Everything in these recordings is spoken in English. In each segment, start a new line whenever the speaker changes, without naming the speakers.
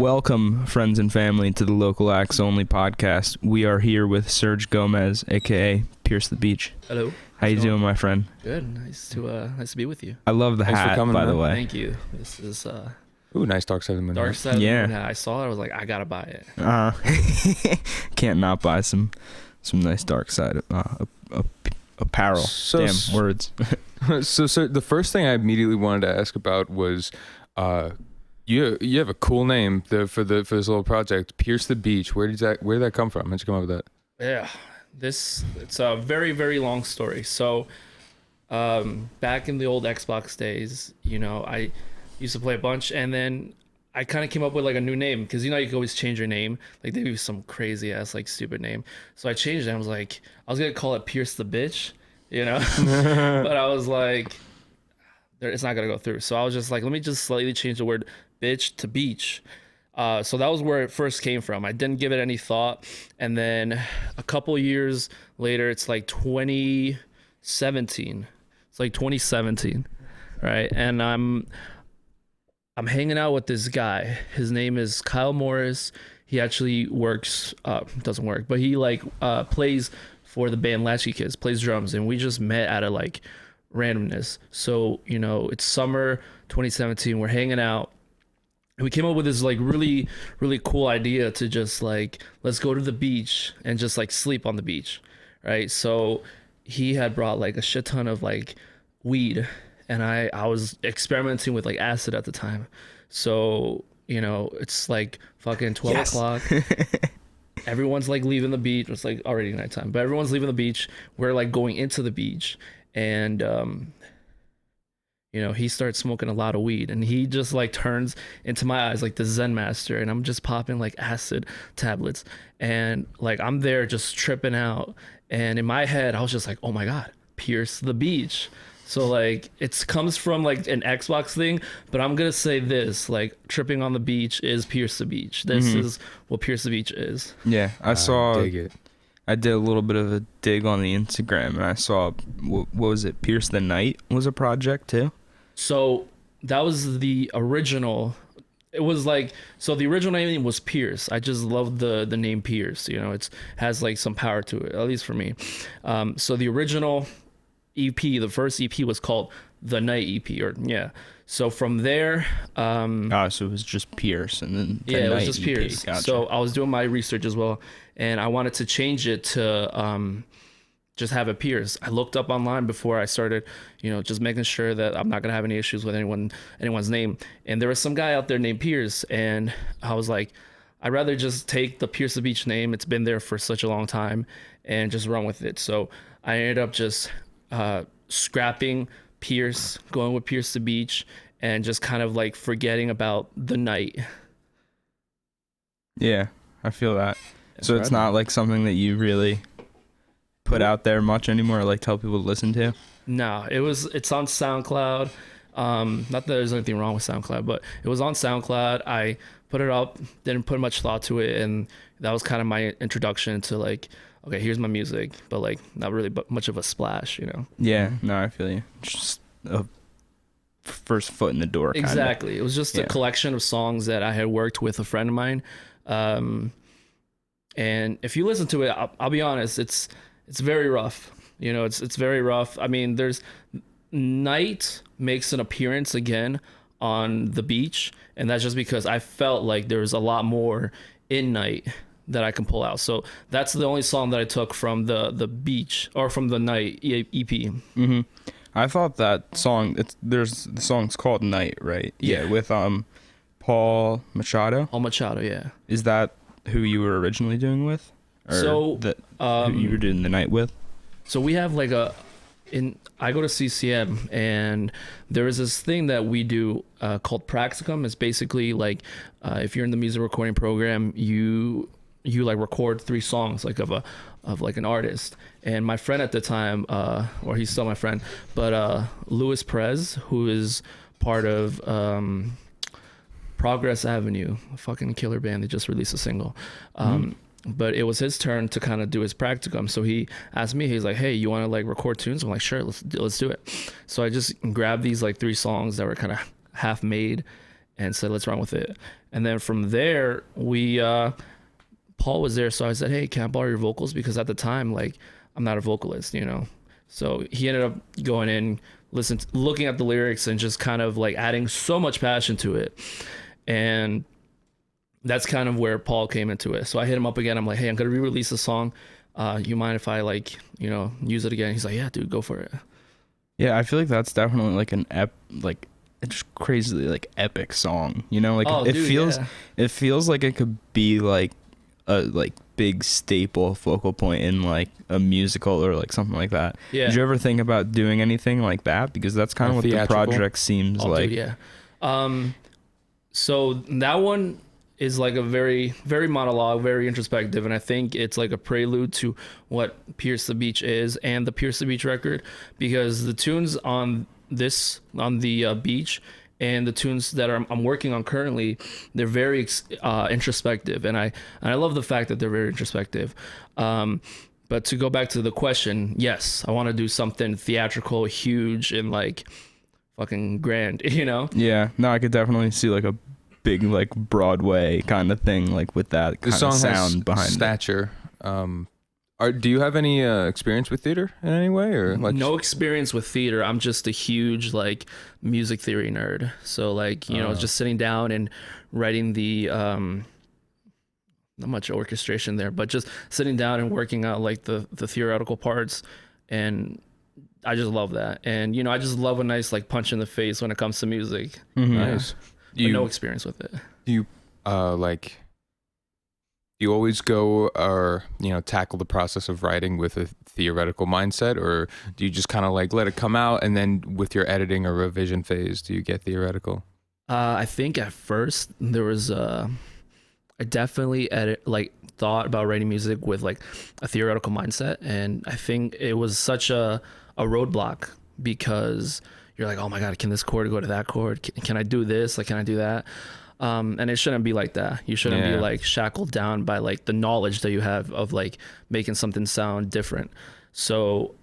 Welcome, friends and family, to the Local Acts Only podcast. We are here with Serge Gomez, aka Pierce the Beach.
Hello.
How you doing, my friend?
Good. Nice to be with you.
I love the
Thanks for
hat,
coming,
by the
man.
way.
Thank you. This is
Ooh, nice dark side of the moon.
Dark
hat.
Side of the
Yeah.
Moon hat. I saw it. I was like, I gotta buy it.
Can't not buy some nice dark side apparel.
So
Damn words.
So the first thing I immediately wanted to ask about was, you have a cool name for this little project, Pierce the Beach. Where did that come from? How'd you come up with that?
Yeah. It's a very, very long story. So back in the old Xbox days, I used to play a bunch, and then I kind of came up with like a new name because you can always change your name. Like they do some crazy ass like stupid name. So I changed it. I was like, I was gonna call it Pierce the Bitch, but I was like, it's not gonna go through. So I was just like, let me just slightly change the word bitch to beach. So that was where it first came from. I didn't give it any thought, and then a couple years later, it's like 2017. It's like 2017, right? And I'm hanging out with this guy. His name is Kyle Morris. He actually works, doesn't work, but he plays for the band Latchkey Kids, plays drums, and we just met out of like randomness. So, it's summer 2017, we're hanging out, and we came up with this like really, really cool idea to just like, let's go to the beach and just like sleep on the beach, right? So he had brought like a shit ton of like weed, and I was experimenting with like acid at the time. So, it's like fucking 12 o'clock. Everyone's like leaving the beach. It's like already nighttime, but everyone's leaving the beach. We're like going into the beach, and he starts smoking a lot of weed, and he just like turns into my eyes like the Zen master, and I'm just popping like acid tablets, and like I'm there just tripping out, and in my head I was just like, oh my god, Pierce the Beach. So like it comes from like an Xbox thing, but I'm gonna say this, like tripping on the beach is Pierce the Beach. This is what Pierce the Beach is.
Yeah, I saw.
Dig it.
I did a little bit of a dig on the Instagram, and I saw what was it? Pierce the Night was a project too.
So that was the original. It was like, so the original name was Pierce. I just love the name Pierce. It's has like some power to it, at least for me. So the original EP, the first EP was called The Night EP, So from there,
so it was just Pierce, and then
it was just
EP.
Pierce.
Gotcha.
So I was doing my research as well, and I wanted to change it to just have it Pierce. I looked up online before I started, just making sure that I'm not gonna have any issues with anyone's name. And there was some guy out there named Pierce, and I was like, I'd rather just take the Pierce the Beach name. It's been there for such a long time, and just run with it. So I ended up just scrapping Pierce, going with Pierce the Beach, and just kind of like forgetting about the night.
Yeah, I feel that.
That's
So it's not like something that you really put out there much anymore, or like tell people to listen to?
No, it's on SoundCloud. Not that there's anything wrong with SoundCloud, but it was on SoundCloud. I put it up, didn't put much thought to it, and that was kind of my introduction to like, okay, here's my music, but like not really much of a splash,
Yeah, no, I feel you. Just a first foot in the door. Kinda.
Exactly. It was just a collection of songs that I had worked with a friend of mine. And if you listen to it, I'll be honest, it's very rough. It's very rough. I mean, there's night makes an appearance again on the beach, and that's just because I felt like there was a lot more in night that I can pull out. So that's the only song that I took from the beach, or from the Night EP.
I thought that song, the song's called Night, right?
Yeah.
With Paul Machado.
Paul Machado, yeah.
Is that who you were originally doing with? Or
So,
who you were doing the night with?
So we have like I go to CCM, and there is this thing that we do called practicum. It's basically like if you're in the music recording program, you like record 3 songs like of like an artist. And my friend at the time, or he's still my friend, but Perez, who is part of Progress Avenue, a fucking killer band. They just released a single. But it was his turn to kind of do his practicum. So he asked me, he's like, hey, you want to like record tunes? I'm like, sure, let's do it. So I just grabbed these like 3 songs that were kind of half made, and said, let's run with it. And then from there, Paul was there. So I said, hey, can I borrow your vocals? Because at the time, like, I'm not a vocalist, you know? So he ended up going in, looking at the lyrics and just kind of like adding so much passion to it. And that's kind of where Paul came into it. So I hit him up again. I'm like, hey, I'm going to re-release the song. You mind if I like, you know, use it again? He's like, yeah, dude, go for it.
Yeah, I feel like that's definitely like like it's just crazily like epic song, you know? Like it feels like it could be like a like big staple focal point in like a musical or like something like that.
Yeah.
Did you ever think about doing anything like that? Because that's kind of what the project seems like.
Dude, yeah. So that one is like a very, very monologue, very introspective, and I think it's like a prelude to what Pierce the Beach is and the Pierce the Beach record, because the tunes on the Beach and the tunes that I'm working on currently, they're very introspective, and I love the fact that they're very introspective. But to go back to the question, yes, I want to do something theatrical, huge, and like fucking grand, you know?
Yeah, no, I could definitely see like a big like Broadway kind of thing, like with that kind of sound behind
stature. Do you have any experience with theater in any way, or like
no experience with theater? I'm just a huge like music theory nerd. So like, you know, just sitting down and writing the not much orchestration there, but just sitting down and working out like the theoretical parts, and I just love that. And you know, I just love a nice like punch in the face when it comes to music.
Nice.
No experience with it.
Do you like? Do you always go or tackle the process of writing with a theoretical mindset, or do you just kind of like let it come out and then with your editing or revision phase, do you get theoretical?
I think at first there was I definitely thought about writing music with like a theoretical mindset, and I think it was such a roadblock because you're like, oh my God, can this chord go to that chord? Can I do this? Like, can I do that? And it shouldn't be like that. You shouldn't be like shackled down by like the knowledge that you have of like making something sound different. So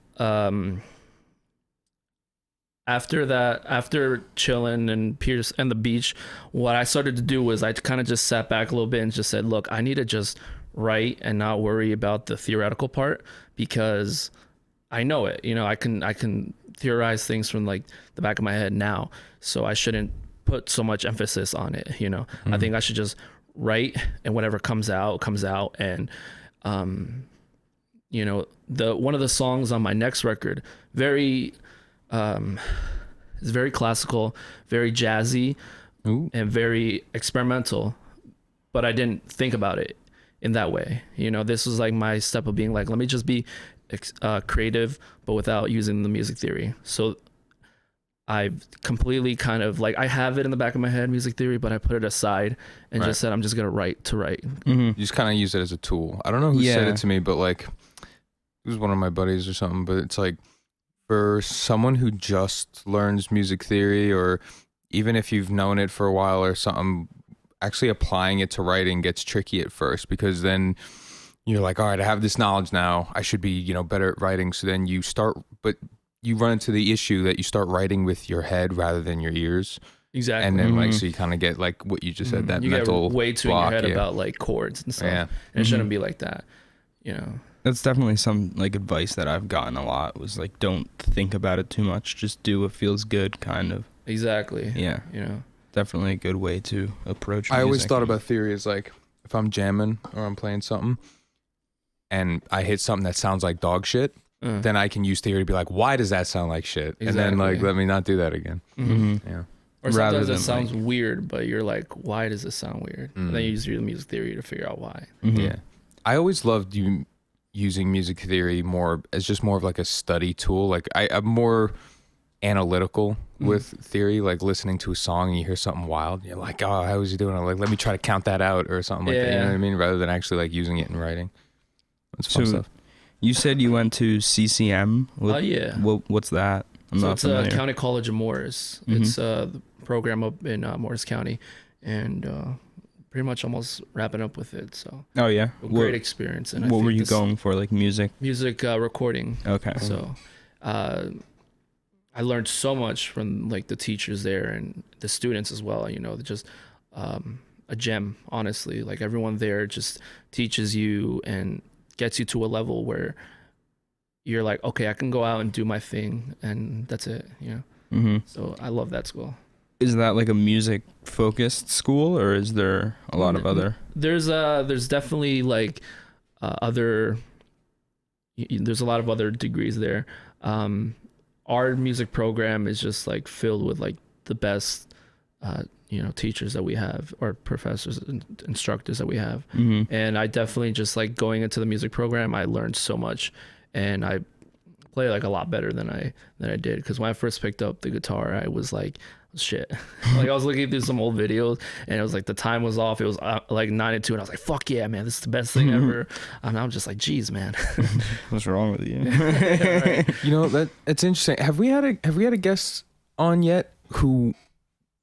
after chilling and Pierce and the Beach, what I started to do was I kind of just sat back a little bit and just said, look, I need to just write and not worry about the theoretical part, because I know it. You know, I can theorize things from like the back of my head now, so I shouldn't put so much emphasis on it. You know, I think I should just write, and whatever comes out. And you know, one of the songs on my next record is very classical, very jazzy, and very experimental, but I didn't think about it in that way. You know, this was like my step of being like, let me just be creative, but without using the music theory. So I've completely kind of like, I have it in the back of my head, music theory, but I put it aside and just said, I'm just going to write to write.
You just kind of use it as a tool. I don't know who said it to me, but like, it was one of my buddies or something, but it's like, for someone who just learns music theory, or even if you've known it for a while or something, actually applying it to writing gets tricky at first, because then you're like, all right, I have this knowledge now, I should be, better at writing. So then you start, but you run into the issue that you start writing with your head rather than your ears.
Exactly.
And then like, so you kind of get like what you just said, that
you
mental
get way too
block,
in your head about like chords and stuff.
Yeah.
And it shouldn't be like that,
That's definitely some like advice that I've gotten a lot, was like, don't think about it too much, just do what feels good, kind of.
Exactly.
Yeah. Definitely a good way to approach music.
I always thought about theory as like, if I'm jamming or I'm playing something and I hit something that sounds like dog shit, then I can use theory to be like, why does that sound like shit? Exactly. And then like, let me not do that again. Yeah.
Or sometimes it sounds weird, but you're like, why does this sound weird? And then you use your music theory to figure out why.
Yeah. I always loved using music theory more as just more of like a study tool. Like I'm more analytical with theory, like listening to a song and you hear something wild, you're like, oh, how is he doing it? Like, let me try to count that out or something like that. You know what I mean? Rather than actually like using it in writing. That's fun stuff.
You said you went to CCM.
Yeah.
What's that?
It's County College of Morris. It's the program up in Morris County, and pretty much almost wrapping up with it. So great experience. And
what were you going for? Like music
recording.
Okay.
So I learned so much from like the teachers there and the students as well. You know, they're just a gem, honestly. Like everyone there just teaches you and gets you to a level where you're like, okay, I can go out and do my thing, and that's it. You know.
Mm-hmm.
So I love that school.
Is that like a music focused school, or is there a lot of other?
There's definitely like other. There's a lot of other degrees there. Our music program is just like filled with like the best, teachers that we have, or professors and instructors that we have.
Mm-hmm.
And I definitely just like going into the music program, I learned so much, and I play like a lot better than I did. Because when I first picked up the guitar, I was like, shit. Like I was looking through some old videos, and it was like the time was off. It was like 9 and 2, and I was like, fuck yeah, man, this is the best thing ever. And I'm just like, geez, man.
What's wrong with you?
Yeah, right.
You know, that it's interesting. Have we had a guest on yet who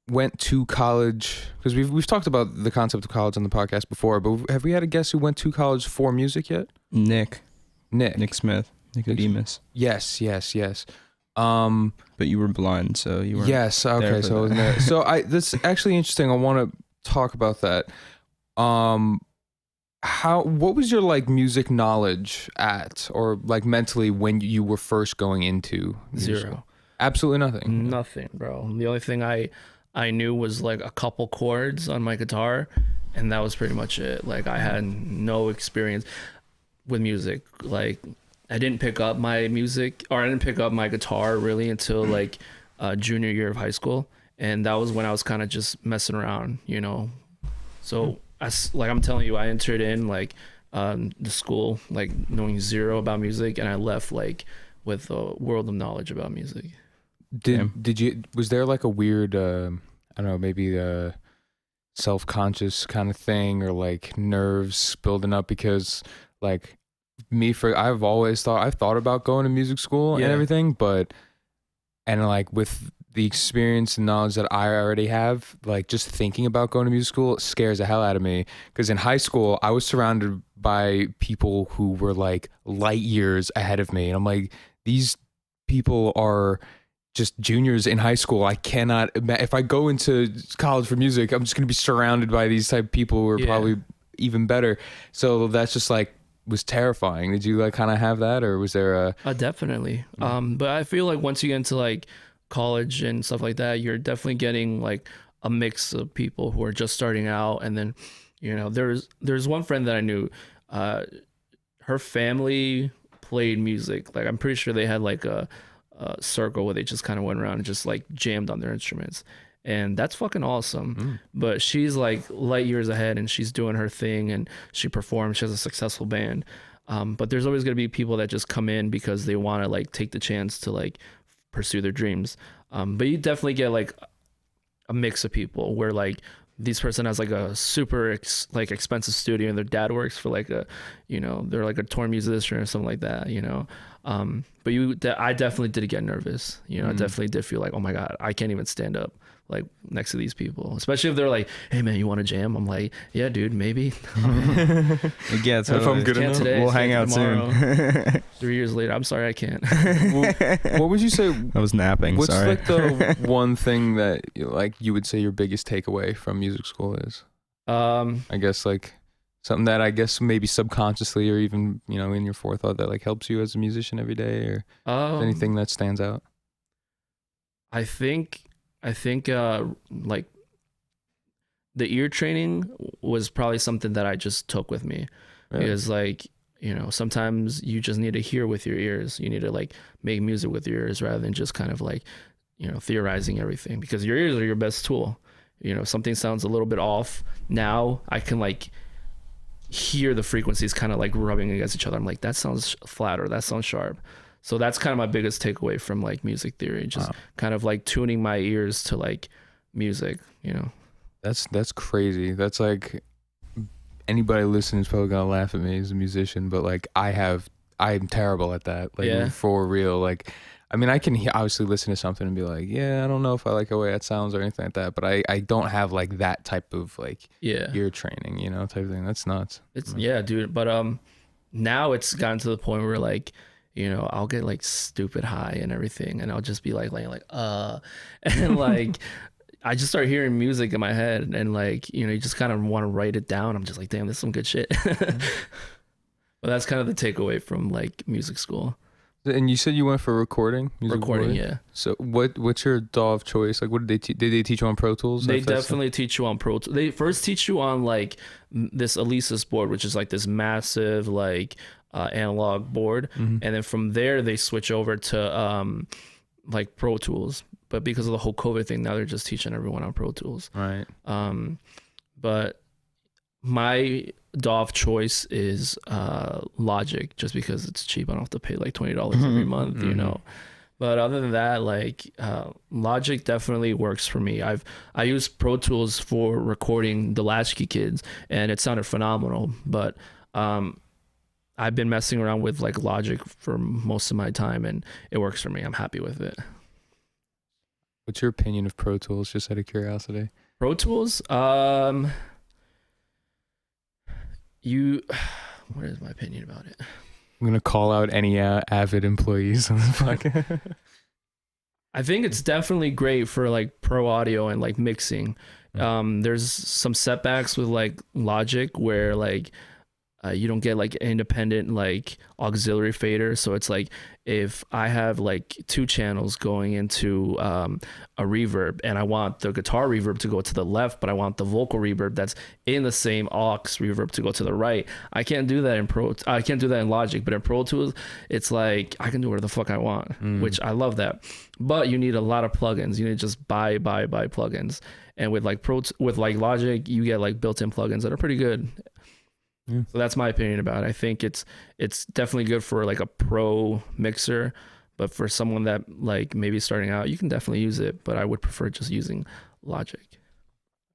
went to college? Because we've talked about the concept of college on the podcast before, but have we had a guest who went to college for music yet?
Nick Smith, Nicodemus.
Yes.
But you were blind, so you were.
Yes. Okay. So I wasn't there. So that's actually interesting. I want to talk about that. What was your like music knowledge at, or like mentally when you were first going into music?
Zero.
Absolutely nothing.
Nothing, bro. The only thing I knew was like a couple chords on my guitar, and that was pretty much it. Like I had no experience with music. Like I didn't pick up my guitar really until like junior year of high school, and that was when I was kind of just messing around, you know. So I'm telling you, I entered in like the school like knowing zero about music, and I left like with a world of knowledge about music.
Was there like a weird I don't know, maybe a self-conscious kind of thing, or like nerves building up? Because like I've thought about going to music school and everything, and like with the experience and knowledge that I already have, like just thinking about going to music school scares the hell out of me. Because in high school, I was surrounded by people who were like light years ahead of me, and I'm like, these people are just juniors in high school. I cannot, if I go into college for music, I'm just going to be surrounded by these type of people who are probably even better. So that's just like, was terrifying. Did you like kind of have that, or was there a
definitely but I feel like once you get into like college and stuff like that, you're definitely getting like a mix of people who are just starting out. And then, you know, there's one friend that I knew, her family played music. Like I'm pretty sure they had like a circle where they just kind of went around and just like jammed on their instruments, and that's fucking awesome. But she's like light years ahead, and she's doing her thing, and she performs. She has a successful band. But there's always going to be people that just come in because they want to like take the chance to like pursue their dreams. But you definitely get like a mix of people where like this person has like a super expensive studio, and their dad works for like they're like a tour musician or something like that, you know. But I definitely did get nervous, you know. I definitely did feel like, oh my God, I can't even stand up like next to these people, especially if they're like, hey man, you want to jam? I'm like, yeah dude, maybe.
Yeah, so if I'm good enough,
today,
we'll hang out soon.
3 years later, I'm sorry, I can't.
What would you say?
I was napping.
What's
sorry.
like the one thing that like you would say your biggest takeaway from music school is? I guess like something that I guess maybe subconsciously, or even, you know, in your forethought, that like helps you as a musician every day, or anything that stands out.
I think like the ear training was probably something that I just took with me. Really? Because like, you know, sometimes you just need to hear with your ears. You need to like make music with your ears rather than just kind of like, you know, theorizing everything, because your ears are your best tool. You know, something sounds a little bit off. Now I can like hear the frequencies kind of like rubbing against each other. I'm like, that sounds flat, or that sounds sharp. So that's kind of my biggest takeaway from like music theory, just kind of like tuning my ears to like music, you know.
That's crazy. That's like, anybody listening is probably gonna laugh at me as a musician, but like I'm terrible at that. Like for real. Like, I mean, I can obviously listen to something and be like, yeah, I don't know if I like the way that sounds or anything like that, but I don't have like that type of like ear training, you know, type of thing. That's nuts.
It's dude. But now it's gotten to the point where like, I'll get like stupid high and everything, and I'll just be like laying like and like I just start hearing music in my head, and like you just kind of want to write it down. I'm just like, damn, this is some good shit. But that's kind of the takeaway from like music school.
And you said you went for recording?
Recording, yeah.
So what's your DAW of choice? Like, what did they teach you on Pro Tools?
They definitely teach you on Pro Tools. They first teach you on like this Alesis board, which is like this massive like analog board, and then from there they switch over to like Pro Tools. But because of the whole COVID thing, now they're just teaching everyone on Pro Tools.
Right.
But my DAW of choice is Logic, just because it's cheap. I don't have to pay like $20 every month, But other than that, like Logic definitely works for me. I use Pro Tools for recording the Latchkey Kids, and it sounded phenomenal. But I've been messing around with like Logic for most of my time, and it works for me. I'm happy with it.
What's your opinion of Pro Tools, just out of curiosity?
Pro Tools, what is my opinion about it?
I'm gonna call out any Avid employees on the podcast.
I think it's definitely great for like pro audio and like mixing. There's some setbacks with like Logic where like you don't get like independent like auxiliary fader. So it's like if I have like 2 channels going into a reverb, and I want the guitar reverb to go to the left, but I want the vocal reverb that's in the same aux reverb to go to the right. I can't do that in Logic, but in Pro Tools, it's like I can do whatever the fuck I want, which I love that. But you need a lot of plugins. You need to just buy plugins. And with like Logic, you get like built-in plugins that are pretty good. Yeah. So that's my opinion about it. I think it's definitely good for like a pro mixer, but for someone that like maybe starting out, you can definitely use it, but I would prefer just using Logic.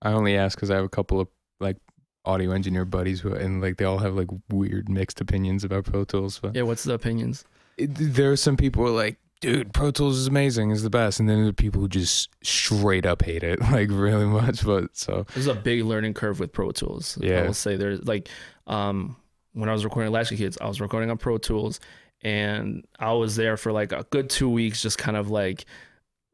I only ask because I have a couple of like audio engineer buddies and like they all have like weird mixed opinions about Pro Tools. But
yeah, what's the opinions?
There are some people who are like, dude, Pro Tools is amazing, is the best, and then there are people who just straight up hate it like really much. But so
there's a big learning curve with Pro Tools.
Yeah,
I will say there's like when I was recording Latchkey Kids, I was recording on Pro Tools, and I was there for like a good 2 weeks just kind of like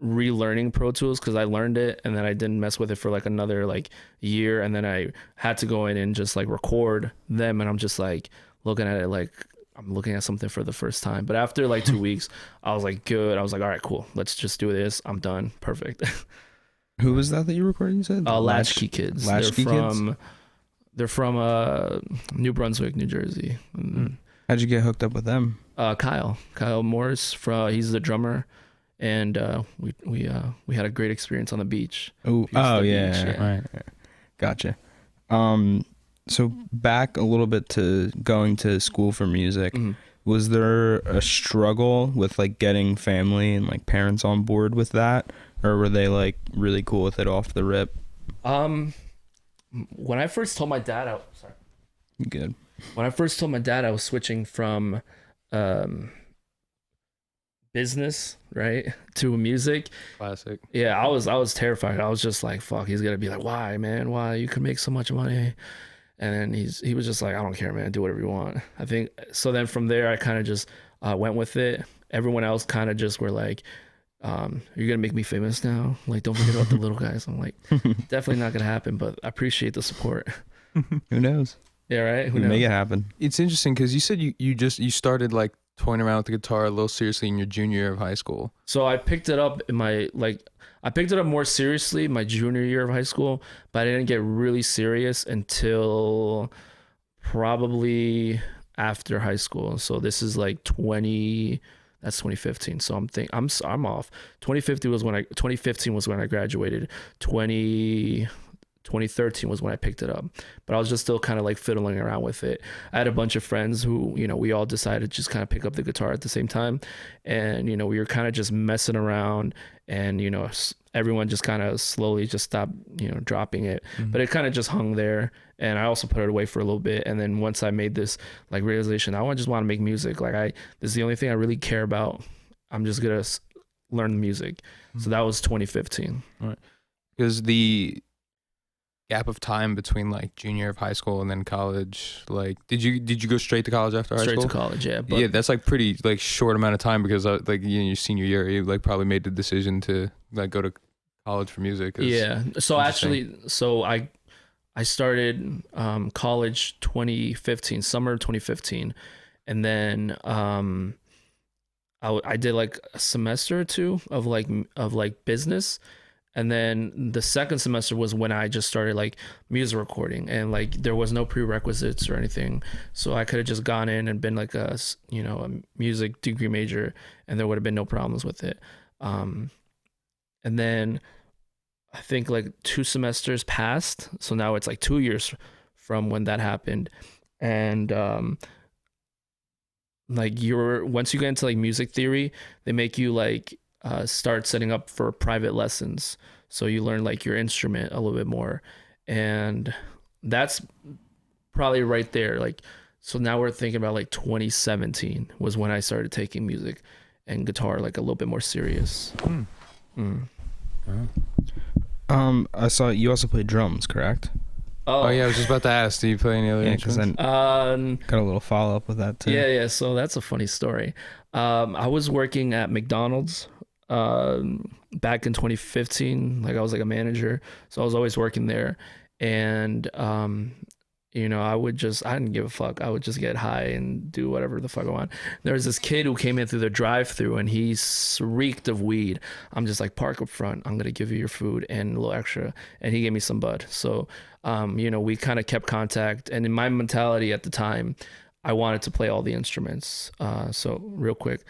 relearning Pro Tools because I learned it and then I didn't mess with it for like another like year, and then I had to go in and just like record them, and I'm just like looking at it like I'm looking at something for the first time. But after like 2 weeks, I was like, good. I was like, all right, cool. Let's just do this. I'm done. Perfect.
Who was that you recorded, you said?
Latchkey Kids.
Latchkey Kids?
They're from New Brunswick, New Jersey.
How'd you get hooked up with them?
Kyle Morris, he's the drummer, and we had a great experience on the beach.
Yeah. Right. Gotcha. So back a little bit to going to school for music. Was there a struggle with like getting family and like parents on board with that, or were they like really cool with it off the rip?
When I first told my dad,
Good.
When I first told my dad I was switching from business, right, to music.
Classic.
Yeah, I was terrified. I was just like, fuck, he's gonna be like, why, man? Why? You can make so much money. And then he was just like, I don't care, man. Do whatever you want. I think so. Then from there, I kind of just went with it. Everyone else kind of just were like, you're gonna make me famous now. Like, don't forget about the little guys. I'm like, definitely not gonna happen. But I appreciate the support.
Who knows?
Yeah, right. Who knows?
Make it happen.
It's interesting because you said you started like toying around with the guitar a little seriously in your junior year of high school.
So I picked it up I picked it up more seriously my junior year of high school, but I didn't get really serious until probably after high school. So this is like 2015. So I'm off. 2015 was when I graduated. 2013 was when I picked it up, but I was just still kind of like fiddling around with it. I had a bunch of friends who, we all decided to just kind of pick up the guitar at the same time. And, we were kind of just messing around, and, everyone just kind of slowly just stopped, dropping it, but it kind of just hung there. And I also put it away for a little bit. And then once I made this like realization, I just want to make music. Like this is the only thing I really care about. I'm just going to learn the music. So that was 2015.
All right. Because gap of time between like junior of high school and then college, like did you go straight to college after high school?
Straight to college, yeah. But
yeah, that's like pretty like short amount of time, because like your senior year you like probably made the decision to like go to college for music.
Yeah. So actually, I started college 2015, summer 2015, and then I did like a semester or two of like business. And then the second semester was when I just started like music recording, and like there was no prerequisites or anything. So I could have just gone in and been like a music degree major, and there would have been no problems with it. And then I think like 2 semesters passed. So now it's like 2 years from when that happened. And like once you get into like music theory, they make you like start setting up for private lessons, so you learn like your instrument a little bit more, and that's probably right there. Like, so now we're thinking about like 2017 was when I started taking music and guitar like a little bit more serious.
I saw you also play drums, correct?
Oh yeah, I was just about to ask, do you play any other instruments?
Got a little follow up with that too.
Yeah. So that's a funny story. I was working at McDonald's back in 2015. Like I was like a manager, so I was always working there, and I didn't give a fuck. I would just get high and do whatever the fuck I want. There was this kid who came in through the drive-thru, and he reeked of weed. I'm just like, park up front. I'm gonna give you your food and a little extra, and he gave me some bud. So we kind of kept contact, and in my mentality at the time, I wanted to play all the instruments. So real quick,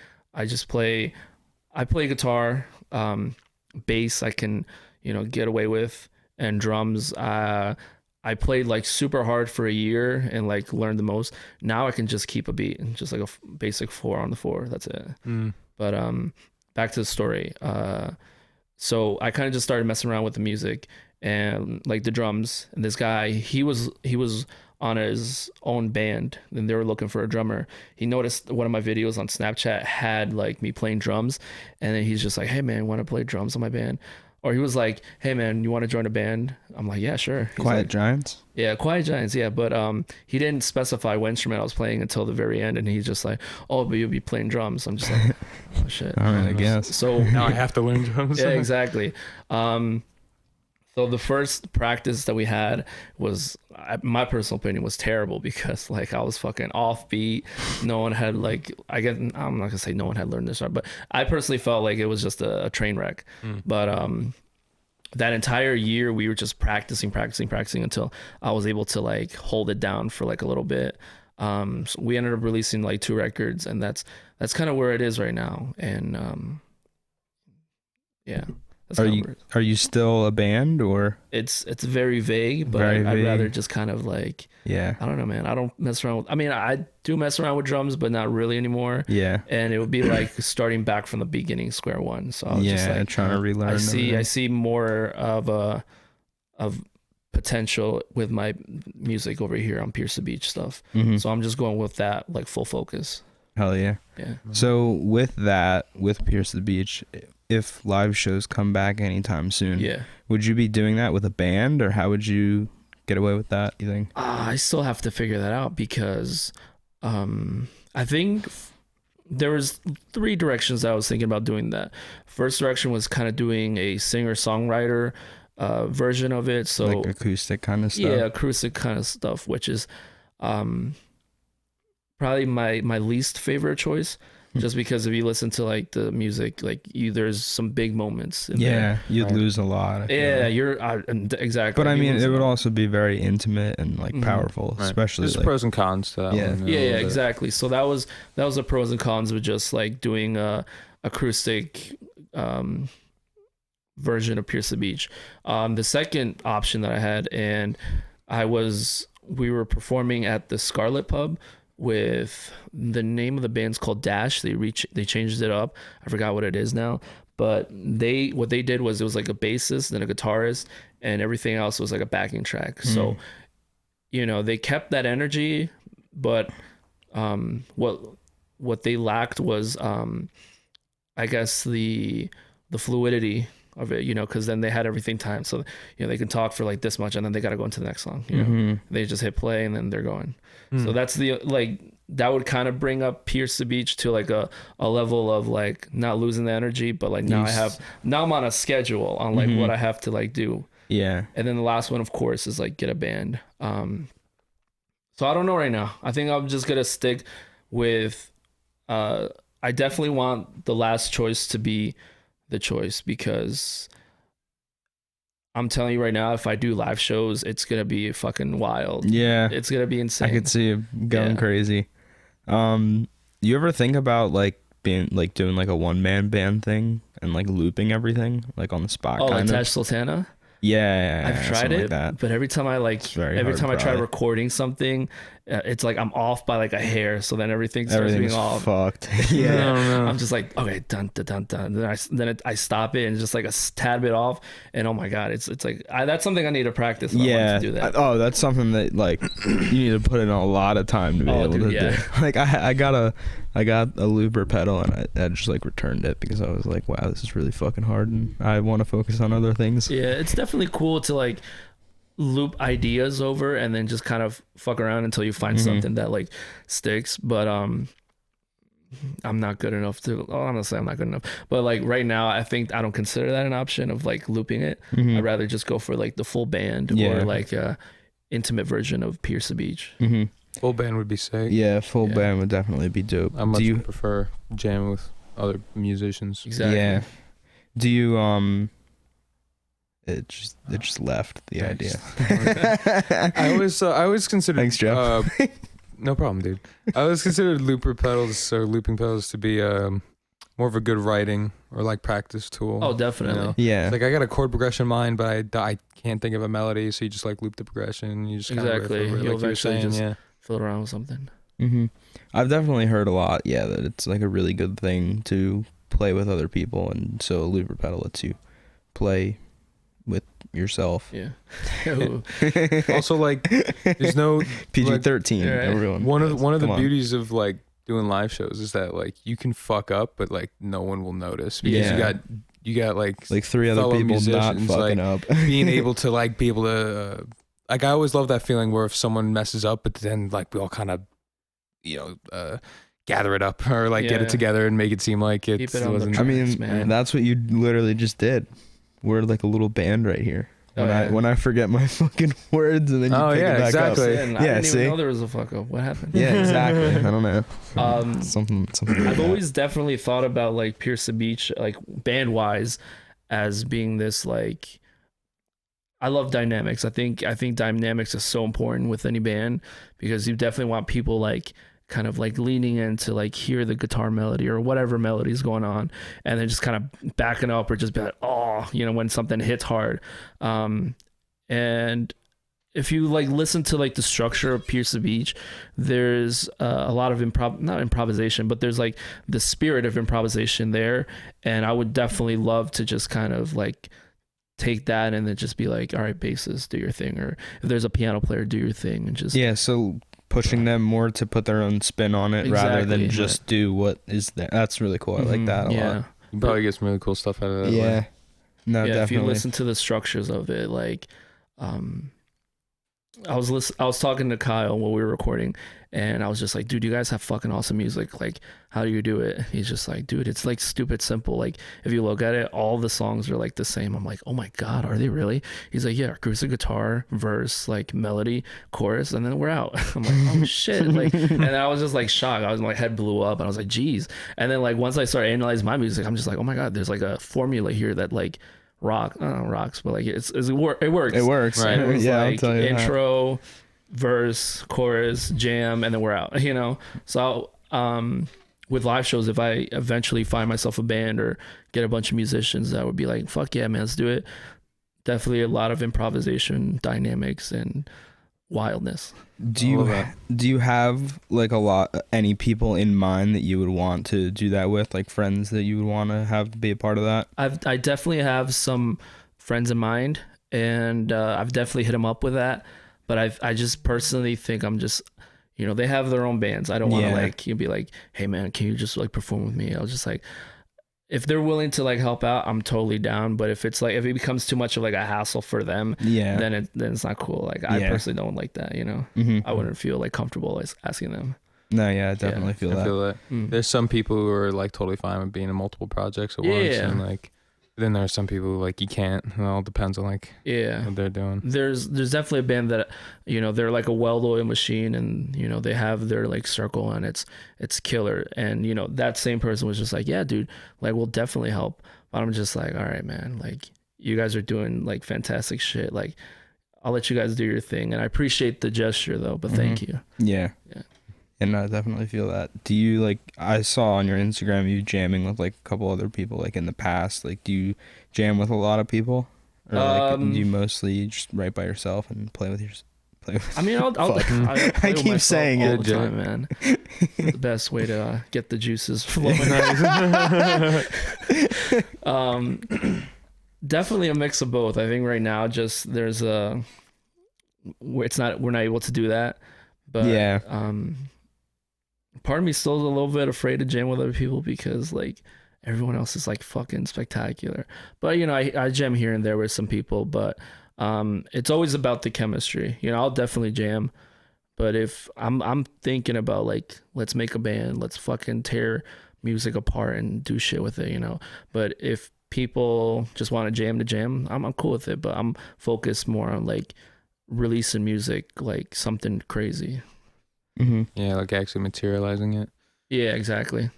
I play guitar, bass I can, get away with, and drums. I played like super hard for a year and like learned the most. Now I can just keep a beat and just like a basic 4 on the 4. That's it. But back to the story. So I kind of just started messing around with the music and like the drums. And this guy, he was on his own band, and they were looking for a drummer. He noticed one of my videos on Snapchat had like me playing drums, and then he's just like, "Hey man, want to play drums on my band?" Or he was like, "Hey man, you want to join a band?" I'm like, "Yeah, sure."
Quiet Giants?
Yeah, Quiet Giants, yeah. But he didn't specify what instrument I was playing until the very end, and he's just like, "Oh, but you'll be playing drums." I'm just like, "Oh shit."
All right, I guess.
So
now I have to learn drums.
Yeah, exactly. So the first practice that we had was, my personal opinion, was terrible, because like I was fucking offbeat. No one had I'm not gonna say no one had learned this art, but I personally felt like it was just a train wreck. But that entire year we were just practicing until I was able to like hold it down for like a little bit. So we ended up releasing like 2 records, and that's kind of where it is right now. And yeah.
Are you still a band, or?
It's very vague, but I'd rather just kind of like, I don't know, man. I don't mess around with, I do mess around with drums, but not really anymore. Yeah. And it would be like starting back from the beginning, square one. So I was just like
trying to relearn.
I see more of potential with my music over here on Pierce the Beach stuff. So I'm just going with that like full focus.
Hell yeah.
Yeah.
So with Pierce the Beach, if live shows come back anytime soon, would you be doing that with a band, or how would you get away with that, you think?
I still have to figure that out, because I think there was 3 directions that I was thinking about doing that. First direction was kind of doing a singer-songwriter version of it, so
like acoustic kind of stuff.
Yeah, acoustic kind of stuff, which is probably my least favorite choice. Just because if you listen to like the music, like there's some big moments.
You'd lose a lot.
Yeah, exactly.
But I mean, it would also be very intimate and like powerful, especially.
There's pros and cons to that.
Yeah, exactly. So that was the pros and cons of just like doing a acoustic version of Pierce the Beach. The second option that I had, and we were performing at the Scarlet Pub. With the name of the band's called Dash. They changed it up. I forgot what it is now. But what they did was, it was like a bassist, then a guitarist, and everything else was like a backing track. So, they kept that energy, but what they lacked was I guess the fluidity of it, you know, because then they had everything timed, so you know they can talk for like this much, and then they got to go into the next song. You know, they just hit play and then they're going. So that's the like that would kind of bring up Pierce the Beach to like a level of like not losing the energy, but like now I'm on a schedule on like what I have to like do.
Yeah.
And then the last one, of course, is like get a band. So I don't know right now. I think I'm just gonna stick with. I definitely want the last choice to be the choice, because I'm telling you right now, if I do live shows, it's gonna be fucking wild.
Yeah,
it's gonna be insane.
I could see it going crazy. You ever think about like being like doing like a one-man band thing and like looping everything like on the spot?
Oh, like Tash Sultana?
Yeah,
I've tried it, like but every time I try recording something, it's like I'm off by like a hair, so then everything starts being all
fucked.
Yeah, I'm just like, okay, dun dun dun dun. Then I stop it and just like a tad bit off, and oh my god, it's like that's something I need to practice. Yeah, I want to do that.
That's something that like you need to put in a lot of time to be able to do. Like I got a looper pedal and I just like returned it because I was like, wow, this is really fucking hard and I want to focus on other things.
Yeah, it's definitely cool to like loop ideas over and then just kind of fuck around until you find something that like sticks. But I'm not good enough to, honestly, I'm not good enough. But like right now, I think I don't consider that an option of like looping it. I'd rather just go for like the full band or like a intimate version of Pierce the Beach.
Full band would be sick.
Yeah, full band would definitely be dope.
I much prefer jamming with other musicians.
Exactly. Yeah.
Do you It just left the idea.
I always considered.
Thanks, Joe.
No problem, dude. I always considered looping pedals to be more of a good writing or like practice tool.
Oh, definitely.
You know?
Yeah.
Like I got a chord progression in mind, but I can't think of a melody, so you just like loop the progression. And you just
exactly.
Kind of
You'll eventually just fill it around with something.
I've definitely heard a lot. Yeah, that it's like a really good thing to play with other people, and so a looper pedal lets you play with yourself.
Yeah.
Also, like, there's no
PG-13.
Like,
everyone.
One of the beauties of like doing live shows is that like you can fuck up, but like no one will notice because you got like
three other people not fucking up.
Being able to like I always love that feeling where if someone messes up, but then like we all kind of gather it up or like get it together and make it seem like it wasn't.
I mean, that's what you literally just did. We're like a little band right here. When I forget my fucking words and then you pick it back
exactly.
up. I didn't even know there was a fuck up. What happened?
Yeah, exactly. I don't know. Something.
I've always definitely thought about like Pierce the Beach, like band wise, as being this like. I love dynamics. I think dynamics is so important with any band because you definitely want people like kind of like leaning in to like hear the guitar melody or whatever melody is going on and then just kind of backing up or just be like, oh, when something hits hard. And if you like listen to like the structure of Pierce the Beach, there's a lot of not improvisation, but there's like the spirit of improvisation there. And I would definitely love to just kind of like take that and then just be like, all right, bassist, do your thing, or if there's a piano player, do your thing, and just
so pushing them more to put their own spin on it rather than just do what is there. That's really cool. I like that a lot.
You probably get some really cool stuff out of that.
Yeah. No, definitely.
If you listen to the structures of it, like I was talking to Kyle while we were recording, and I was just like, dude, you guys have fucking awesome music. Like, how do you do it? He's just like, dude, it's like stupid simple. Like, if you look at it, all the songs are like the same. I'm like, oh my God, are they really? He's like, yeah, acoustic guitar, verse, like melody, chorus, and then we're out. I'm like, oh shit. Like, and I was just like shocked. My head blew up and I was like, geez. And then like, once I started analyzing my music, I'm just like, oh my God, there's like a formula here that like rocks, but like it works.
It works.
Right? It was
yeah,
like
I'll tell you
intro, verse, chorus, jam, and then we're out. So with live shows, if I eventually find myself a band or get a bunch of musicians, that would be like, fuck yeah, man, let's do it. Definitely a lot of improvisation, dynamics, and wildness.
Do you have like any people in mind that you would want to do that with, like friends that you would want to have be a part of that?
I definitely have some friends in mind, and I've definitely hit them up with that. But I just personally think I'm just, they have their own bands. I don't want to like, you'd be like, hey man, can you just like perform with me? I was just like, if they're willing to like help out, I'm totally down. But if it's like, if it becomes too much of like a hassle for them, then it's not cool. Like I personally don't like that, you know. I wouldn't feel like comfortable asking them.
No, I definitely feel that.
There's some people who are like totally fine with being in multiple projects at once, and like then there's some people who like you can't. It all depends on like what they're doing.
There's definitely a band that, you know, they're like a well-oiled machine, and you know they have their like circle and it's killer, and you know that same person was just like, yeah dude, like we'll definitely help. But I'm just like, all right man, like you guys are doing like fantastic shit, like I'll let you guys do your thing, and I appreciate the gesture though, but thank you.
And I definitely feel that. Do you like, I saw on your Instagram you jamming with like a couple other people like in the past. Like do you jam with a lot of people? Or like do you mostly just write by yourself and play with
I mean, I
keep saying
all the time, man. The best way to get the juices flowing. Definitely a mix of both. I think right now just we're not able to do that. But part of me still is a little bit afraid to jam with other people because like everyone else is like fucking spectacular. But you know, I jam here and there with some people, but it's always about the chemistry. You know, I'll definitely jam, but if I'm thinking about like, let's make a band, let's fucking tear music apart and do shit with it, you know. But if people just want to jam, I'm cool with it, but I'm focused more on like releasing music, like something crazy.
Yeah, like actually materializing it.
Yeah, exactly.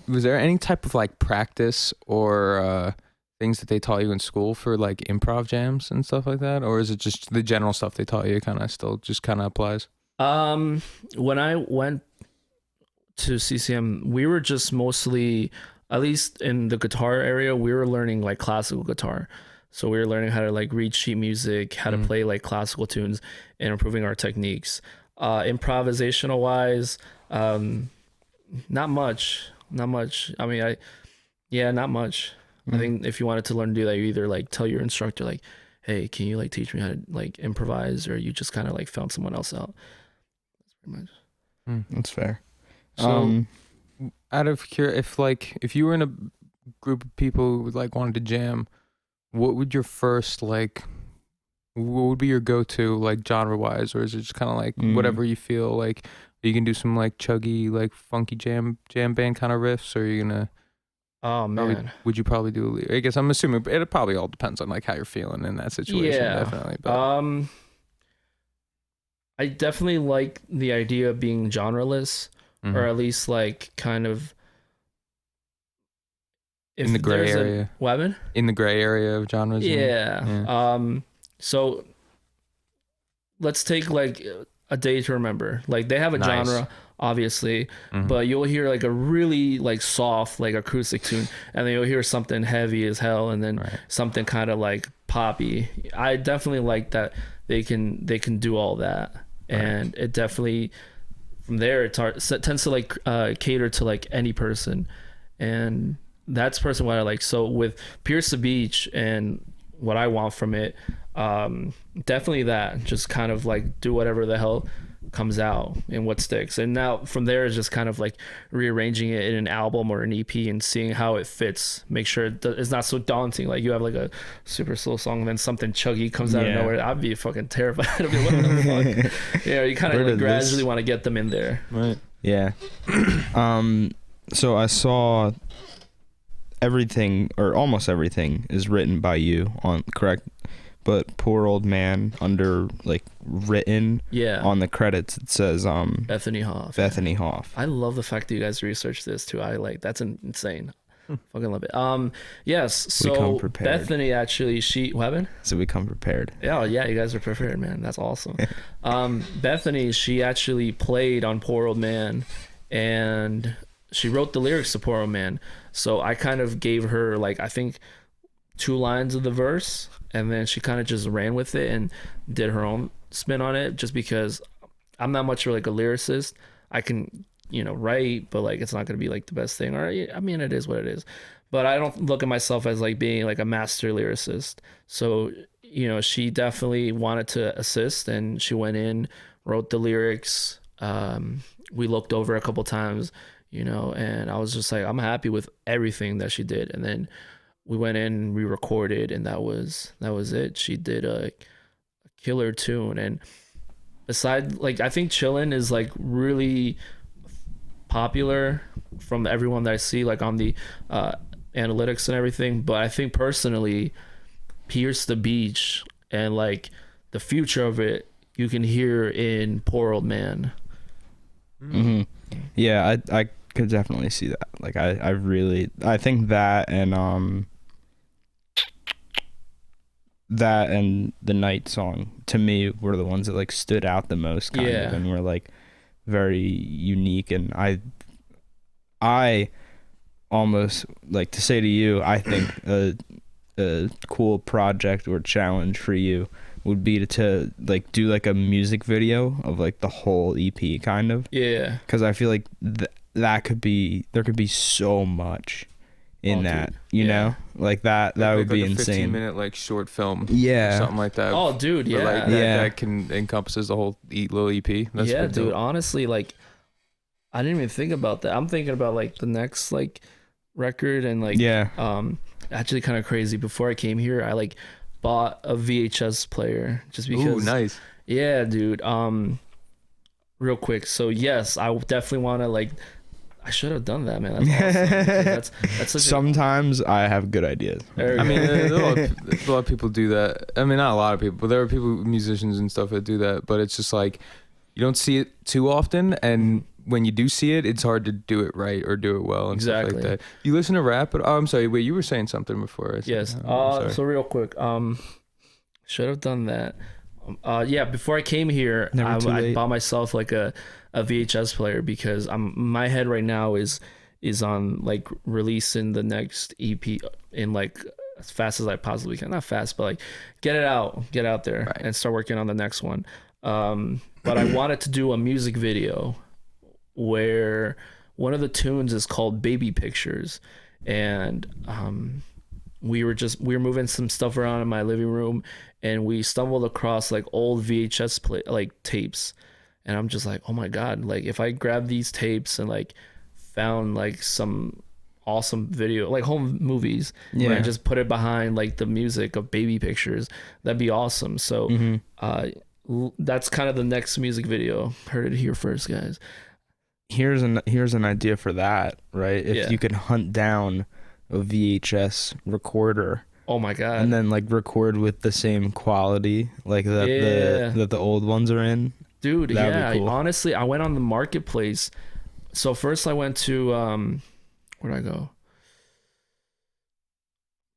Was there any type of like practice or things that they taught you in school for like improv jams and stuff like that, or is it just the general stuff they taught you kind of still just kind of applies?
When I went to CCM, we were just mostly, at least in the guitar area, we were learning like classical guitar. So we were learning how to like read sheet music, how to play like classical tunes, and improving our techniques. Improvisational wise, not much. I mean, not much. I think if you wanted to learn to do that, you either like tell your instructor like, hey, can you like teach me how to like improvise, or you just kind of like found someone else out. That's pretty
much. That's fair.
So out of curiosity, if you were in a group of people who like wanted to jam, what would your first like, what would be your go-to like genre wise, or is it just kind of like whatever you feel like? You can do some like chuggy like funky jam band kind of riffs, or are you gonna would you probably do, I guess I'm assuming it probably all depends on like how you're feeling in that situation. Definitely, but
I definitely like the idea of being genreless, or at least like kind of
in the gray area.
Weapon?
In the gray area of genres.
Yeah. So let's take like A Day to Remember. Like they have a genre, obviously, but you'll hear like a really like soft like acoustic tune, and then you'll hear something heavy as hell, and then something kind of like poppy. I definitely like that they can do all that, and it definitely from there it tends to like cater to like any person, and that's personally what I like. So with Pierce the Beach and what I want from it, definitely that, just kind of like do whatever the hell comes out and what sticks. And now from there is just kind of like rearranging it in an album or an EP and seeing how it fits. Make sure it's not so daunting. Like you have like a super slow song and then something chuggy comes out of nowhere. I'd be fucking terrified. I'd be, what the fuck? Yeah, you kind of like gradually want to get them in there.
Right. Yeah. So I saw everything, or almost everything, is written by you, correct? But Poor Old Man, under like written on the credits, it says
Bethany Hoff.
Bethany Hoff.
I love the fact that you guys researched this too. That's insane. Fucking love it. Yes. So Bethany actually, what happened?
So we come prepared.
Yeah, you guys are prepared, man. That's awesome. Bethany, she actually played on Poor Old Man, and she wrote the lyrics to Poor Old Man. So I kind of gave her like, I think 2 lines of the verse, and then she kind of just ran with it and did her own spin on it, just because I'm not much of like a lyricist. I can, write, but like it's not going to be like the best thing. Or I mean, it is what it is, but I don't look at myself as like being like a master lyricist. So, she definitely wanted to assist, and she went in, wrote the lyrics. We looked over a couple times, you know, and I was just like, I'm happy with everything that she did. And then we went in, we recorded, and that was it. She did a killer tune. And besides, like, I think Chillin' is like really popular from everyone that I see, like on the analytics and everything. But I think personally, Pierce the Beach and like the future of it, you can hear in Poor Old Man.
Mm-hmm. Yeah, I could definitely see that. Like I think that and the Night song to me were the ones that like stood out the most kind of, and were like very unique. And I almost like to say to you, I think a cool project or challenge for you would be to like do like a music video of like the whole EP kind of.
Yeah.
Because I feel like there could be so much in that, dude. You know, like that would be insane.
15-minute like short film, something like that.
Oh, dude, yeah,
like, that can encompasses the whole little EP. That's
dude.
dope.
Honestly, like, I didn't even think about that. I'm thinking about like the next like record and like actually kind of crazy. Before I came here, I like bought a VHS player just because.
Ooh, nice.
Yeah, dude. Real quick. So yes, I definitely want to like. I should have done that, man. That's awesome. That's such
Sometimes I have good ideas.
I mean, a lot of people do that. I mean, not a lot of people, but there are people, musicians and stuff that do that. But it's just like you don't see it too often, and when you do see it, it's hard to do it right or do it well and stuff like that. You listen to rap, but I'm sorry. Wait, you were saying something before.
Yes. So real quick, should have done that. Before I came here, I bought myself like a VHS player because my head right now is on like releasing the next EP in like as fast as I possibly can. Not fast, but like get out there and start working on the next one. But I wanted to do a music video where one of the tunes is called Baby Pictures, and we were moving some stuff around in my living room, and we stumbled across like old VHS tapes, and I'm just like, oh my god, like if I grabbed these tapes and like found like some awesome video, like home movies, and I just put it behind like the music of Baby Pictures, that'd be awesome. So that's kind of the next music video. Heard it here first, guys.
Here's an idea for that, right? If you could hunt down a VHS recorder,
oh my god,
and then like record with the same quality like that the old ones are in,
dude. That'd be cool. Honestly, I went on the marketplace. So first I went to where'd I go?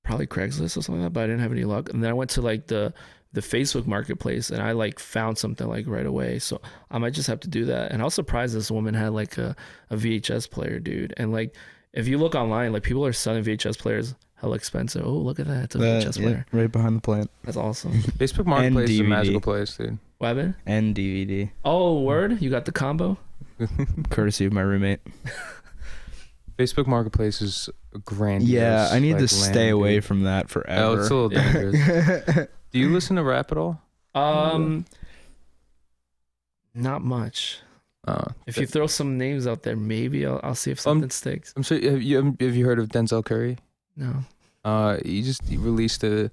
Probably Craigslist or something like that, but I didn't have any luck. And then I went to like the Facebook marketplace, and I like found something like right away. So I might just have to do that. And I was surprised this woman had like a VHS player, dude. And like if you look online, like people are selling VHS players hella expensive. Oh, look at that. It's a VHS player.
Right behind the plant.
That's awesome.
Facebook Marketplace is a magical place, dude.
What happened?
And DVD.
Oh, word? You got the combo?
Courtesy of my roommate.
Facebook Marketplace is grandiose.
Yeah, I need to stay away from that forever.
Oh, it's a little dangerous. Do you listen to rap at all?
Not much. If you throw some names out there, maybe I'll see if something sticks.
I'm sure. Have you heard of Denzel Curry?
No.
He released an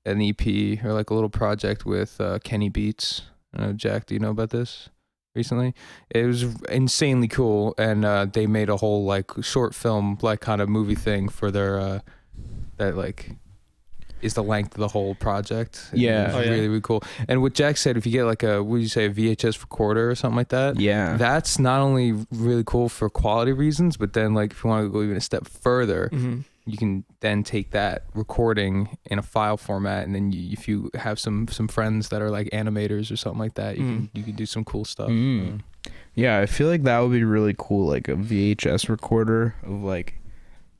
EP or like a little project with Kenny Beats. Jack, do you know about this? Recently, it was insanely cool, and they made a whole like short film, like kind of movie thing for their that like is the length of the whole project.
Yeah,
really, really cool. And what Jack said, if you get like a VHS recorder or something like that, that's not only really cool for quality reasons, but then like if you want to go even a step further, you can then take that recording in a file format, and then if you have some friends that are like animators or something like that, you can do some cool stuff.
Yeah, I feel like that would be really cool, like a VHS recorder of like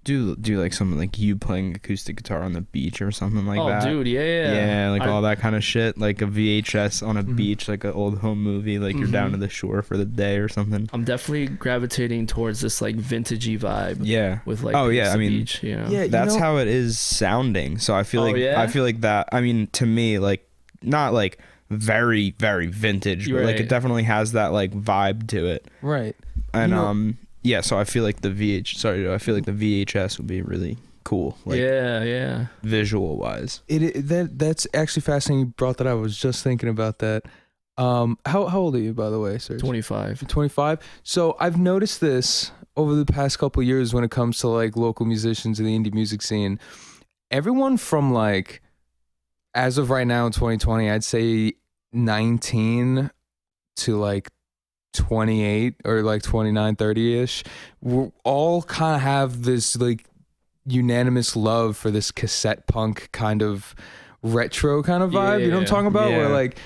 do like something like you playing acoustic guitar on the beach or something like that.
Oh, dude,
yeah, like all that kind of shit, like a VHS on a beach, like an old home movie, like you're down to the shore for the day or something.
I'm definitely gravitating towards this like vintagey vibe.
Yeah,
with like
I mean,
beach, you know?
Yeah, that's how it is sounding. So I feel like that. I mean, to me, like not like very very vintage, but like it definitely has that like vibe to it.
Right.
And yeah, so I feel like the VHS would be really cool. Like,
yeah.
Visual wise.
That's actually fascinating you brought that up. I was just thinking about that. How old are you, by the way, sir?
25.
25. So I've noticed this over the past couple of years when it comes to like local musicians in the indie music scene. Everyone from like, as of right now in 2020, I'd say 19 to like 28 or like 29, 30-ish, we all kind of have this like unanimous love for this cassette punk kind of retro kind of vibe. You know what I'm talking about? Where like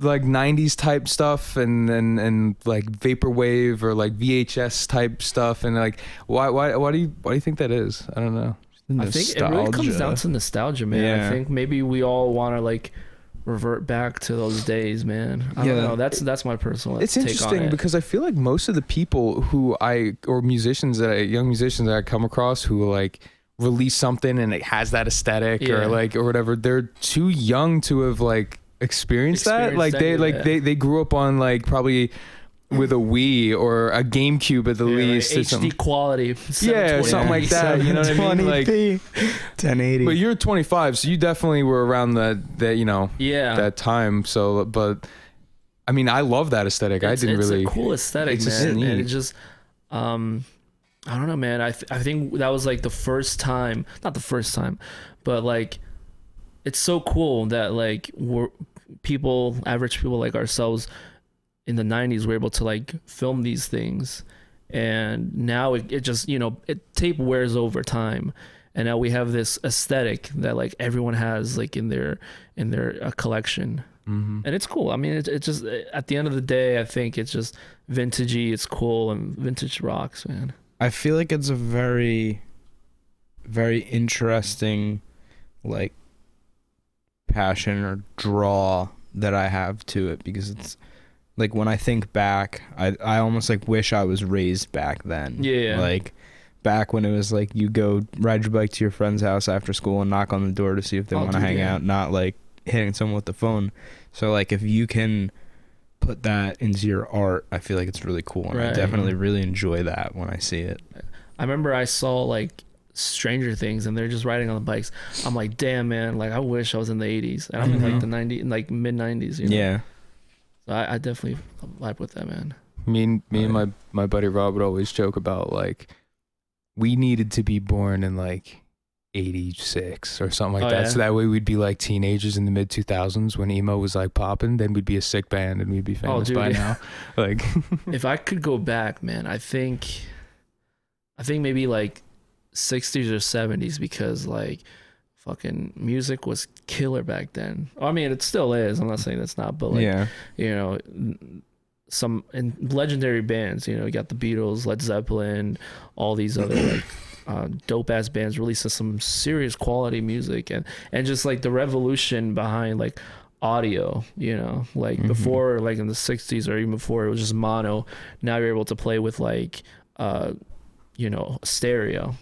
90s type stuff and like vaporwave or like VHS type stuff. And like, why do you think that is? I don't know.
I think it really comes down to nostalgia, man. Yeah. I think maybe we all want to like revert back to those days, man. I don't know. That's my personal
It's
take
interesting
on it.
Because I feel like most of the people young musicians that I come across who like release something and it has that aesthetic or whatever, they're too young to have like experienced that. Like they grew up on like probably with a Wii or a GameCube at the least,
like HD quality,
something like that. You know what I mean? Like
1080.
But you're 25, so you definitely were around that time. So, but I mean, I love that aesthetic. It's a
cool aesthetic, man. And it just, I don't know, man. I think that was like the first time, not the first time, but like, it's so cool that like average people like ourselves in the 90s were able to like film these things, and now it just, tape wears over time, and now we have this aesthetic that like everyone has like in their collection. And it's cool. I mean, it just, at the end of the day, I think it's just vintagey, it's cool, and vintage rocks, man.
I feel like it's a very, very interesting like passion or draw that I have to it, because it's like when I think back, I almost like wish I was raised back then.
Yeah.
Like back when it was like you go ride your bike to your friend's house after school and knock on the door to see if they want to hang out, not like hitting someone with the phone. So like if you can put that into your art, I feel like it's really cool, and I definitely really enjoy that when I see it.
I remember I saw like Stranger Things and they're just riding on the bikes. I'm like, damn, man, like I wish I was in the 80s, and I'm in like the 90s, like mid 90s,
Yeah.
So I definitely vibe with that, man.
Me and my buddy Rob would always joke about like we needed to be born in like 86 or something like that. Yeah. So that way we'd be like teenagers in the mid 2000s when emo was like popping. Then we'd be a sick band and we'd be famous by now. Like,
if I could go back, man, I think maybe like 60s or 70s, because like fucking music was killer back then. I mean, it still is. I'm not saying that's not, but like, some legendary bands, you got the Beatles, Led Zeppelin, all these other like dope ass bands releasing some serious quality music, and just like the revolution behind like audio, like before, like in the 60s or even before, it was just mono. Now you're able to play with like stereo,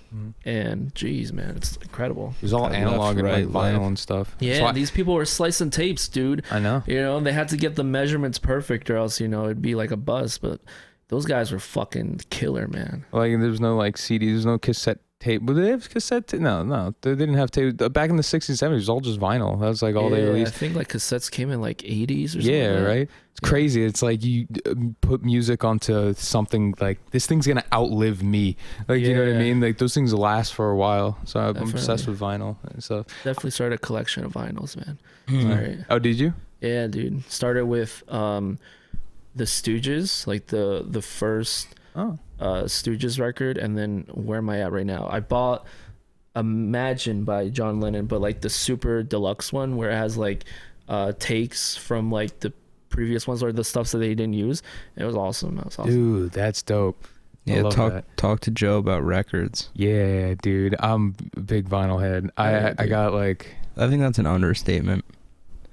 and geez, man, it's incredible.
It was all analog and like vinyl and stuff.
Yeah, these people were slicing tapes, dude.
I know.
They had to get the measurements perfect, or else it'd be like a bust. But those guys were fucking killer, man.
Like there's no like CD, there's no cassette tape. But they have cassette tape? No, they didn't have tape. Back in the 60s and 70s, it was all just vinyl. That was like all they released.
I think like cassettes came in like 80s or something.
Yeah, like right? It's crazy. It's like you put music onto something like, this thing's going to outlive me. Like, you know what I mean? Like those things last for a while. So I'm obsessed with vinyl and stuff.
Definitely started a collection of vinyls, man.
Right. Oh, did you?
Yeah, dude. Started with the Stooges, like the first Stooges record, and then where am I at right now? I bought Imagine by John Lennon, but like the super deluxe one where it has like takes from like the previous ones or the stuff that they didn't use. It was awesome. That was awesome.
Dude, that's dope.
Yeah, talk to Joe about records.
Yeah, dude, I'm a big vinyl head. I got like,
I think that's an understatement.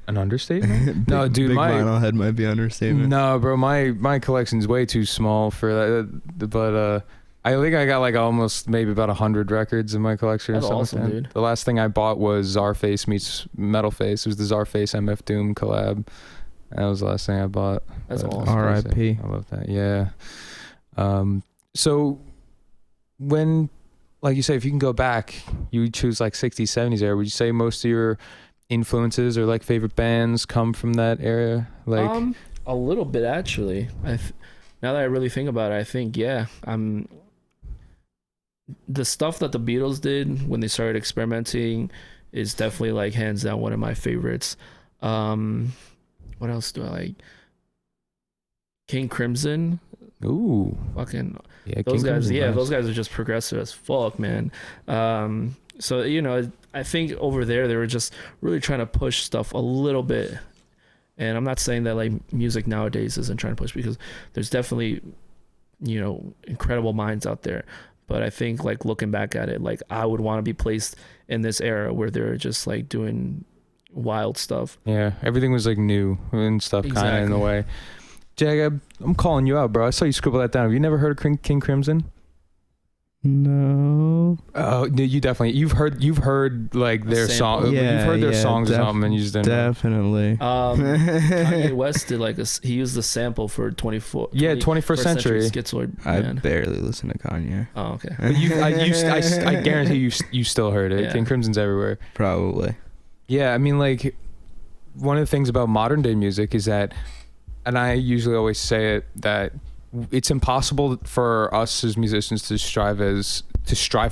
An understatement? No, dude,
big vinyl head might be understatement.
No, bro, my collection's way too small for that. But I think I got like almost maybe about 100 records in my collection.
That's
or something.
Awesome, dude.
The last thing I bought was Czarface meets Metal Face. It was the Czarface MF Doom collab. That was the last thing I bought.
That's awesome.
R.I.P.
I love that. Yeah. So when, like you say, if you can go back, you would choose like 60s, 70s era. Would you say most of your influences or like favorite bands come from that area? Like
a little bit actually. Now that I really think about it, I think the stuff that the Beatles did when they started experimenting is definitely like hands down one of my favorites. What else do I like? King Crimson.
Ooh,
fucking
yeah,
those
King
guys.
Crimson,
Yeah,
nice.
those guys are just progressive as fuck, man. So I think over there they were just really trying to push stuff a little bit. And I'm not saying that like music nowadays isn't trying to push, because there's definitely, incredible minds out there. But I think like looking back at it, like I would want to be placed in this era where they're just like doing wild stuff.
Yeah, everything was like new and stuff, kind of in a way. Jag, I'm calling you out, bro. I saw you scribble that down. Have you never heard of King Crimson?
No.
Oh, you definitely. You've heard like their song.
Yeah,
you've heard their songs or something, and you just didn't.
Definitely.
Kanye West did he used the sample for
21st century.
Schizoid.
I barely listen to Kanye.
Oh, okay.
But I guarantee you still heard it.
Yeah.
King Crimson's everywhere.
Probably.
Yeah, I mean, like, one of the things about modern day music is that, and I usually always say it, that it's impossible for us as musicians to strive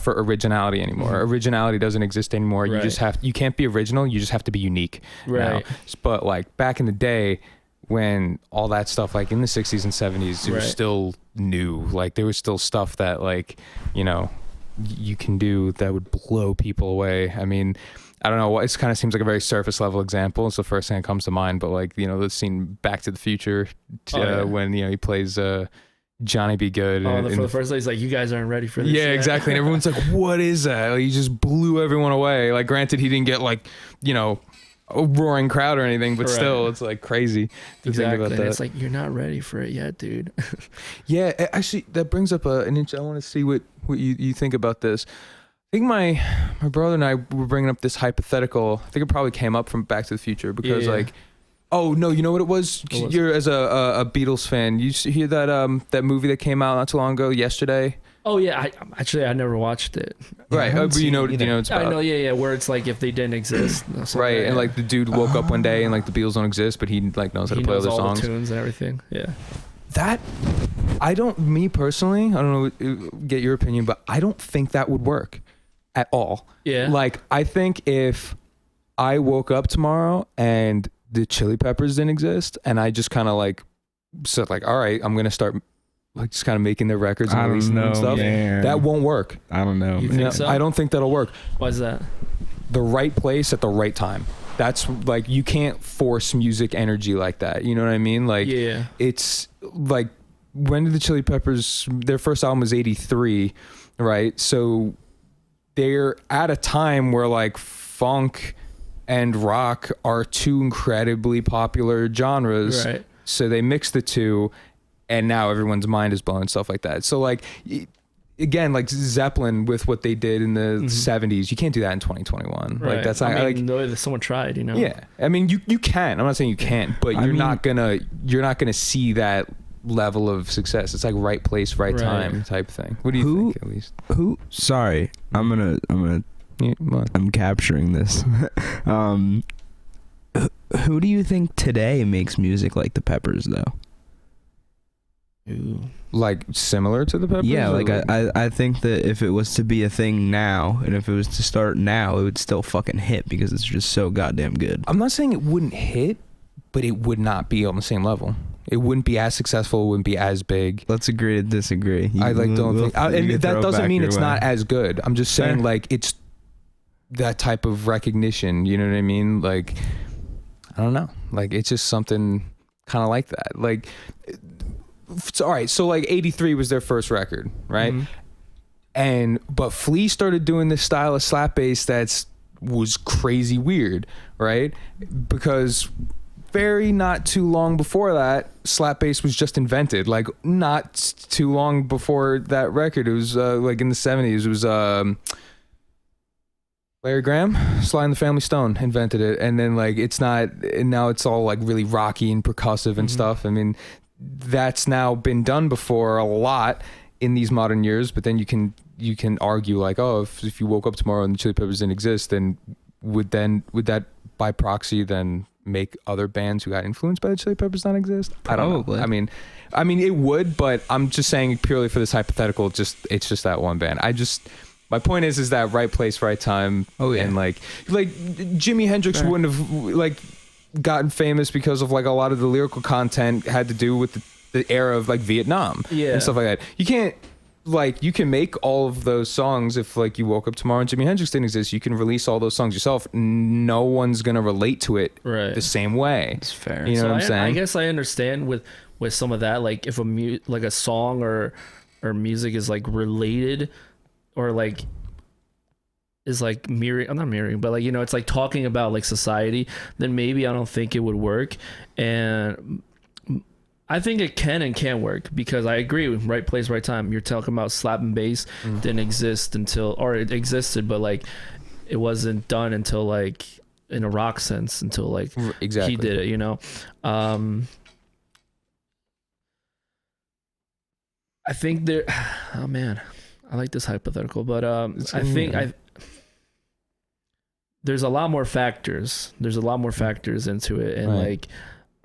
for originality anymore. Mm-hmm. Originality doesn't exist anymore. Right. You can't be original. You just have to be unique.
Right.
Now. But like back in the day, when all that stuff, like in the 60s and 70s, it was still new. Like there was still stuff that like, you can do that would blow people away. I mean, I don't know. It kind of seems like a very surface level example. It's the first thing that comes to mind. But like, the scene Back to the Future when, he plays Johnny Be Good.
For the first day, he's like, you guys aren't ready for this.
Yeah, exactly. And everyone's like, what is that? Like, he just blew everyone away. Like, granted, he didn't get like, a roaring crowd or anything, but still, it's like crazy to think about that.
It's like, you're not ready for it yet, dude.
Yeah, actually, that brings up an I want to see what you think about this. I think my brother and I were bringing up this hypothetical. I think it probably came up from Back to the Future because like, oh no, you know what it was? You're as a Beatles fan. You hear that movie that came out not too long ago, Yesterday?
Oh yeah, I never watched it.
Right, but you know it's about.
I know, yeah, where it's like if they didn't exist.
Right, and like the dude woke up one day and like the Beatles don't exist, but he like knows how to play all their songs.
The tunes and everything. Yeah.
That me personally, I don't know, get your opinion, but I don't think that would work at all.
Yeah.
Like I think if I woke up tomorrow and the Chili Peppers didn't exist and I just kind of like said like, all right, I'm going to start like just kind of making their records and releasing them and stuff.
Yeah.
That won't work.
I don't know.
You think so?
I don't think that'll work.
Why is that?
The right place at the right time. That's like, you can't force music energy like that. You know what I mean? Like, it's like, when did the Chili Peppers, their first album was 83, right? So they're at a time where like funk and rock are two incredibly popular genres. Right. So they mix the two and now everyone's mind is blown and stuff like that. So like, again, like Zeppelin with what they did in the 70s, you can't do that in 2021. Right. Like that's not
like someone tried,
Yeah. I mean, you can. I'm not saying you can't, but you're not gonna see that level of success. It's like right place, right time type thing. What do you think, at least?
Sorry, I'm capturing this. Who do you think today makes music like the Peppers though?
Ooh.
Like similar to the Peppers?
Yeah, like I think that if it was to be a thing now, and if it was to start now, it would still fucking hit because it's just so goddamn good.
I'm not saying it wouldn't hit, but it would not be on the same level. It wouldn't be as successful. It wouldn't be as big.
Let's agree to disagree.
I like don't think, and that doesn't mean it's not as good. I'm just saying like it's that type of recognition. You know what I mean? Like I don't know. Like it's just something kind of like that. Like. All right, so like 83 was their first record, right? Mm-hmm. But Flea started doing this style of slap bass was crazy weird, right? Because very not too long before that, slap bass was just invented. Like not too long before that record, it was like in the 70s. It was Larry Graham, Sly and the Family Stone invented it, and then like it's not, and now it's all like really rocky and percussive and stuff. I mean. That's now been done before a lot in these modern years, but then you can argue like, oh, if you woke up tomorrow and the Chili Peppers didn't exist, then would that by proxy then make other bands who got influenced by the Chili Peppers not exist?
Probably.
I don't know. I mean it would, but I'm just saying purely for this hypothetical, it's just that one band. My point is that right place, right time.
Oh yeah.
And like Jimi Hendrix wouldn't have like gotten famous because of like a lot of the lyrical content had to do with the era of like Vietnam and stuff like that. You can't like, you can make all of those songs if like you woke up tomorrow and Jimi Hendrix didn't exist. You can release all those songs yourself. No one's gonna relate to it the same way.
It's fair.
You know what I'm saying?
I guess I understand with some of that, like if like a song or music is like related or like is like mirroring, I'm not mirroring, but like, you know, it's like talking about like society, then maybe I don't think it would work. And I think it can and can't work because I agree with right place, right time. You're talking about slap and bass didn't exist or it existed, but like it wasn't done until like in a rock sense until like he did it, you know? I think oh man, I like this hypothetical, but I think there's a lot more factors. There's a lot more factors into it. And like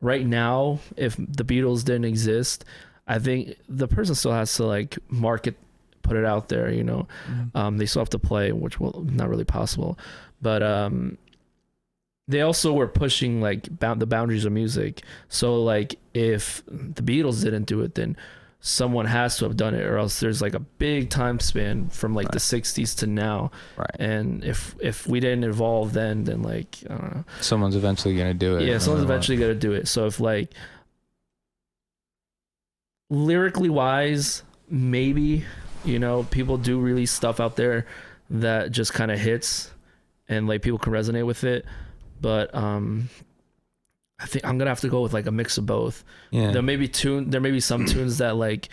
right now, if the Beatles didn't exist, I think the person still has to like put it out there, you know. They still have to play, which will not really possible. But they also were pushing like the boundaries of music. So like if the Beatles didn't do it, then someone has to have done it, or else there's like a big time span from like the 60s to now. And if we didn't evolve then like I don't know,
someone's eventually gonna do it.
Someone's eventually gonna do it. So if like lyrically wise, maybe, you know, people do release stuff out there that just kind of hits and like people can resonate with it, but I think I'm gonna have to go with like a mix of both. There may be some tunes that like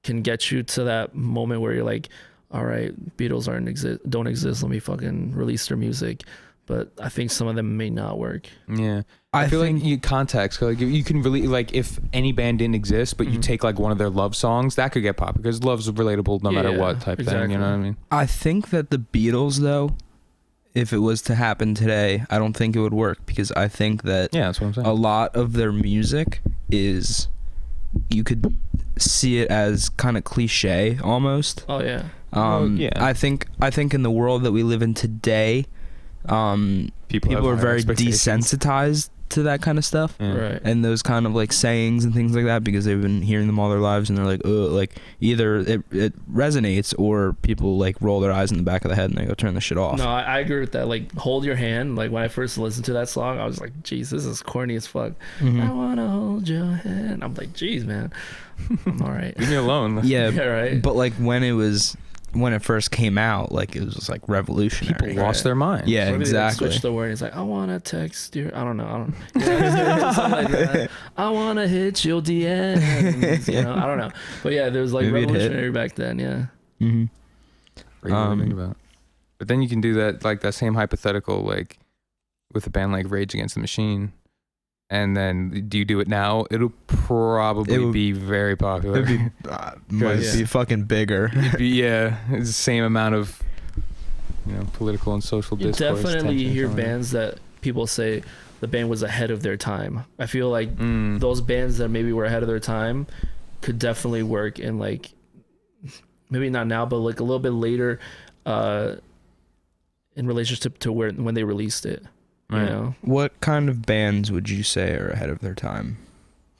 can get you to that moment where you're like, all right, Beatles don't exist, let me fucking release their music. But I think some of them may not work. I feel like context, like you can really, like if any band didn't exist but you take like one of their love songs, that could get popular because love's relatable no matter what type thing, you know what I mean?
I think that the Beatles though, if it was to happen today, I don't think it would work because I think that
that's what I'm saying.
A lot of their music is, you could see it as kind of cliche almost. I think in the world that we live in today, people are very desensitized to that kind of stuff, and those kind of like sayings and things like that because they've been hearing them all their lives, and they're like, oh, like either it resonates or people like roll their eyes in the back of the head and they go turn the shit off.
No, I agree with that. Like Hold Your Hand, like when I first listened to that song, I was like, geez, this is corny as fuck. I wanna hold your hand. I'm like, geez, man, I'm all right.
Leave me alone.
Right.
But like when it first came out, like it was just like revolutionary.
People lost their mind.
Yeah, exactly.
Like, switch the word. It's like, I wanna text you. I don't know. Something like that. I wanna hit your DMs. You know, I don't know. But yeah, there was like maybe revolutionary back then. Yeah.
Think about. But then you can do that, like that same hypothetical, like with a band like Rage Against the Machine. And then do you do it now? It'll probably be very popular.
Might be fucking bigger.
It's the same amount of, you know, political and social discourse.
You definitely hear bands that people say the band was ahead of their time. I feel like those bands that maybe were ahead of their time could definitely work in like, maybe not now, but like a little bit later in relationship to when they released it. You know?
What kind of bands would you say are ahead of their time?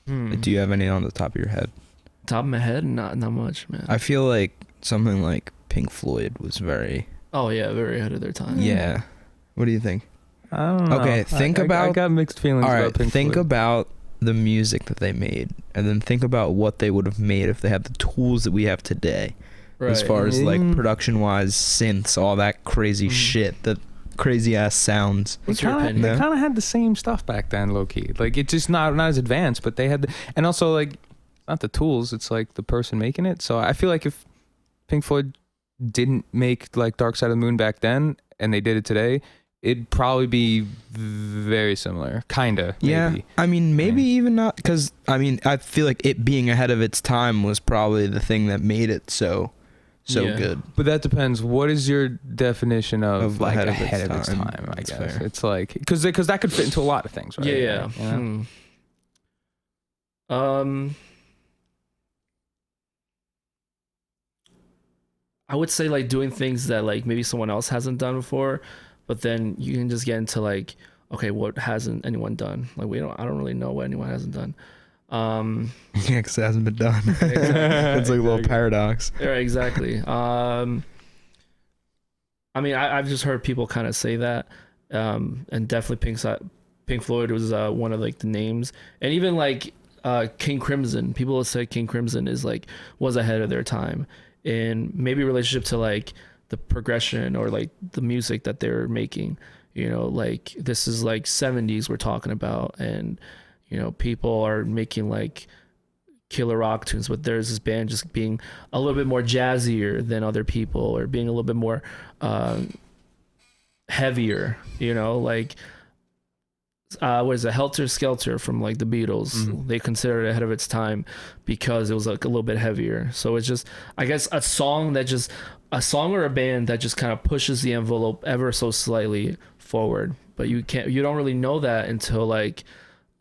Do you have any on the top of your head?
Top of my head? Not much, man.
I feel like something like Pink Floyd was very
very ahead of their time.
Yeah. What do you think?
I don't know.
Okay,
I got mixed feelings about Pink
think
Floyd.
about the music that they made, and then think about what they would have made if they had the tools that we have today. As far as like production-wise, synths, all that crazy shit, that crazy ass sounds.
What's your opinion?
They kind of had the same stuff back then, low key. Like it's just not as advanced, but they had and also like not the tools. It's like the person making it. So I feel like if Pink Floyd didn't make like Dark Side of the Moon back then, and they did it today, it'd probably be very similar, kinda.
Yeah,
maybe.
I mean, maybe even not, because I mean, I feel like it being ahead of its time was probably the thing that made it so good.
But that depends. What is your definition of like ahead of its time? I guess
fair.
it's like because that could fit into a lot of things, right?
Yeah.
You know?
I would say like doing things that like maybe someone else hasn't done before, but then you can just get into like, okay, what hasn't anyone done? Like I don't really know what anyone hasn't done.
Yeah, because it hasn't been done. Exactly. It's like a little paradox.
Yeah, exactly. I mean, I've just heard people kind of say that, and definitely Pink Floyd was one of like the names, and even like King Crimson. People will say King Crimson was ahead of their time in maybe relationship to like the progression or like the music that they're making. You know, like this is like 70s we're talking about, and you know, people are making like killer rock tunes, but there's this band just being a little bit more jazzier than other people, or being a little bit more heavier, you know, like what is it, Helter Skelter from like the Beatles. They considered it ahead of its time because it was like a little bit heavier. So it's just, I guess, a song or a band that just kind of pushes the envelope ever so slightly forward, but you don't really know that until like,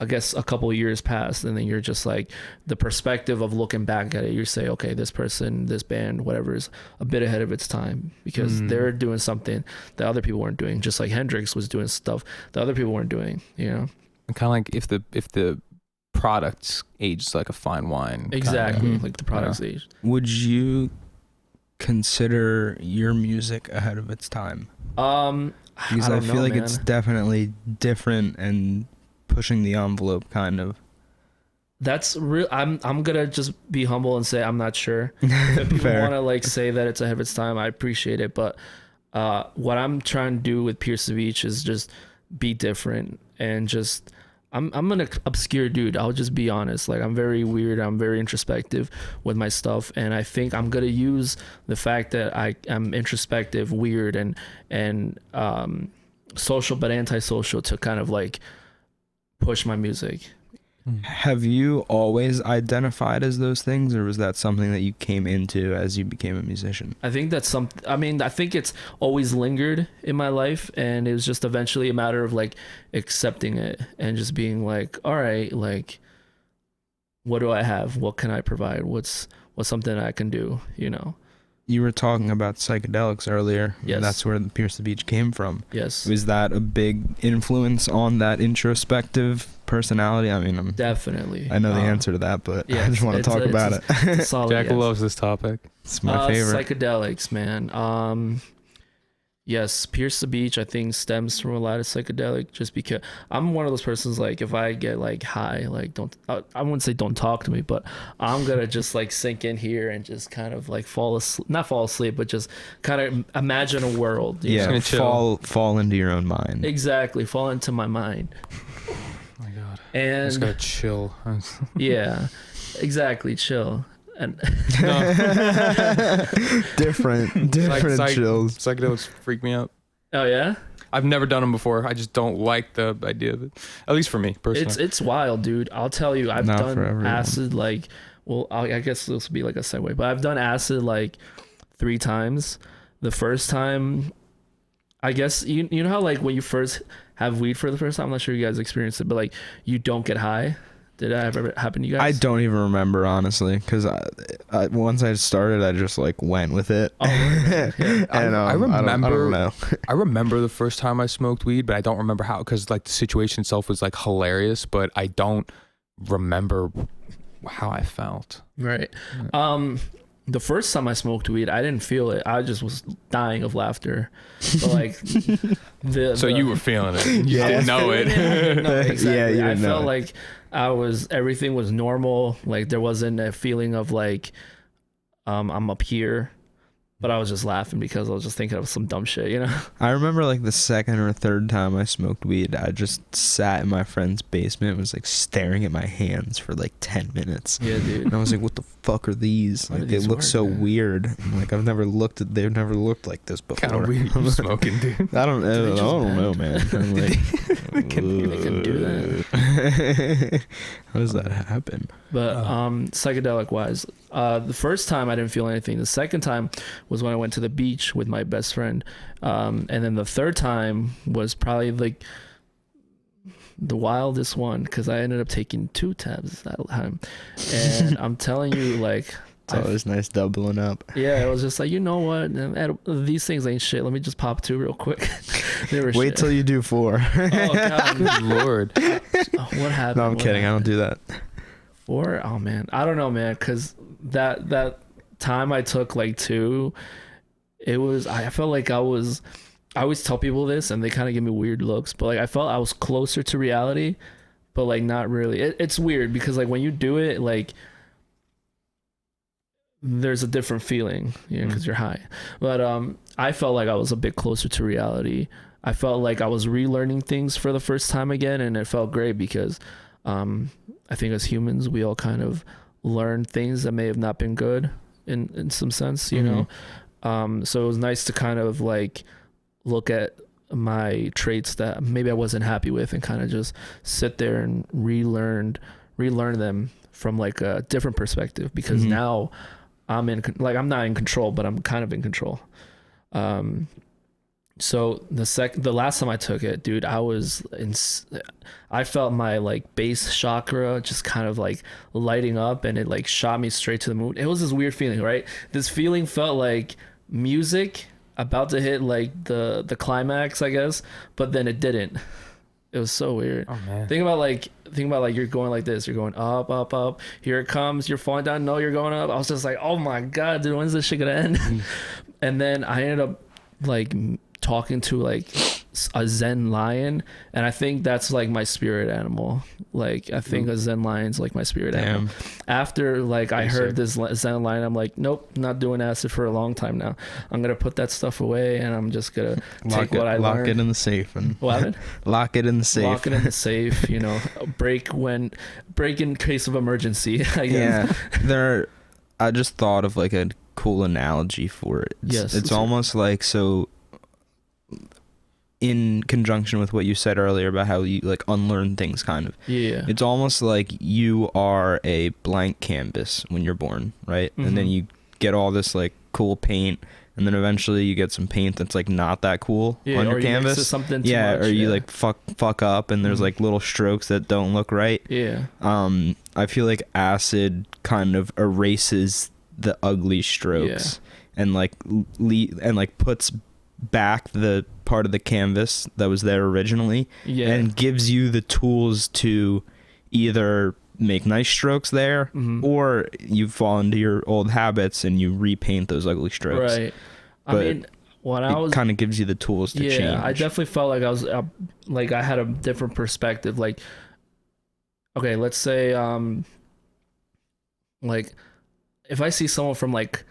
I guess, a couple of years pass, and then you're just like, the perspective of looking back at it, you say, okay, this person, this band, whatever, is a bit ahead of its time because they're doing something that other people weren't doing, just like Hendrix was doing stuff that other people weren't doing, you know?
And kind of like if the product's aged like a fine wine.
Exactly, like the product's aged.
Would you consider your music ahead of its time? Because I feel like it's definitely different and pushing the envelope, kind of.
That's real. I'm gonna just be humble and say I'm not sure. If people want to like say that it's ahead of its time, I appreciate it. But what I'm trying to do with Pierce the Beach is just be different, and just I'm an obscure dude. I'll just be honest. Like, I'm very weird. I'm very introspective with my stuff, and I think I'm gonna use the fact that I am introspective, weird, and social but antisocial to kind of like push my music.
Have you always identified as those things, or was that something that you came into as you became a musician?
I think that's I think it's always lingered in my life, and it was just eventually a matter of like accepting it and just being like, all right, like, what do I have? What can I provide? What's something I can do, you know?
You were talking about psychedelics earlier.
Yes.
That's where the Pierce the Beach came from.
Yes.
Was that a big influence on that introspective personality? I mean,
definitely.
I know the answer to that, but
yes,
I just want to talk about it.
It's a solid,
Jack loves this topic.
It's my favorite.
Psychedelics, man. Yes, Pierce the Beach, I think, stems from a lot of psychedelic, just because I'm one of those persons, like, if I get like high, like, I wouldn't say don't talk to me, but I'm gonna just like sink in here and just kind of like not fall asleep, but just kind of imagine a world.
Yeah, fall into your own mind.
Exactly, fall into my mind.
Oh my God.
And
I just gotta chill.
Yeah, exactly, chill. And
different chills.
Psychedelics freak me out.
Oh yeah,
I've never done them before. I just don't like the idea of it. At least for me personally.
It's wild, dude. I'll tell you, I've done acid like, well, I guess this will be like a segue, but I've done acid like 3 times. The first time, I guess you know how like when you first have weed for the first time, I'm not sure you guys experienced it, but like you don't get high. Did that ever happen to you guys?
I don't even remember, honestly, because once I started, I just like went with it.
Oh, yeah.
And
I remember.
I don't know.
I remember the first time I smoked weed, but I don't remember how, because like the situation itself was like hilarious, but I don't remember how I felt.
Right. The first time I smoked weed, I didn't feel it. I just was dying of laughter. But like, so
you were feeling it. You didn't know it.
No, exactly.
Yeah, you
I
didn't
felt
know
like everything was normal. Like there wasn't a feeling of like, I'm up here. But I was just laughing because I was just thinking of some dumb shit, you know?
I remember like the second or third time I smoked weed, I just sat in my friend's basement and was like staring at my hands for like 10 minutes.
Yeah, dude.
And I was like, what the fuck are these? Like, they look so weird. I'm like, they've never looked like this before.
Kind of weird you smoking, dude.
I don't know, man. I'm like,
they can do that.
How does that happen?
But psychedelic wise, the first time I didn't feel anything. The second time was when I went to the beach with my best friend, and then the third time was probably like the wildest one because I ended up taking 2 tabs that time, and I'm telling you, like,
it's always nice doubling up.
Yeah, it was just like, you know what, these things ain't shit. Let me just pop 2 real quick. They were
Wait
shit.
till you do 4.
Oh God,
good Lord.
What happened?
No, I'm kidding. I don't do that.
4? Oh man, I don't know, man, because that time I took like 2, I felt like I always tell people this and they kind of give me weird looks, but like I felt I was closer to reality, but like not really. It's weird because like when you do it, like there's a different feeling, you know, because you're high. But I felt like I was a bit closer to reality. I felt like I was relearning things for the first time again, and it felt great because I think as humans we all kind of learn things that may have not been good in some sense, you know. So it was nice to kind of like look at my traits that maybe I wasn't happy with and kind of just sit there and relearn them from like a different perspective, because now I'm not in control, but I'm kind of in control. So the last time I took it, dude, I felt my like base chakra just kind of like lighting up, and it like shot me straight to the moon. It was this weird feeling, right? This feeling felt like music about to hit like the climax, I guess, but then it didn't. It was so weird.
Oh man.
Think about like you're going like this. You're going up, up, up. Here it comes. You're falling down. No, you're going up. I was just like, oh my God, dude, when's this shit gonna end? And then I ended up like talking to like a Zen lion, and I think that's like my spirit animal. Like I think a Zen lion's like my spirit animal. After like I heard this Zen lion, I'm like, nope, not doing acid for a long time now. I'm gonna put that stuff away, and I'm just gonna take what I learned.
Lock it in the safe and
what?
Lock it in the safe.
Lock it in the safe. You know, break in case of emergency. I guess.
Yeah, I just thought of like a cool analogy for it. It's almost like, so in conjunction with what you said earlier about how you like unlearn things, kind of.
Yeah.
It's almost like you are a blank canvas when you're born, right? And then you get all this like cool paint, and then eventually you get some paint that's like not that cool on your canvas.
Something too much,
or you like fuck up, and there's like little strokes that don't look right.
Yeah.
I feel like acid kind of erases the ugly strokes and like puts back the part of the canvas that was there originally, and gives you the tools to either make nice strokes there, or you fall into your old habits and you repaint those ugly strokes. Right.
But I mean, when I was
kind of gives you the tools to change.
I definitely felt like I was like I had a different perspective. Like, okay, let's say like if I see someone from like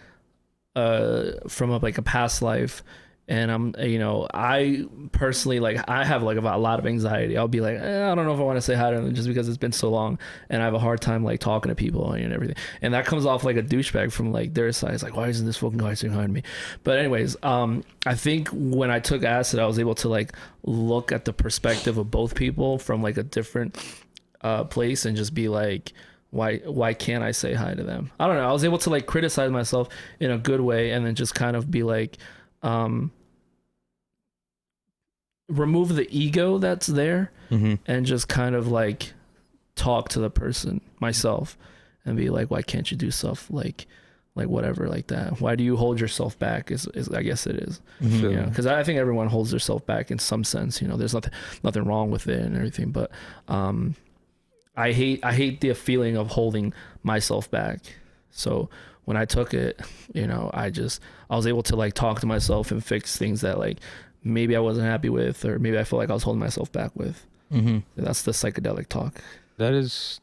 a past life, and I'm, you know, I personally, like, I have like a lot of anxiety. I'll be like, I don't know if I want to say hi to them just because it's been so long, and I have a hard time like talking to people and everything. And that comes off like a douchebag from like their side. It's like, why isn't this fucking guy saying hi to me? But anyways, I think when I took acid, I was able to like look at the perspective of both people from like a different place, and just be like, why can't I say hi to them? I don't know. I was able to like criticize myself in a good way, and then just kind of be like, remove the ego that's there, and just kind of like talk to the person, myself, and be like, why can't you do stuff like whatever like that? Why do you hold yourself back? Is I guess it is. You know, because I think everyone holds themselves back in some sense. You know, there's nothing wrong with it and everything, but I hate the feeling of holding myself back. So when I took it, you know, I was able to like talk to myself and fix things that like maybe I wasn't happy with, or maybe I feel like I was holding myself back with. That's the psychedelic talk.
That is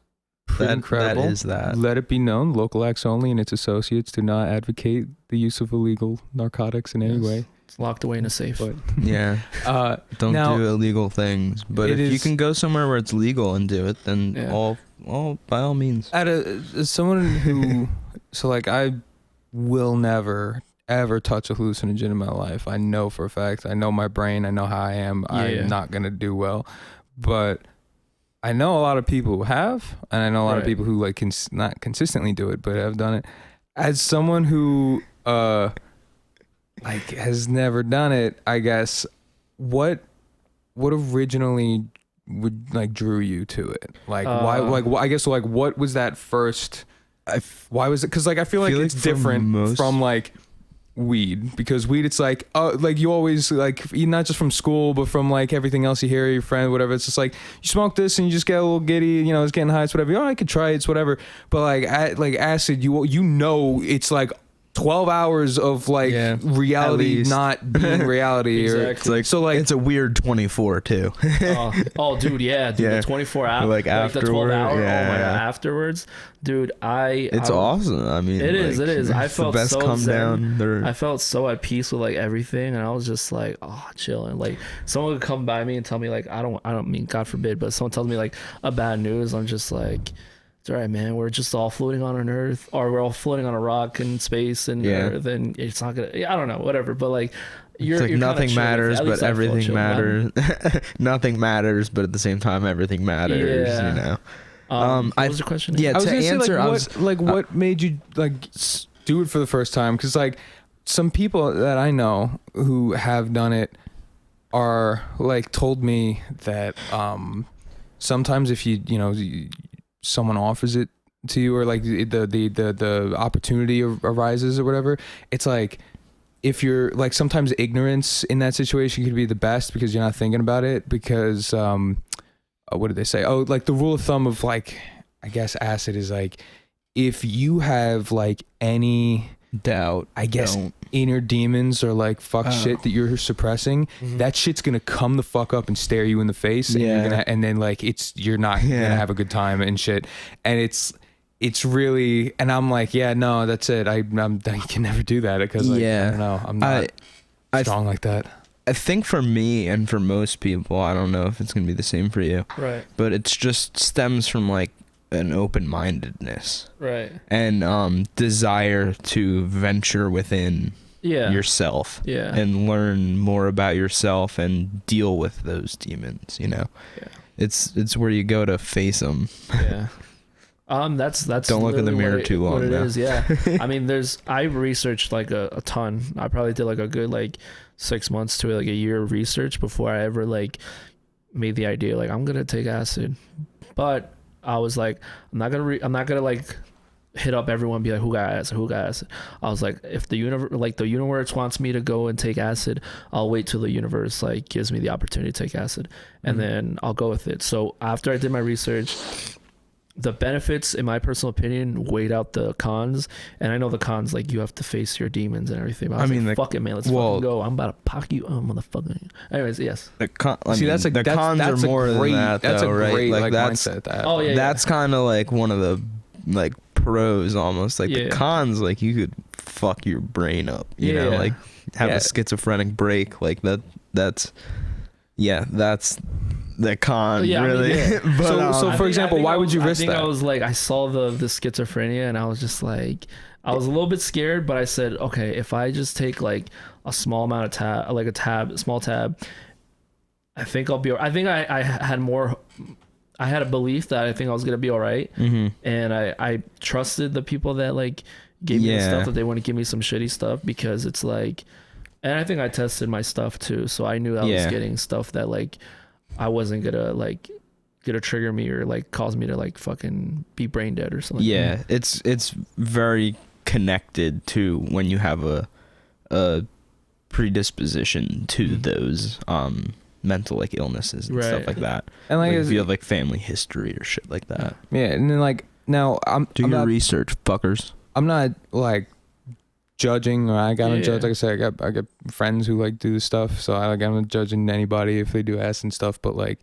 incredible.
That is that.
Let it be known, Local Acts Only and its associates do not advocate the use of illegal narcotics in any way.
It's locked away in a safe.
But, yeah. Don't do illegal things. But if you can go somewhere where it's legal and do it, then all by all means.
As someone who, so like I will never ever touch a hallucinogen in my life. I know for a fact. I know my brain. I know how I am. Yeah. I'm not gonna do well. But I know a lot of people who have, and I know a lot of people who like not consistently do it, but have done it. As someone who like has never done it, I guess what originally would like drew you to it? Like why? Like I guess like what was that first? Why was it? Because like I feel like it's different from like weed, because weed it's like like you always like not just from school but from like everything else you hear your friend whatever, it's just like you smoke this and you just get a little giddy, you know, it's getting high, it's whatever, I could try it, it's whatever. But like acid, you know it's like 12 hours of like reality not being reality.
Exactly.
Or it's like, so like it's a weird 24 too.
Dude, the 24 hours,
like
after the 12 hour, oh my god, afterwards, dude, it's
awesome. I mean,
it is. I felt
the best
so
come
zen.
down.
I felt so at peace with like everything, and I was just like, chilling. Like someone would come by me and tell me like, I don't mean God forbid, but someone tells me like a bad news, I'm just like, it's all right, man. We're just all floating on an earth, or we're all floating on a rock in space and earth, and it's not gonna. I don't know, whatever. But like, you're
nothing matters, but everything matters. Nothing matters, but at the same time, everything matters.
Yeah.
You know.
What was your question?
Yeah, to answer,
say, what made you like do it for the first time? Because like some people that I know who have done it are like told me that sometimes if you know. Someone offers it to you, or like the opportunity arises or whatever, it's like if you're like, sometimes ignorance in that situation could be the best because you're not thinking about it, because what did they say, like the rule of thumb of like, I guess acid is like, if you have like any doubt, I guess inner demons or like shit that you're suppressing, that shit's gonna come the fuck up and stare you in the face, and you're gonna, and then like you're not gonna have a good time and shit, and it's really, and I'm like, no, that's it, I can never do that because like, I don't know, I'm not strong like that.
I think for me and for most people, I don't know if it's gonna be the same for you,
right?
But it's just stems from like an open-mindedness,
right,
and desire to venture within yourself, and learn more about yourself and deal with those demons, you know. It's where you go to face them.
That's
don't look in the mirror too long.
What it is, I mean, I researched like a ton. I probably did like a good like 6 months to like a year of research before I ever like made the idea like I'm gonna take acid. But I was like, I'm not gonna like hit up everyone and be like, who got acid. I was like, if the universe wants me to go and take acid, I'll wait till the universe like gives me the opportunity to take acid, and then I'll go with it. So after I did my research, the benefits, in my personal opinion, weighed out the cons. And I know the cons, like you have to face your demons and everything. I mean, like, fuck it, man. Let's fucking go. I'm about to pock you, motherfucker. Anyways, yes.
The cons are more than that, though,
that's a
right?
great
like that's
mindset.
That's kind of like one of the like pros almost. Like the cons, like you could fuck your brain up. You know, like have a schizophrenic break. Like that's the con, really.
I mean,
But
so for example, why would you risk that?
I think I was like, I saw the schizophrenia, and I was just like, I was a little bit scared, but I said, okay, if I just take like a small amount of a small tab, I think I'll be. I think I had a belief that I think I was gonna be all right, and I trusted the people that like gave me the stuff, that they wouldn't give me some shitty stuff, because it's like, and I think I tested my stuff too, so I knew I was getting stuff that like I wasn't gonna trigger me or like cause me to like fucking be brain dead or something.
It's very connected to when you have a predisposition to those mental like illnesses and stuff like that, and like if you have like family history or shit like that.
And then like now I'm
your research, fuckers.
I'm not like judging, or I gotta judge. Like I said, I got friends who like do this stuff, so I'm not judging anybody if they do acid and stuff. But like,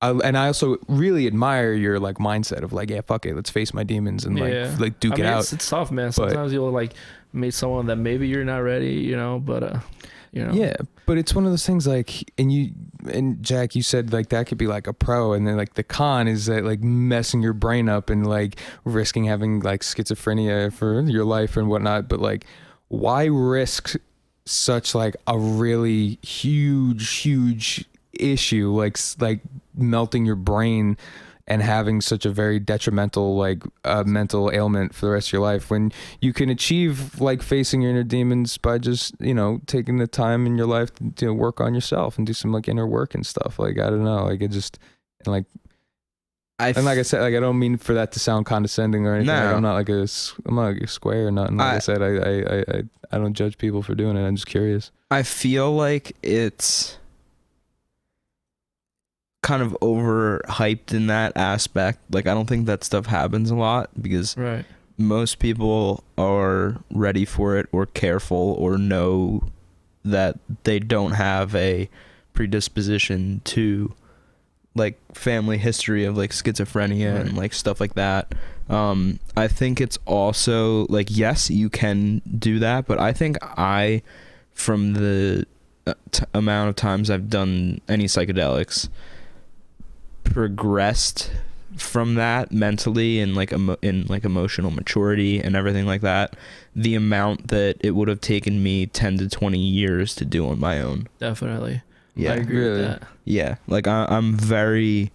I also really admire your like mindset of like, yeah, fuck it, let's face my demons and like duke it out.
It's tough, man. Sometimes you'll like meet someone that maybe you're not ready, but
Yeah, but it's one of those things like, and Jack, you said like that could be like a pro, and then like the con is that like messing your brain up and like risking having like schizophrenia for your life and whatnot. But like, why risk such like a really huge issue like melting your brain and having such a very detrimental like mental ailment for the rest of your life, when you can achieve like facing your inner demons by just taking the time in your life to work on yourself and do some like inner work and stuff. Like, I don't know, like it just, and like and like I said, like I don't mean for that to sound condescending or anything.
No.
Like, I'm not like a square or nothing. Like I said, I don't judge people for doing it. I'm just curious.
I feel like it's kind of overhyped in that aspect. Like, I don't think that stuff happens a lot because most people are ready for it or careful or know that they don't have a predisposition to like family history of like schizophrenia and like stuff like that. I think it's also like, yes, you can do that, but I think from the amount of times I've done any psychedelics, progressed from that mentally and like in like emotional maturity and everything like that, the amount that it would have taken me 10 to 20 years to do on my own.
Definitely.
Yeah,
I agree with that.
Yeah, like I'm very,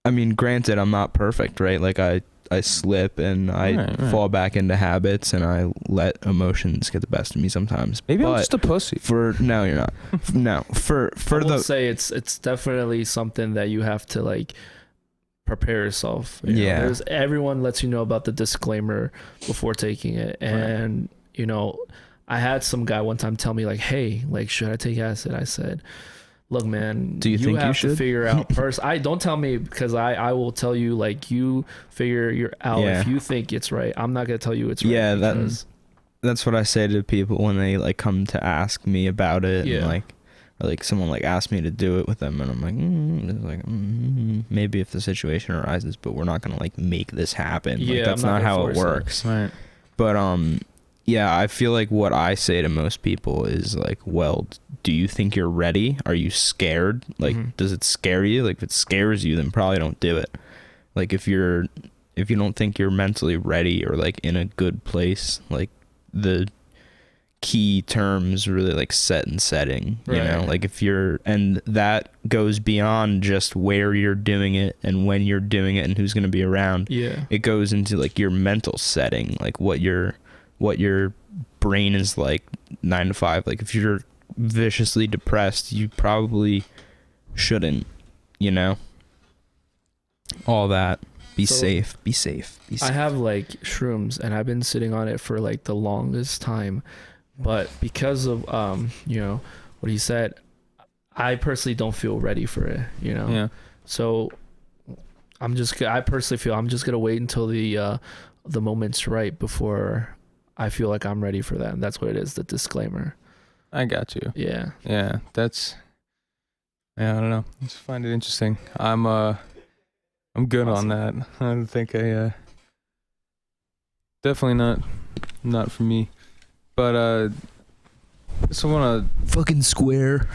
I mean, granted, I'm not perfect, right? Like I slip and I fall back into habits and I let emotions get the best of me sometimes.
Maybe I'm just a pussy.
No, you're not. No, I
will say it's definitely something that you have to like prepare yourself. Everyone lets you know about the disclaimer before taking it, and I had some guy one time tell me like, hey, like, should I take acid? I said, look, man,
do you think
have
you should
to figure out first? Don't tell me, because I will tell you, like, you figure out if you think it's right. I'm not gonna tell you it's right.
Yeah, that's what I say to people when they like come to ask me about it. Yeah. And like, or like someone like asked me to do it with them, and I'm like, maybe if the situation arises, but we're not gonna like make this happen.
Yeah,
like, that's not how it works.
Right.
But yeah, I feel like what I say to most people is like, well, do you think you're ready? Are you scared? Like, does it scare you? Like, if it scares you, then probably don't do it. Like, if you don't think you're mentally ready or like in a good place, like the key terms really like set and setting, you know, like and that goes beyond just where you're doing it and when you're doing it and who's going to be around.
Yeah.
It goes into like your mental setting, like what your brain is like 9 to 5. Like, if you're viciously depressed, you probably shouldn't, all that. Be safe.
I have like shrooms and I've been sitting on it for like the longest time, but because of what he said, I personally don't feel ready for it,
Yeah.
So I personally feel I'm just gonna wait until the moment's right before I feel like I'm ready for that. And that's what it is, the disclaimer.
I got you.
Yeah.
Yeah. I don't know. I just find it interesting. I'm good on that. I don't think definitely not for me. But so I wanna
fucking square.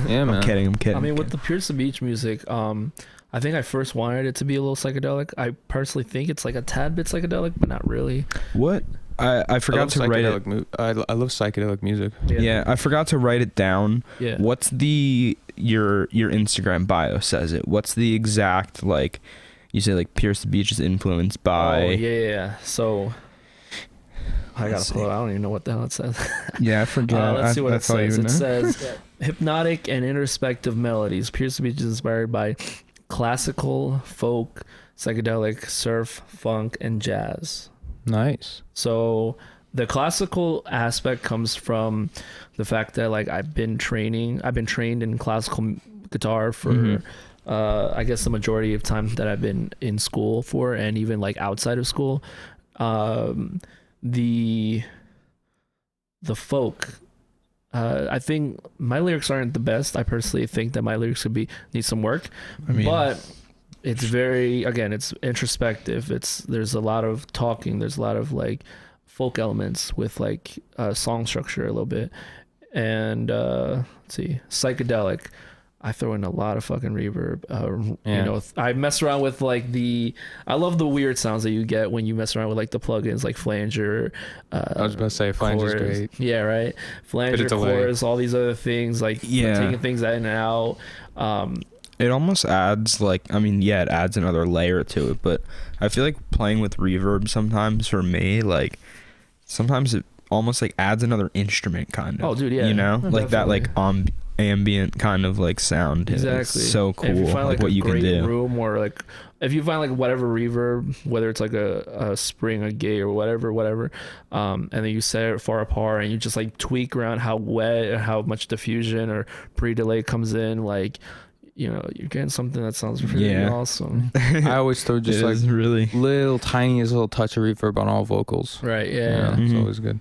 Yeah, man.
I'm kidding.
I mean, with the Pierce the Beach music, I think I first wanted it to be a little psychedelic. I personally think it's like a tad bit psychedelic, but not really.
What? I forgot to write it.
I love psychedelic music.
Yeah, I forgot to write it down.
Yeah.
What's your Instagram bio says it. What's the exact, like, you say like Pierce the Beach is influenced by.
Oh yeah. So I gotta pull it. I don't even know what the hell it says.
Yeah, I forgot.
Let's see what it says. It says hypnotic and introspective melodies. Pierce the Beach is inspired by classical, folk, psychedelic, surf, funk, and jazz.
Nice.
So the classical aspect comes from the fact that like I've been trained in classical guitar for I guess the majority of time that I've been in school for, and even like outside of school. The folk I think my lyrics aren't the best. I personally think that my lyrics need some work. But it's it's introspective. There's a lot of talking. There's a lot of like folk elements with like song structure a little bit. And let's see, psychedelic. I throw in a lot of fucking reverb. You know, I mess around with like I love the weird sounds that you get when you mess around with like the plugins, like flanger.
I was about to say flanger's great.
Yeah, right. Flanger, chorus, all these other things, like taking things in and out.
It almost adds it adds another layer to it, but I feel like playing with reverb sometimes for me, like sometimes it almost like adds another instrument kind of.
Oh, dude, yeah.
You know,
no,
like
definitely.
that like ambient kind of like sound.
Exactly.
It's so cool.
If you find like
what
a
you
great
can do.
room, or like if you find like whatever reverb, whether it's like a spring, a gate, or whatever, and then you set it far apart and you just like tweak around how wet or how much diffusion or pre-delay comes in, like, you know, you're getting something that sounds pretty awesome.
I always throw just like
really
little tiniest little touch of reverb on all vocals.
Right. Yeah.
It's always good.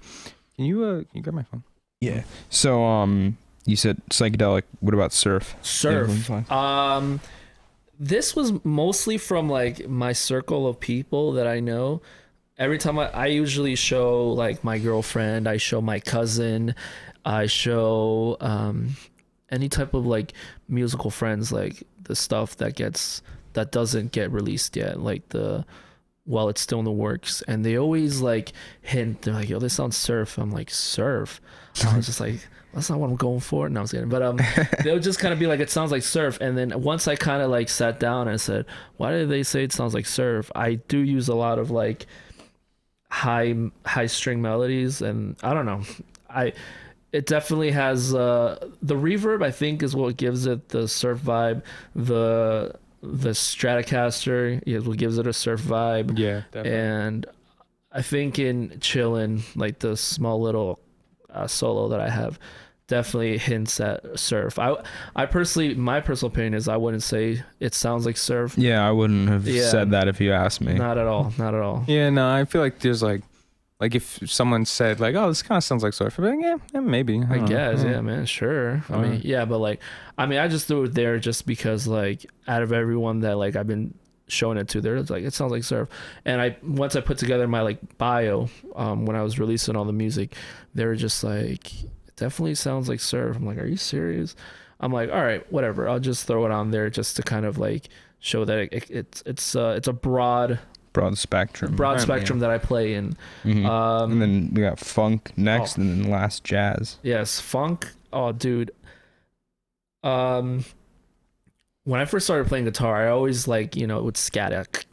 Can you grab my phone?
Yeah. So you said psychedelic. What about surf?
This was mostly from like my circle of people that I know. Every time I usually show like my girlfriend, I show my cousin, I show any type of like musical friends, like the stuff that doesn't get released yet, like while it's still in the works, and they always like hint. They're like, "Yo, this sounds surf." I'm like, "Surf?" I was just like, "That's not what I'm going for." No, I was kidding. But they'll just kind of be like, "It sounds like surf." And then once I kind of like sat down and said, "Why did they say it sounds like surf?" I do use a lot of like high string melodies, and I don't know. It definitely has the reverb, I think, is what gives it the surf vibe. The Stratocaster is what gives it a surf vibe.
Yeah, definitely.
And I think in Chillin', like the small little solo that I have, definitely hints at surf. I personally, my personal opinion is I wouldn't say it sounds like surf.
Yeah, I wouldn't have said that if you asked me.
Not at all. Not at all.
Yeah, no, I feel like there's like if someone said like, "Oh, this kind of sounds like surf," I'd be like, yeah, maybe.
I guess, yeah, man, sure. I mean, yeah, but like, I just threw it there just because like out of everyone that like I've been showing it to, they're like, it sounds like surf. And once I put together my like bio, when I was releasing all the music, they were just like, it definitely sounds like surf. I'm like, are you serious? I'm like, all right, whatever. I'll just throw it on there just to kind of like show that it's a broad
spectrum
that I play in.
Mm-hmm. And then we got funk next, and then last jazz.
Yes, funk. Oh, dude. When I first started playing guitar, I always like, you know, would scat,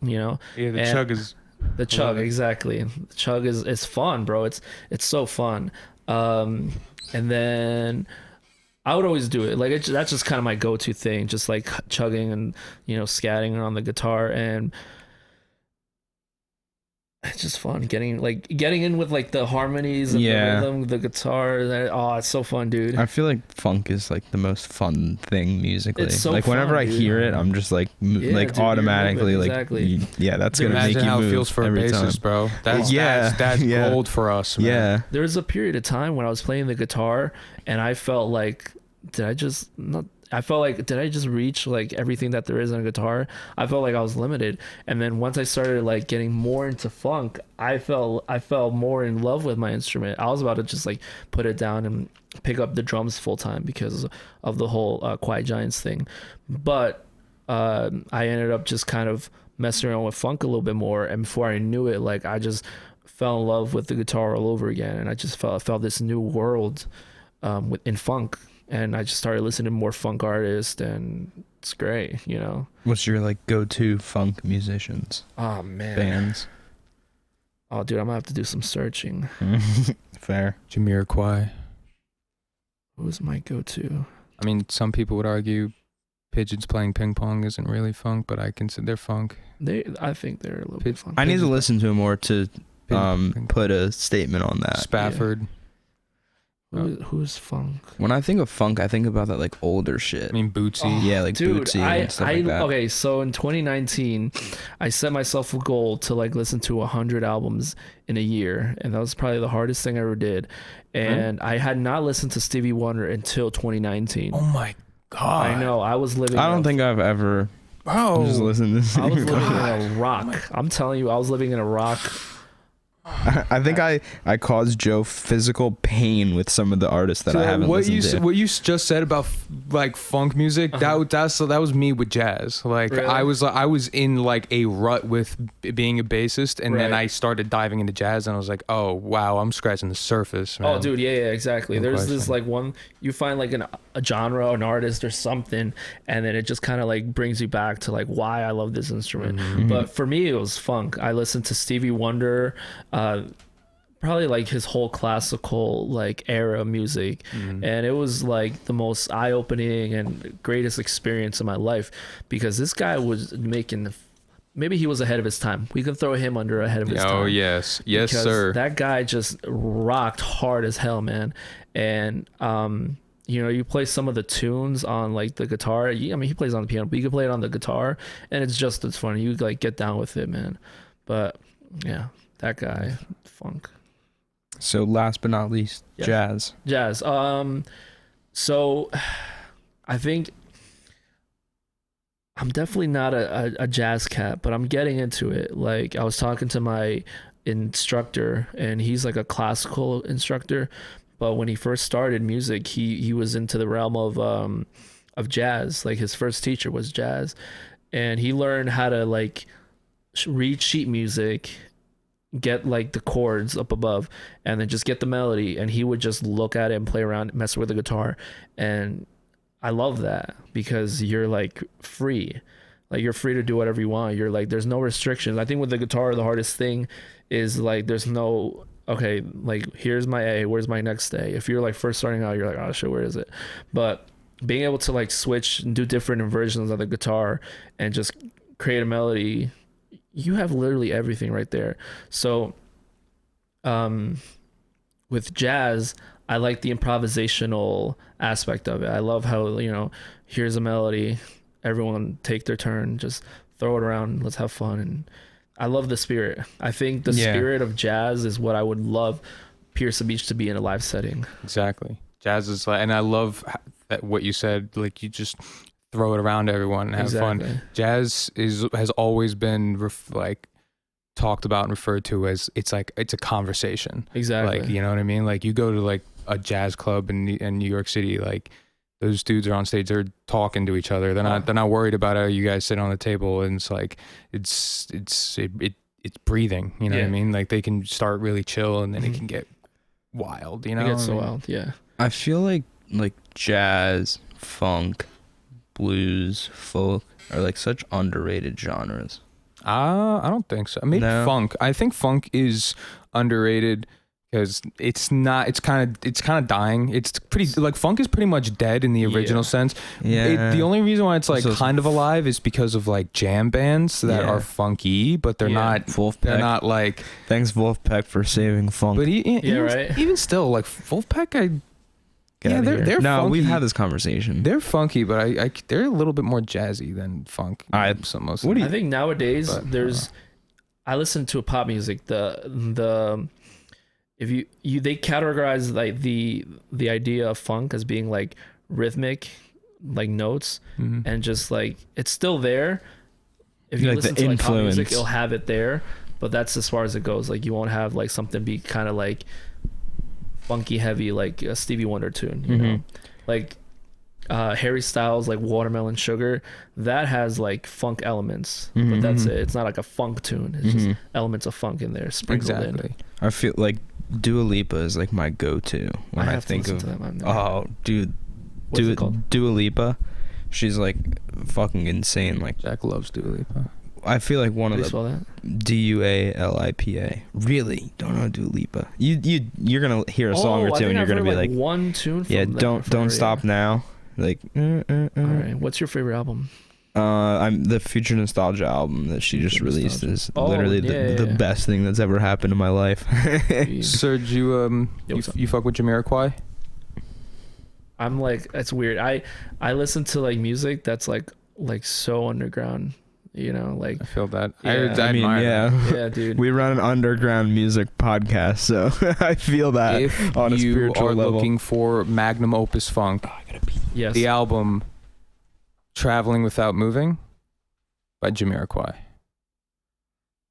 you know.
Yeah, the chug is
the chug, exactly. The chug is fun, bro. It's so fun. And then I would always do it. Like that's just kind of my go-to thing, just like chugging and, you know, scatting on the guitar, and it's just fun getting in with like the harmonies and the rhythm, the guitar. It's so fun, dude.
I feel like funk is like the most fun thing musically.
It's so
like whenever
fun,
I hear it, I'm just like dude, automatically like that's gonna make you
how
move
it feels for a bassist, bro. That's gold for us, man.
Yeah.
There was a period of time when I was playing the guitar and I felt like, did I just reach like everything that there is on a guitar? I felt like I was limited. And then once I started like getting more into funk, I felt more in love with my instrument. I was about to just like put it down and pick up the drums full time because of the whole Quiet Giants thing. But I ended up just kind of messing around with funk a little bit more, and before I knew it, like I just fell in love with the guitar all over again, and I just felt this new world in funk. And I just started listening to more funk artists, and it's great, you know.
What's your like go-to funk musicians?
Oh man,
bands.
Oh dude, I'm gonna have to do some searching.
Fair.
Jamiroquai.
Who's my go-to?
I mean, some people would argue Pigeons playing ping pong isn't really funk, but I consider they're funk.
I think they're a little bit funk.
I need to listen to it more to put a statement on that.
Spafford.
Who's funk?
When I think of funk, I think about that like older shit.
I mean, Bootsy.
Yeah, like Bootsy and stuff like that.
Okay, so in 2019, I set myself a goal to like listen to 100 albums in a year, and that was probably the hardest thing I ever did. And I had not listened to Stevie Wonder until 2019.
Oh my god!
I know. I was living.
I don't think I've ever.
Bro,
just listened to Stevie
I was living
Wonder.
in a rock. I'm telling you, I was living in a rock.
I think I caused Joe physical pain with some of the artists that I haven't listened to.
What you just said about like funk music, that was me with jazz. Like
Really?
I was in like a rut with being a bassist, and then
Right.
I started diving into jazz, and I was like, oh wow, I'm scratching the surface, man.
Oh, dude, yeah, exactly.
No
There's
question.
this like one you find like a genre, an artist, or something, and then it just kind of like brings you back to like why I love this instrument.
Mm-hmm.
But for me, it was funk. I listened to Stevie Wonder, probably like his whole classical like era music, and it was like the most eye-opening and greatest experience of my life because this guy was making. Maybe he was ahead of his time. We can throw him under ahead of his time.
Oh yes, yes,
because
sir.
That guy just rocked hard as hell, man. And you know, you play some of the tunes on like the guitar. I mean, he plays on the piano, but you can play it on the guitar, and it's just as fun. You like get down with it, man. But yeah, that guy, funk.
So last but not least,
Yeah. Jazz. So I think I'm definitely not a jazz cat, but I'm getting into it. Like I was talking to my instructor, and he's like a classical instructor, but when he first started music, he was into the realm of jazz. Like his first teacher was jazz, and he learned how to like read sheet music, get like the chords up above, and then just get the melody, and he would just look at it and play around, mess with the guitar. And I love that because you're like free. Like you're free to do whatever you want. You're like, there's no restrictions. I think with the guitar, the hardest thing is like, there's no, okay, like here's my A, where's my next A? If you're like first starting out, you're like, oh shit, where is it? But being able to like switch and do different versions of the guitar and just create a melody, you have literally everything right there. So with jazz, I like the improvisational aspect of it. I love how, you know, here's a melody, everyone take their turn, just throw it around, let's have fun. And I love the spirit. I think the spirit of jazz is what I would love Pierce Beach to be in a live setting.
Exactly. Jazz is like, and I love that what you said, like you just throw it around everyone and have fun. Jazz has always been like talked about and referred to as it's a conversation.
Exactly.
Like, you know what I mean? Like you go to like a jazz club in New York City, like those dudes are on stage, they're talking to each other. They're not worried about how you guys sit on the table, and it's like it's breathing, you know what I mean? Like they can start really chill and then it can get wild, you know?
It gets so wild, yeah.
I feel like jazz, funk, blues, folk are like such underrated genres.
I don't think so. Maybe funk. I think funk is underrated because it's kind of dying. It's pretty like funk is pretty much dead in the original sense. Yeah. The only reason why it's like kind of alive is because of like jam bands that are funky, but they're not.
Wolfpack.
They're not like.
Thanks Wolfpack for saving funk.
But even still, like Wolfpack, they're
no,
funky.
we've had this conversation.
They're funky, but they're a little bit more jazzy than funk.
I think nowadays I listen to pop music. If they categorize like the idea of funk as being like rhythmic, like notes, and just like it's still there. If you listen to like pop music, you'll have it there, but that's as far as it goes. Like you won't have like something be kind of like funky heavy like a Stevie Wonder tune, you know, like Harry Styles like Watermelon Sugar, that has like funk elements, but that's it. It's not like a funk tune. It's just elements of funk in there sprinkled in.
I feel like Dua Lipa is like my go-to when I think of Dua Lipa. She's like fucking insane. Like
Jack loves Dua Lipa.
I feel like one of the DUALIPA. Really? Don't know Dua Lipa. You're gonna hear a song or two and you're gonna be like
one tune. From
don't stop now. Like.
All right. What's your favorite album?
I'm the Future Nostalgia album that she just released is literally the best thing that's ever happened in my life.
Serge, you fuck with Jamiroquai?
I'm like, it's weird. I listen to like music that's like so underground, you know, like
I feel that.
Yeah.
I mean,
yeah, dude.
We run an underground music podcast, so I feel that
if
on a
you
spiritual
are
level.
looking for magnum opus funk,
Yes.
the album "Traveling Without Moving" by Jamiroquai.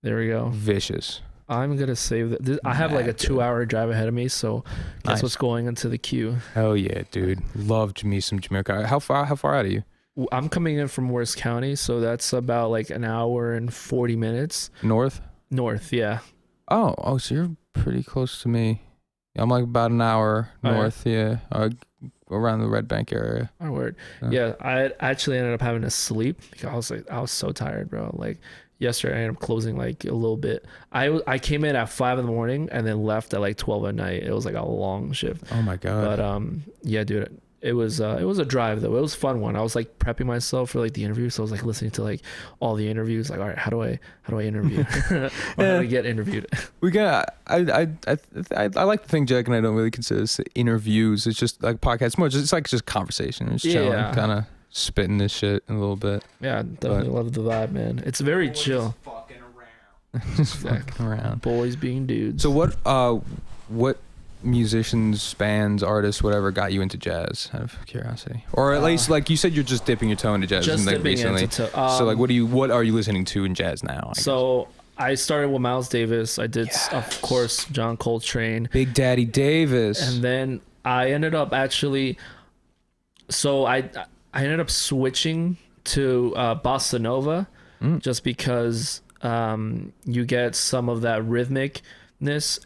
There we go.
Vicious.
I'm gonna save that. I have like a 2-hour drive ahead of me, so guess
Nice.
what's going into the queue.
Hell yeah, dude. Loved me some Jamiroquai. How far out are you?
I'm coming in from Worth County, so that's about like an hour and 40 minutes.
North?
Yeah.
Oh, so you're pretty close to me. I'm like about an hour north, yeah. Around the Red Bank area.
Oh, word. Yeah, I actually ended up having to sleep because I was so tired, bro. Like yesterday, I ended up closing like a little bit. I came in at 5 a.m. and then left at like 12 at night. It was like a long shift.
Oh my god.
But yeah, dude. It was a drive though. It was a fun one. I was like prepping myself for like the interview, so I was like listening to like all the interviews. Like, all right, how do I interview? Or how do I get interviewed?
We got. I like to think Jack and I don't really consider this interviews. It's just like podcasts. More just conversation. It's chilling, kind of spitting this shit a little bit.
Yeah, definitely love the vibe, man. It's very chill.
Just fucking around.
Boys being dudes.
So what musicians, bands, artists, whatever got you into jazz out of curiosity? Or at least like you said you're just dipping your toe into jazz
just
like
dipping
recently.
into
so like what are you listening to in jazz now?
I started with Miles Davis. I did of course John Coltrane.
Big Daddy Davis.
And then I ended up actually I ended up switching to bossa nova just because you get some of that rhythmicness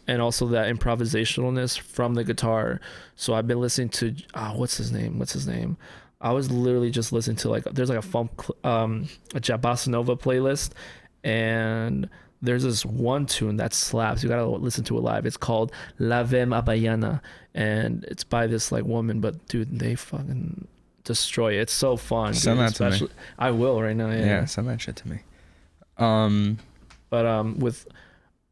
and also that improvisationalness from the guitar. So I've been listening to what's his name? I was literally just listening to like there's like a funk a bossa nova playlist, and there's this one tune that slaps. You gotta listen to it live. It's called La Vem Abayana, and it's by this like woman, but dude, they fucking destroy it. It's so fun.
Send that to me.
I will right now.
Yeah, send that shit to me.
But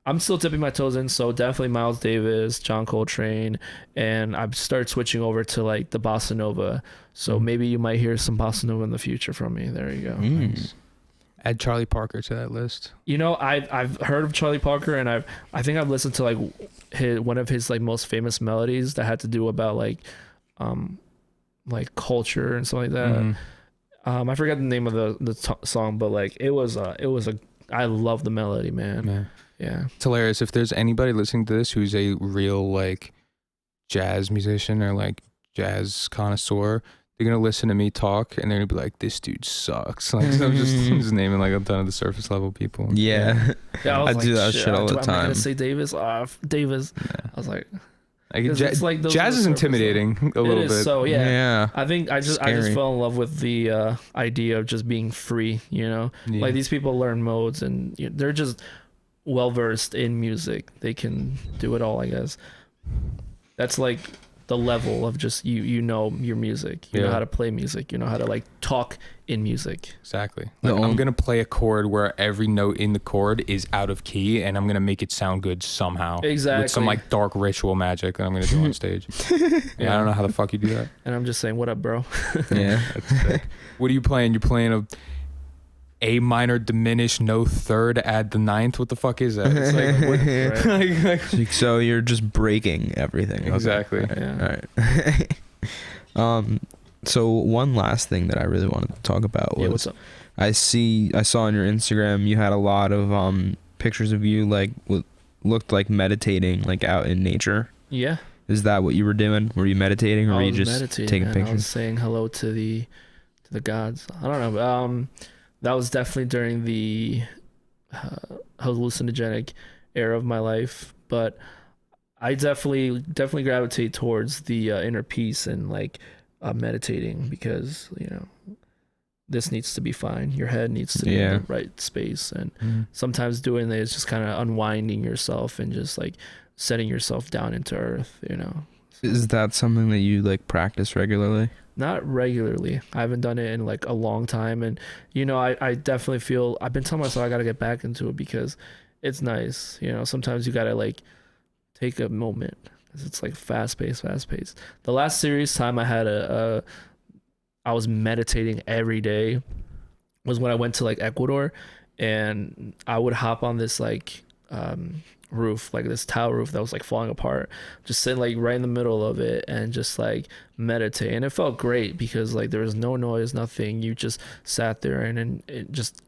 I'm still dipping my toes in, so definitely Miles Davis, John Coltrane, and I've started switching over to like the bossa nova. So maybe you might hear some bossa nova in the future from me. There you go.
Nice. Add Charlie Parker to that list.
You know, I've heard of Charlie Parker, and I think I've listened to like one of his like most famous melodies that had to do about like culture and stuff like that. I forgot the name of the song, but like it was I love the melody, man. Yeah.
It's hilarious. If there's anybody listening to this who's a real like jazz musician or like jazz connoisseur, they're gonna listen to me talk and they're gonna be like, "This dude sucks." Like I'm just naming like a ton of the surface level people.
Yeah, I do that shit all the time.
I'm gonna say Davis. Davis. Yeah. I was like
it's like jazz is intimidating a little bit.
So
yeah.
I think I just fell in love with the idea of just being free. You know, like these people learn modes and they're just well versed in music. They can do it all, I guess. That's like the level of just you know your music. You know how to play music. You know how to like talk in music.
Exactly. Like, I'm gonna play a chord where every note in the chord is out of key, and I'm gonna make it sound good somehow.
Exactly.
With some like dark ritual magic that I'm gonna do on stage. I don't know how the fuck you do that.
And I'm just saying, what up, bro?
Yeah.
That's sick. What are you playing? You're playing A minor diminished, no third, add the ninth. What the fuck is that? It's like,
right? So you're just breaking everything.
Exactly.
Okay. All right. So one last thing that I really wanted to talk about was
what's up?
I saw on your Instagram you had a lot of pictures of you like looked like meditating like out in nature.
Yeah.
Is that what you were doing? Were you meditating or were you just taking pictures? I
was saying hello to the gods. I don't know. That was definitely during the hallucinogenic era of my life, but I definitely gravitate towards the inner peace and like meditating because this needs to be fine. Your head needs to be in the right space, and sometimes doing that is just kind of unwinding yourself and just like setting yourself down into earth.
Is that something that you like practice regularly?
Not regularly. I haven't done it in like a long time, and I definitely feel I've been telling myself I gotta get back into it because it's nice. Sometimes you gotta like take a moment It's like fast paced. The last serious time I had I was meditating every day was when I went to like Ecuador, and I would hop on this like roof, like this tile roof that was like falling apart, just sitting like right in the middle of it and just like meditate. And it felt great because like there was no noise, nothing. You just sat there and it just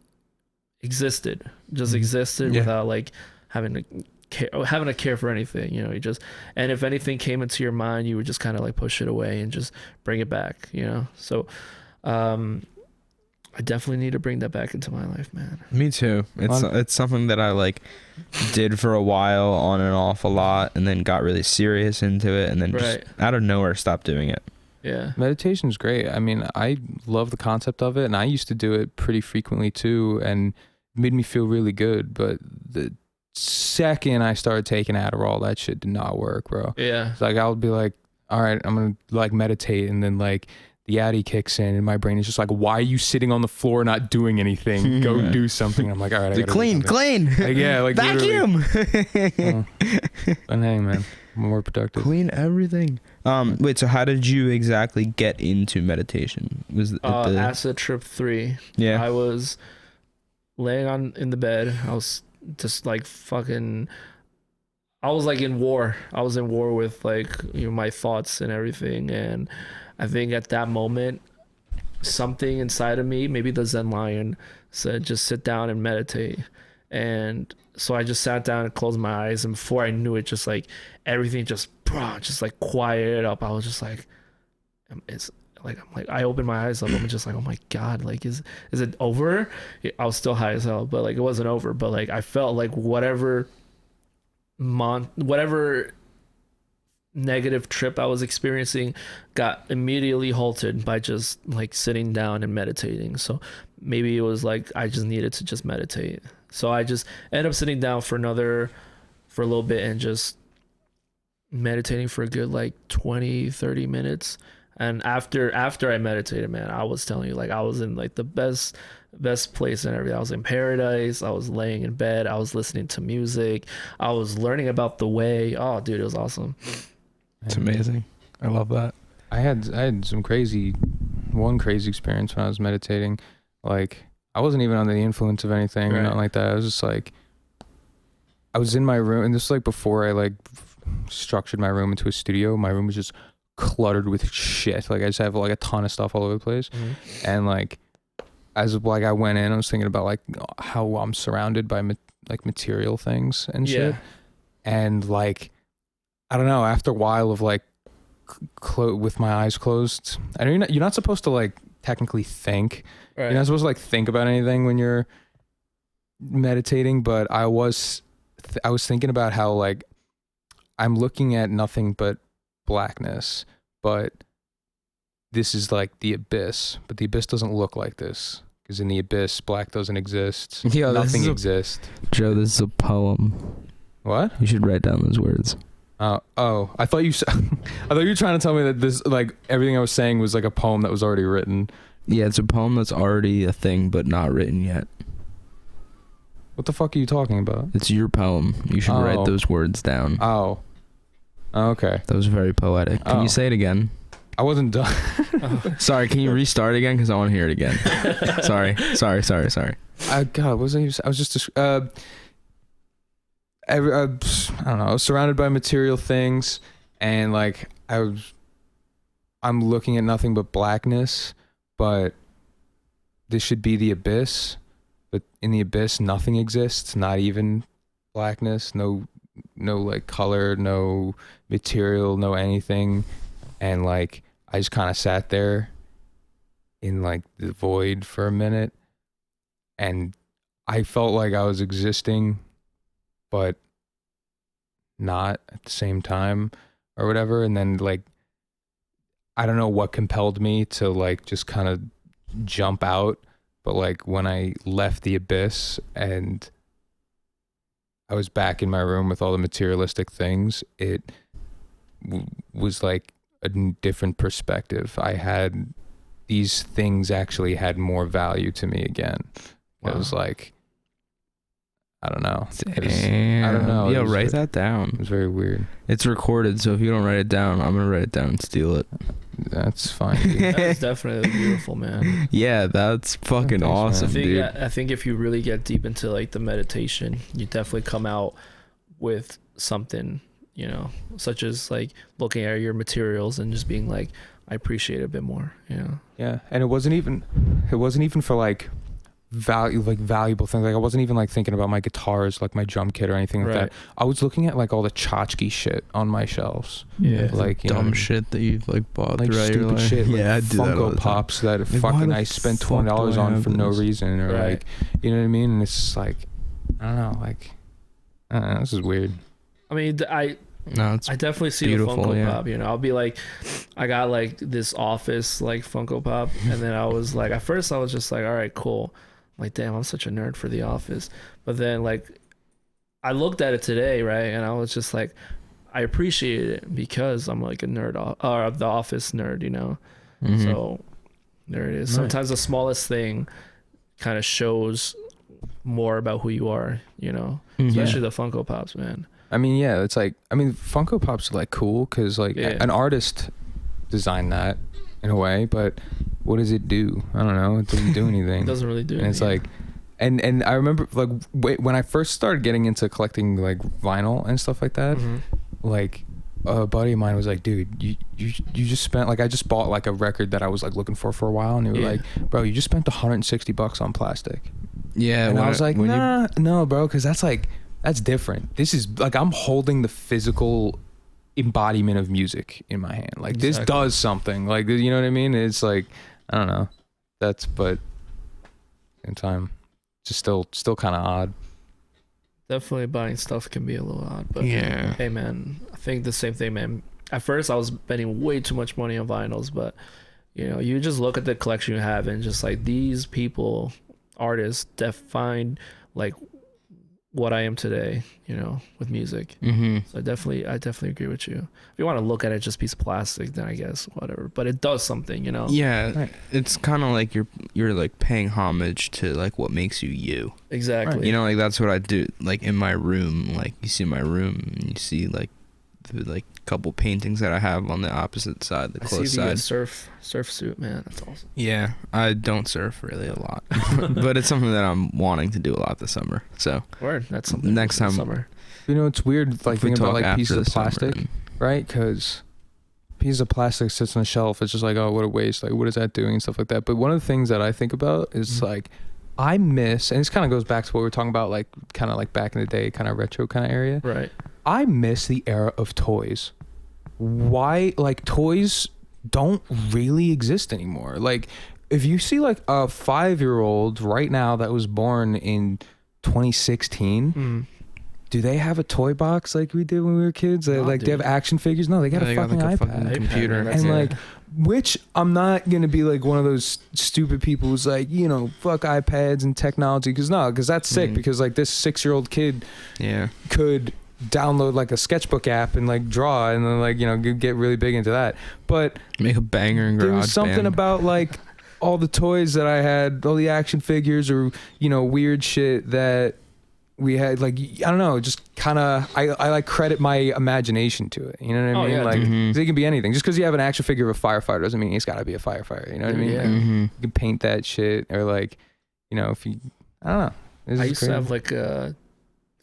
existed, without like having to care for anything, you know. You just, and if anything came into your mind, you would just kind of like push it away and just bring it back, you know. So I definitely need to bring that back into my life, man.
Me too. It's something that I like did for a while on and off a lot, and then got really serious into it, and then just out of nowhere stopped doing it.
Yeah.
Meditation's great. I mean, I love the concept of it, and I used to do it pretty frequently too, and it made me feel really good. But the second I started taking Adderall, that shit did not work, bro.
Yeah.
It's like I would be like, all right, I'm gonna like meditate, and then like the Addy kicks in, and my brain is just like, why are you sitting on the floor not doing anything? Go do something. I'm like, all right, I gotta
clean.
Like, yeah, like
vacuum.
But hey, man, I'm more productive.
Clean everything. Wait, so how did you exactly get into meditation? Was it the
acid trip 3?
Yeah,
I was laying in the bed. I was just like fucking. I was like in war. I was in war with like, you know, my thoughts and everything, and I think at that moment, something inside of me, maybe the Zen lion, said, just sit down and meditate. And so I just sat down and closed my eyes. And before I knew it, just like everything just like quieted up. I was just like, I opened my eyes up. I'm just like, oh my God, like, is it over? I was still high as hell, but like, it wasn't over. But like, I felt like whatever negative trip I was experiencing got immediately halted by just like sitting down and meditating. So maybe it was like I just needed to just meditate. So I just ended up sitting down for a little bit and just meditating for a good like 20-30 minutes. And after I meditated, man, I was telling you, like, I was in like the best place and everything. I was in paradise. I was laying in bed. I was listening to music. I was learning about the way. Oh, dude, it was awesome.
It's amazing. I love that.
I had one crazy experience when I was meditating. Like, I wasn't even under the influence of anything or nothing like that. I was just like, I was in my room, and this was like before I like structured my room into a studio. My room was just cluttered with shit. Like, I just have like a ton of stuff all over the place. Mm-hmm. And like, as like I went in, I was thinking about like how I'm surrounded by like material things and shit. And like, I don't know, after a while of like with my eyes closed, I know you're not supposed to like technically think. Right. You're not supposed to like think about anything when you're meditating, but I was thinking about how like I'm looking at nothing but blackness, but this is like the abyss, but the abyss doesn't look like this, because in the abyss, black doesn't exist.
Yo,
nothing exists.
Joe, this is a poem.
What?
You should write down those words.
I thought you were trying to tell me that this, like, everything I was saying was like a poem that was already written.
Yeah, it's a poem that's already a thing but not written yet.
What the fuck are you talking about?
It's your poem. You should write those words down.
Oh, okay.
That was very poetic. Can you say it again?
I wasn't done.
Sorry, can you restart again? Because I want to hear it again. Sorry.
God, what was I was just I don't know, I was surrounded by material things, and like I'm looking at nothing but blackness, but this should be the abyss, but in the abyss nothing exists, not even blackness, no like color, no material, no anything. And like I just kind of sat there in like the void for a minute, and I felt like I was existing but not at the same time or whatever. And then like, I don't know what compelled me to like just kind of jump out, but like when I left the abyss and I was back in my room with all the materialistic things, it was like a different perspective. I had these things actually had more value to me again. Wow. It was like, I don't know.
Damn.
I don't know.
Yeah, write that down.
It was very weird.
It's recorded, so if you don't write it down, I'm gonna write it down and steal it.
That's fine.
That is definitely beautiful, man.
Yeah, that's fucking awesome, dude.
I think if you really get deep into like the meditation, you definitely come out with something, you know, such as like looking at your materials and just being like, I appreciate it a bit more, you know.
Yeah, and it wasn't even for like valuable things. Like I wasn't even like thinking about my guitars, like my drum kit or anything like that. I was looking at like all the tchotchke shit on my shelves.
Yeah,
like
dumb shit that you've like bought
like
throughout your
stupid
life.
shit. Like
Yeah, I do that all
Funko
the
Pops
time.
that fucking I spent $20 on for no reason, or like, you know what I mean? And it's just like, I don't know, like, I don't know, this is weird.
I mean, I definitely see the Funko Pop, you know. I'll be like, I got like this office like Funko Pop, and then I was like, at first I was just like, all right, cool. I'm like, damn, I'm such a nerd for the office. But then like I looked at it today, right, and I was just like, I appreciate it because I'm like a nerd, or the office nerd, you know. Mm-hmm. So there it is. Nice. Sometimes the smallest thing kind of shows more about who you are, you know. Especially the Funko Pops, man.
I mean, yeah, it's like, I mean, Funko Pops are like cool because like an artist designed that in a way, but what does it do? I don't know. It doesn't do anything.
It doesn't really do anything.
And it's like, and I remember like when I first started getting into collecting like vinyl and stuff like that, like a buddy of mine was like, dude, you just spent, like, I just bought like a record that I was like looking for a while, and they were like, bro, you just spent $160 on plastic. Yeah. And I was like, no, bro, because that's different. This is like, I'm holding the physical embodiment of music in my hand. Like this does something. Like, you know what I mean? It's like, I don't know. But in time, just still kind of odd.
Definitely buying stuff can be a little odd, but yeah. Hey man, I think the same thing, man. At first I was spending way too much money on vinyls, but you know, you just look at the collection you have and just like, these people, artists, define like what I am today, you know, with music. So I definitely agree with you. If you want to look at it just a piece of plastic, then I guess whatever, but it does something, you know.
Yeah, it's kind of like you're like paying homage to like what makes you.
Exactly.
You know, like that's what I do. Like in my room, like you see my room and you see like the couple paintings that I have on the opposite side, the close side.
Surf suit, man. That's awesome.
Yeah, I don't surf really a lot, but it's something that I'm wanting to do a lot this summer. So
that's something
next time.
Summer.
You know, it's weird, like thinking about like pieces of plastic, right? Because pieces of plastic sits on the shelf. It's just like, oh, what a waste. Like, what is that doing and stuff like that. But one of the things that I think about is like, I miss, and this kind of goes back to what we were talking about, like kind of like back in the day, kind of retro kind of area.
Right.
I miss the era of toys. Why, like, toys don't really exist anymore. Like, if you see like a 5-year-old right now that was born in 2016, do they have a toy box like we did when we were kids? No, like, dude. They have action figures? No, they got a fucking iPad.
Fucking computer.
And like, which I'm not gonna be like one of those stupid people who's like, you know, fuck iPads and technology, because that's sick, because like this 6-year-old kid could download like a sketchbook app and like draw and then like, you know, get really big into that. But
make a banger in GarageBand.
There was something about like all the toys that I had, all the action figures or, you know, weird shit that we had, like, I don't know, just kind of, I like credit my imagination to it. You know what I mean? Like, it can be anything. Just because you have an action figure of a firefighter doesn't mean it's got to be a firefighter. You know what I mean?
Yeah.
Like, you can paint that shit, or like, you know, if you, I don't know.
I used to have like a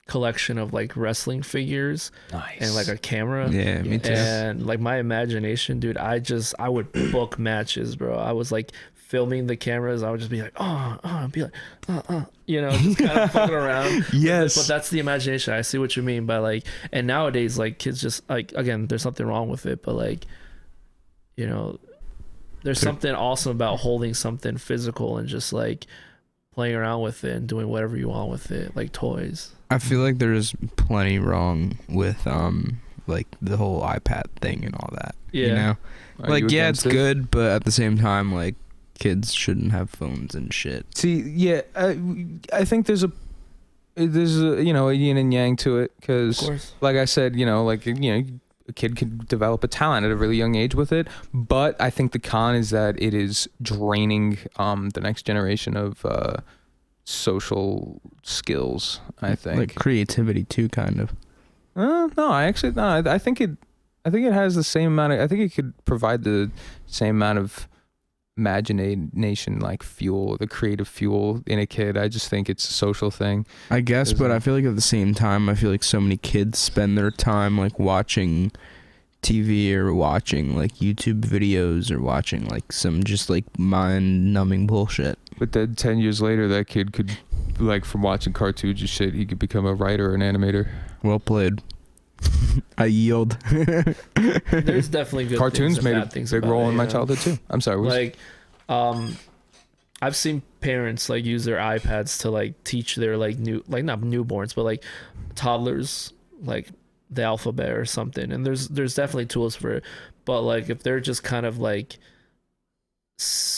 collection of like wrestling figures and like a camera.
Yeah, me too.
And like my imagination, dude, I would book matches, bro. I was like filming the cameras. I would just be like, be like, you know, just kind of fucking around.
Yes.
But that's the imagination. I see what you mean by like, and nowadays, like kids just like, again, there's something wrong with it, but like, you know, there's something awesome about holding something physical and just like playing around with it and doing whatever you want with it, like toys.
I feel like there's plenty wrong with like the whole iPad thing and all that. Yeah. You know? Like, yeah, it's good, but at the same time, like, kids shouldn't have phones and shit.
See, yeah, I think there's a you know, a yin and yang to it, because like I said, you know, like, you know, a kid can develop a talent at a really young age with it, but I think the con is that it is draining the next generation of social skills, I think.
Like creativity too, kind of.
No, I think it has the same amount of, I think it could provide the same amount of imagination, like fuel, the creative fuel in a kid. I just think it's a social thing,
I guess, but I feel like at the same time, I feel like so many kids spend their time like watching TV or watching like YouTube videos or watching like some just like mind-numbing bullshit.
But then 10 years later, that kid could, like, from watching cartoons and shit, he could become a writer or an animator.
Well played. I yield.
There's definitely good
cartoons
things
made
and bad
a
things
big
about
role
it,
in my childhood too. I'm sorry.
Like, I've seen parents like use their iPads to like teach their like not newborns, but like toddlers like the alphabet or something. And there's definitely tools for it. But like if they're just kind of like,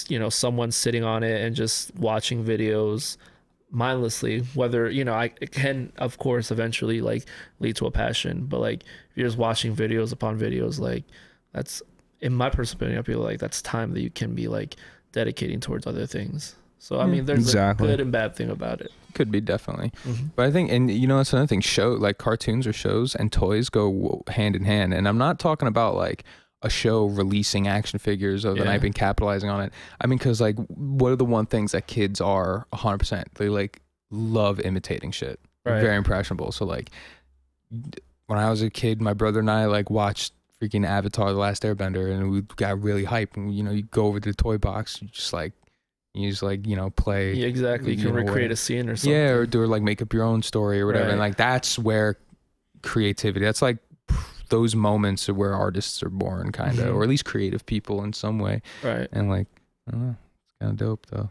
you know, someone sitting on it and just watching videos mindlessly, whether, you know, it can of course eventually like lead to a passion, but like if you're just watching videos upon videos, like that's, in my personal opinion, I feel like that's time that you can be like dedicating towards other things. So I mean, there's a good and bad thing about it.
Could be, definitely. But I think, and you know, that's another thing, like cartoons or shows and toys go hand in hand. And I'm not talking about like a show releasing action figures or that I've been capitalizing on it. I mean, because like, what are the one things that kids are 100%? They like love imitating shit. Right. Very impressionable. So like, when I was a kid, my brother and I like watched freaking Avatar: The Last Airbender, and we got really hyped. And you know, you go over to the toy box, you just you know, play.
Yeah, exactly. You can recreate a scene or something.
Yeah, or do like make up your own story or whatever. Right. And like that's where creativity. That's like those moments are where artists are born, kind of, or at least creative people in some way. Right. And like, I don't know, it's kind of dope though.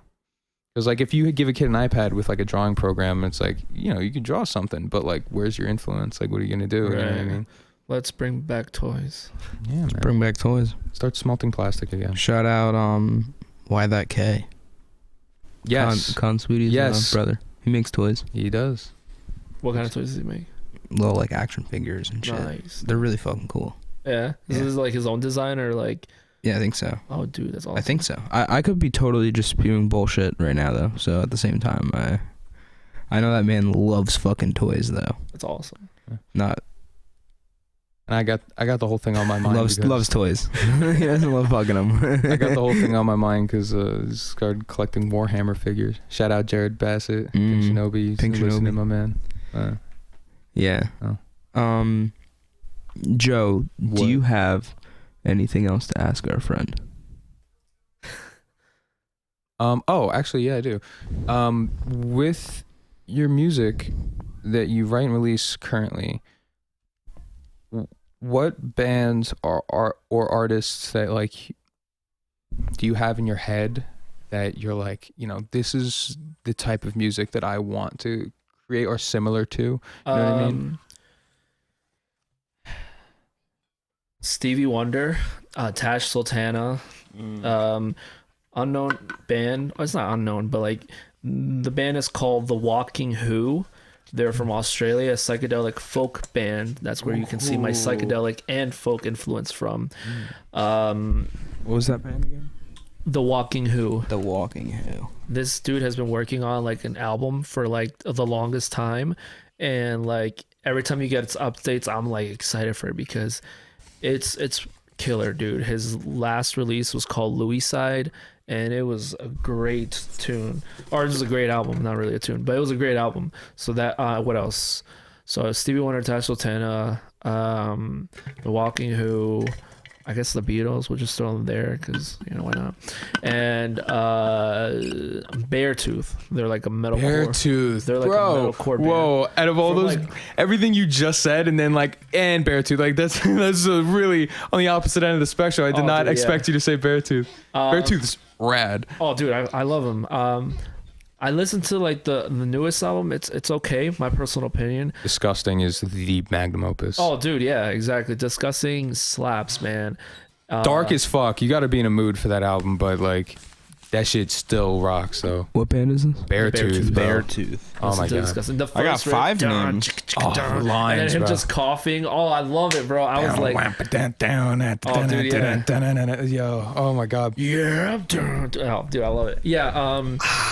Because like if you give a kid an iPad with like a drawing program, it's like, you know, you can draw something, but like, where's your influence? Like, what are you gonna do? Right. You know what I mean?
Let's bring back toys.
Yeah, man.
Bring back toys.
Start smelting plastic again.
Shout out, Why That K?
Yes.
Con Sweetie's brother. He makes toys.
He does.
What kind of toys does he make?
Little like action figures and shit. Nice. They're really fucking cool.
Yeah. Is this like his own design or like?
Yeah, I think so.
Oh, dude, that's awesome.
I think so. I could be totally just spewing bullshit right now though. So at the same time, I know that man loves fucking toys though.
That's awesome.
Not.
And I got the whole thing on my mind.
Loves toys. He doesn't love fucking them.
I got the whole thing on my mind because I started collecting Warhammer figures. Shout out Jared Bassett, Pink Shinobi.
Pink Shinobi,
my man.
Yeah. Oh. Joe, do you have anything else to ask our friend?
Oh, actually, yeah, I do. With your music that you write and release currently, what bands or artists that like do you have in your head that you're like, you know, this is the type of music that I want to create or similar to? You know what I mean?
Stevie Wonder, Tash Sultana, unknown band. Well, it's not unknown, but like the band is called The Walking Who. They're from Australia, a psychedelic folk band. That's where you can see my psychedelic and folk influence from.
What was that band again?
The Walking Who.
The Walking Who.
This dude has been working on like an album for like the longest time, and like every time you get its updates, I'm like excited for it because it's killer, dude. His last release was called Louis Side, and it was a great tune, or it was a great album, not really a tune, but it was a great album. So that what else? So Stevie Wonder, Tash Sultana, The Walking Who, I guess the Beatles, we'll just throw them there because, you know, why not? And Beartooth, they're like a metalcore.
Beartooth,
they're like a metalcore band.
Whoa! Out of all those,
like,
everything you just said, and then like and Beartooth, like that's really on the opposite end of the spectrum. I did not expect you to say Beartooth. Beartooth's rad.
Oh, dude, I love him. I listened to like the newest album. It's okay, my personal opinion.
Disgusting is the magnum opus.
Oh, dude, yeah, exactly. Disgusting slaps, man.
Dark as fuck. You got to be in a mood for that album, but like That shit still rocks though.
What band is this?
Beartooth.
Beartooth.
Oh my god.
Disgusting. The
I got 5 names.
Lines,
and then him
bro.
just coughing. Oh, I love it, bro. I was like, oh, dude, yeah.
Yo, oh my god.
Yeah. Oh, dude, I love it. Yeah.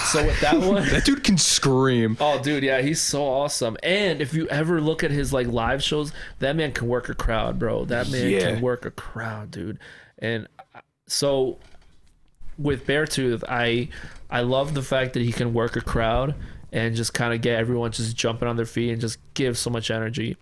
So with that one,
that dude can scream.
Oh, dude, yeah, he's so awesome. And if you ever look at his like live shows, that man can work a crowd, bro. That man can work a crowd, dude. And so with Beartooth, I love the fact that he can work a crowd and just kind of get everyone just jumping on their feet and just give so much energy.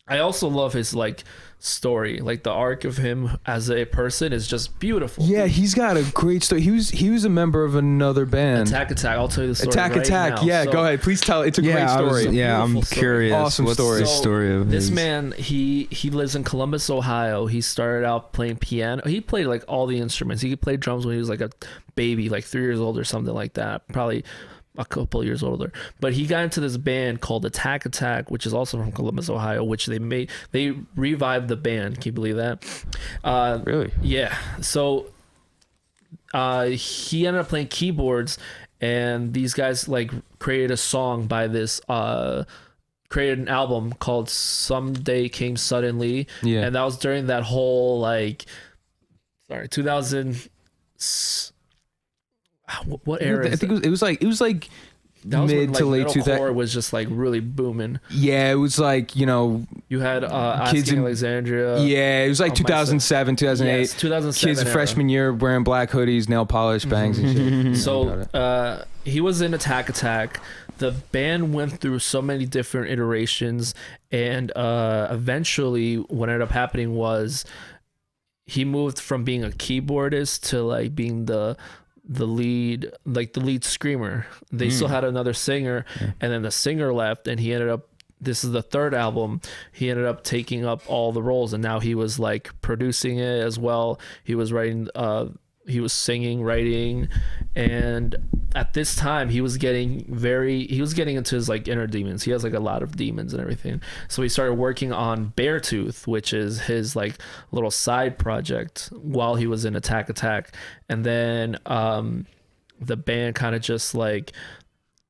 I also love his like story, like the arc of him as a person is just beautiful.
Yeah, he's got a great story. He was a member of another band.
Attack. I'll tell you the story.
Attack.
Now.
Yeah, so, go ahead. Please tell. It's a great story.
I'm curious.
Awesome
What's
story.
the story of
this
his?
man? He lives in Columbus, Ohio. He started out playing piano. He played like all the instruments. He played drums when he was like a baby, like 3 years old or something like that. Probably a couple of years older, but he got into this band called Attack, which is also from Columbus, Ohio, which they revived the band. Can you believe that?
Really?
Yeah. So he ended up playing keyboards, and these guys like created a song by this created an album called Someday Came Suddenly.
Yeah.
And that was during that whole like 2000 what era?
I think it was like
that was
mid
when,
to late
2000
2000s.
was just like really booming.
Yeah, it was like, you know,
You had
Kids
Asking
in
Alexandria.
yeah, it was like 2007, 2008.
Yes, 2007
Kids
era.
freshman year wearing black hoodies, nail polish, bangs and shit.
So he was in Attack. The band went through so many different iterations, and eventually what ended up happening was he moved from being a keyboardist to like being the lead screamer. They still had another singer, and then the singer left, and he ended up, this is the third album, he ended up taking up all the roles, and now he was like producing it as well. He was writing, he was singing, writing, and at this time he was getting into his like inner demons. He has like a lot of demons and everything. So he started working on Beartooth, which is his like little side project while he was in Attack. And then the band kind of just like,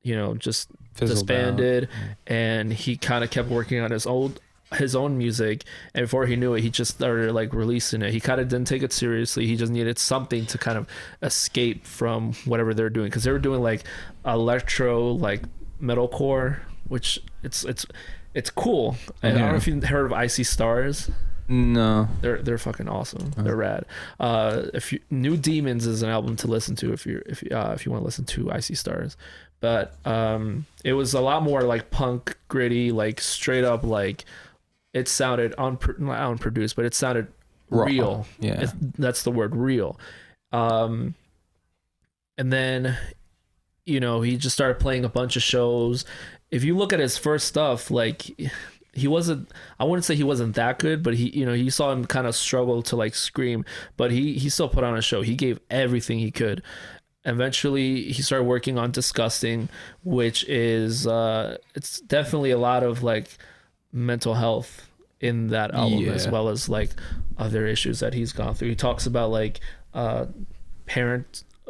you know, just
Fizzled
disbanded,
out.
and he kind of kept working on his own music, and before he knew it, he just started like releasing it. He kind of didn't take it seriously. He just needed something to kind of escape from whatever they're doing, because they were doing like electro, like metalcore, which it's cool. And I don't know if you've heard of Icy Stars.
No,
They're fucking awesome. They're rad. New Demons is an album to listen to if you want to listen to Icy Stars. But it was a lot more like punk, gritty, like straight up, like it sounded not unproduced, but it sounded
raw.
real.
Yeah,
that's the word, real. And then, you know, he just started playing a bunch of shows. If you look at his first stuff, like he wasn't, I wouldn't say he wasn't that good, but he, you know, you saw him kind of struggle to like scream, but he still put on a show. He gave everything he could. Eventually he started working on Disgusting, which is it's definitely a lot of like mental health in that album, as well as like other issues that he's gone through. He talks about like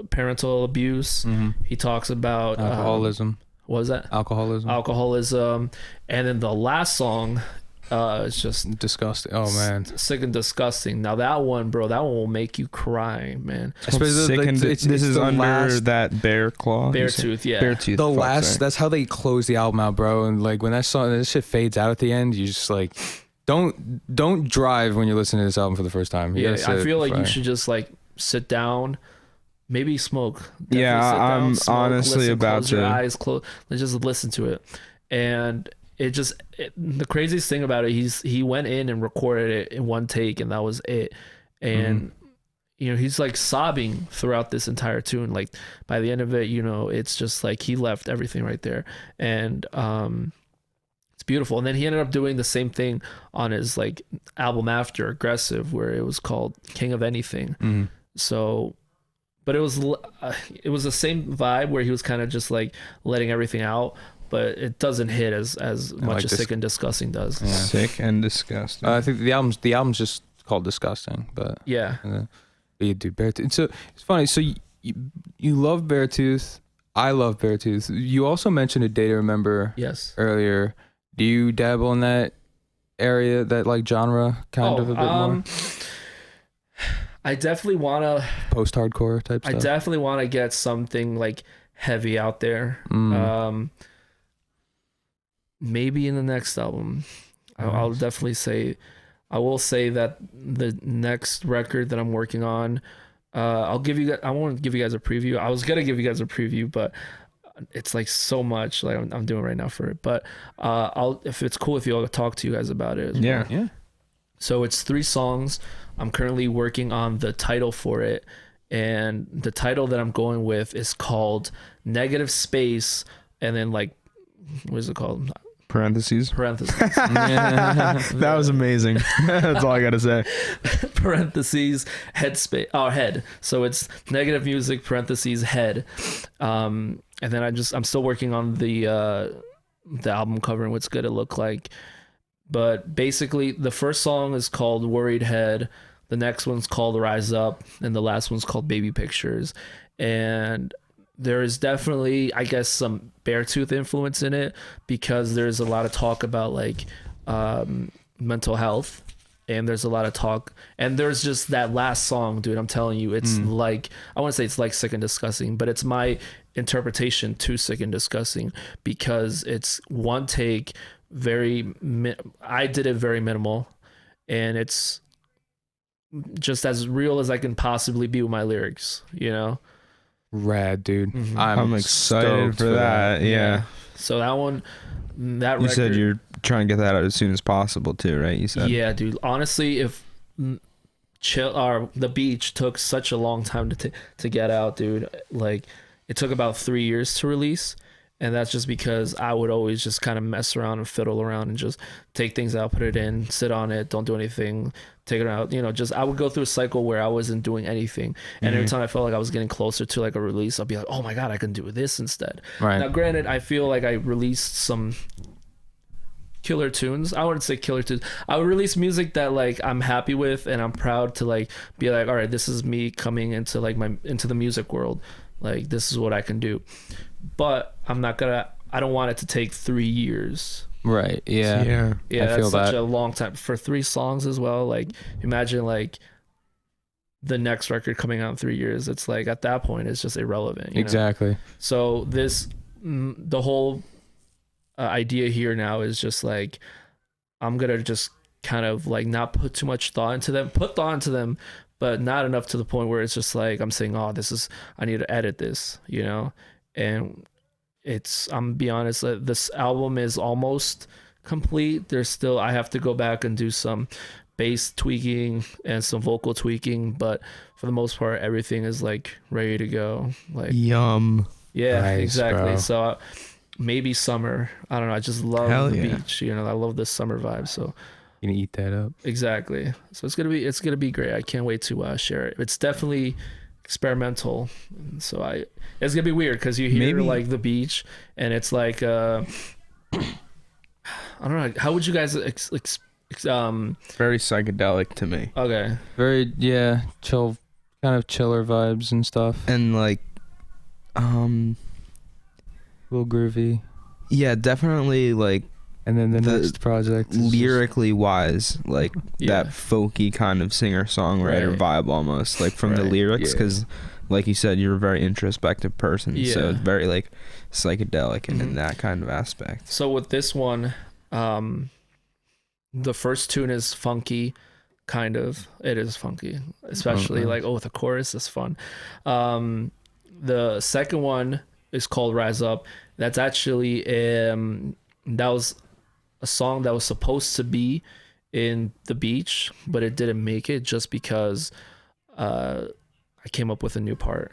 parental abuse. He talks about
alcoholism.
What was that?
Alcoholism.
And then the last song, it's just
disgusting. Oh man,
Sick and Disgusting. Now that one, bro, that one will make you cry, man.
This is under that bear claw.
Beartooth, yeah.
Beartooth.
The last. That's how they close the album out, bro. And like when that song, this shit fades out at the end, you just like don't drive when you're listening to this album for the first time.
I feel like you should just like sit down. Maybe smoke. Definitely
I'm
smoke,
honestly about
to. Your eyes closed. Let's just listen to it. And the craziest thing about it, he went in and recorded it in one take, and that was it. And you know, he's like sobbing throughout this entire tune. Like by the end of it, you know, it's just like he left everything right there, and it's beautiful. And then he ended up doing the same thing on his like album after, Aggressive, where it was called King of Anything. So. But it was the same vibe where he was kind of just like letting everything out, but it doesn't hit as much as Sick and Disgusting does.
Yeah. Sick and Disgusting.
I think the album's just called Disgusting, but
yeah.
You do Beartooth. So it's funny. So you love Beartooth. I love Beartooth. You also mentioned A Day to Remember.
Yes.
Earlier. Do you dabble in that area, that like genre, kind of a bit more?
I definitely want to
post-hardcore type stuff.
I definitely want to get something like heavy out there. Maybe in the next album. I'll definitely say, I will say that the next record that I'm working on, I won't give you guys a preview. I was gonna give you guys a preview, but it's like so much like I'm doing right now for it. But if it's cool if I'll talk to you guys about it as well.
Yeah.
So it's 3 songs. I'm currently working on the title for it, and the title that I'm going with is called Negative Space, and then like, what is it called?
Parentheses.
That
was amazing. That's all I gotta say.
Parentheses head. So it's negative music parentheses head, and then I'm still working on the album cover and what's gonna look like. But basically, the first song is called Worried Head. The next one's called Rise Up, and the last one's called Baby Pictures. And there is definitely, I guess, some Beartooth influence in it, because there's a lot of talk about like mental health, and there's a lot of talk, and there's just that last song, dude. I'm telling you, it's like, I want to say it's like Sick and Disgusting, but it's my interpretation to Sick and Disgusting, because it's one take, I did it very minimal, and it's just as real as I can possibly be with my lyrics, you know?
Rad, dude.
Mm-hmm.
I'm excited for that. Yeah.
So that record,
you said you're trying to get that out as soon as possible too, right? You said.
Yeah, dude. Honestly, if The Beach took such a long time to get out, dude. Like, it took about 3 years to release. And that's just because I would always just kind of mess around and fiddle around and just take things out, put it in, sit on it, don't do anything, take it out. You know, just I would go through a cycle where I wasn't doing anything. And every time I felt like I was getting closer to like a release, I'll be like, oh my God, I can do this instead.
Right.
Now, granted, I feel like I released some killer tunes. I wouldn't say killer tunes. I would release music that like I'm happy with and I'm proud to like be like, all right, this is me coming into like into the music world. Like, this is what I can do. But I don't want it to take 3 years.
Right. Yeah.
That's such a long time for 3 songs as well. Like, imagine like the next record coming out in 3 years. It's like, at that point, it's just irrelevant.
Exactly.
Know? So the whole idea here now is just like, I'm going to just kind of like not put too much thought into them, put thought into them, but not enough to the point where it's just like, I'm saying, oh, I need to edit this, you know? And I'm gonna be honest, this album is almost complete. I have to go back and do some bass tweaking and some vocal tweaking, but for the most part, everything is like ready to go. Like,
yum.
Yeah,
nice,
exactly.
Bro.
So maybe summer. I don't know. I just love the beach. You know, I love the summer vibe. So
you gonna eat that up.
Exactly. So it's gonna be great. I can't wait to share it. It's definitely experimental, so it's gonna be weird because you hear like the beach and it's like I don't know, how would you guys
very psychedelic to me.
Okay.
Very chill, kind of chiller vibes and stuff,
and like
a little groovy.
Yeah, definitely. Like,
and then the next project
lyrically wise, like that folky kind of singer-songwriter vibe almost, like from the lyrics, because like you said, you're a very introspective person, so it's very like psychedelic and in that kind of aspect.
So with this one, the first tune is funky, kind of. It is funky, especially like the chorus is fun. The second one is called Rise Up. That's actually that was a song that was supposed to be in The Beach, but it didn't make it just because I came up with a new part.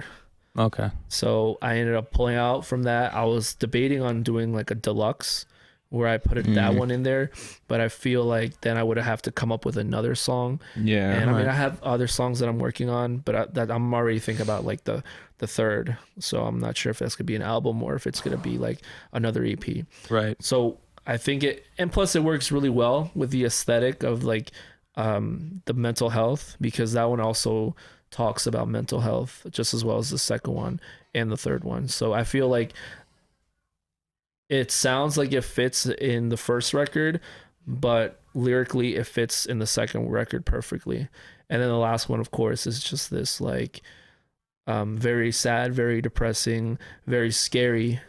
Okay.
So I ended up pulling out from that. I was debating on doing like a deluxe where I put that one in there, but I feel like then I would have to come up with another song.
Yeah.
And I mean, I have other songs that I'm working on, but I'm already thinking about like the third. So I'm not sure if that's gonna be an album or if it's gonna be like another EP.
Right.
So I think and plus it works really well with the aesthetic of like the mental health, because that one also talks about mental health just as well as the second one. and the third one. So I feel like it sounds like it fits in the first record, but lyrically it fits in the second record perfectly. And then the last one, of course, is just this like very sad, very depressing, very scary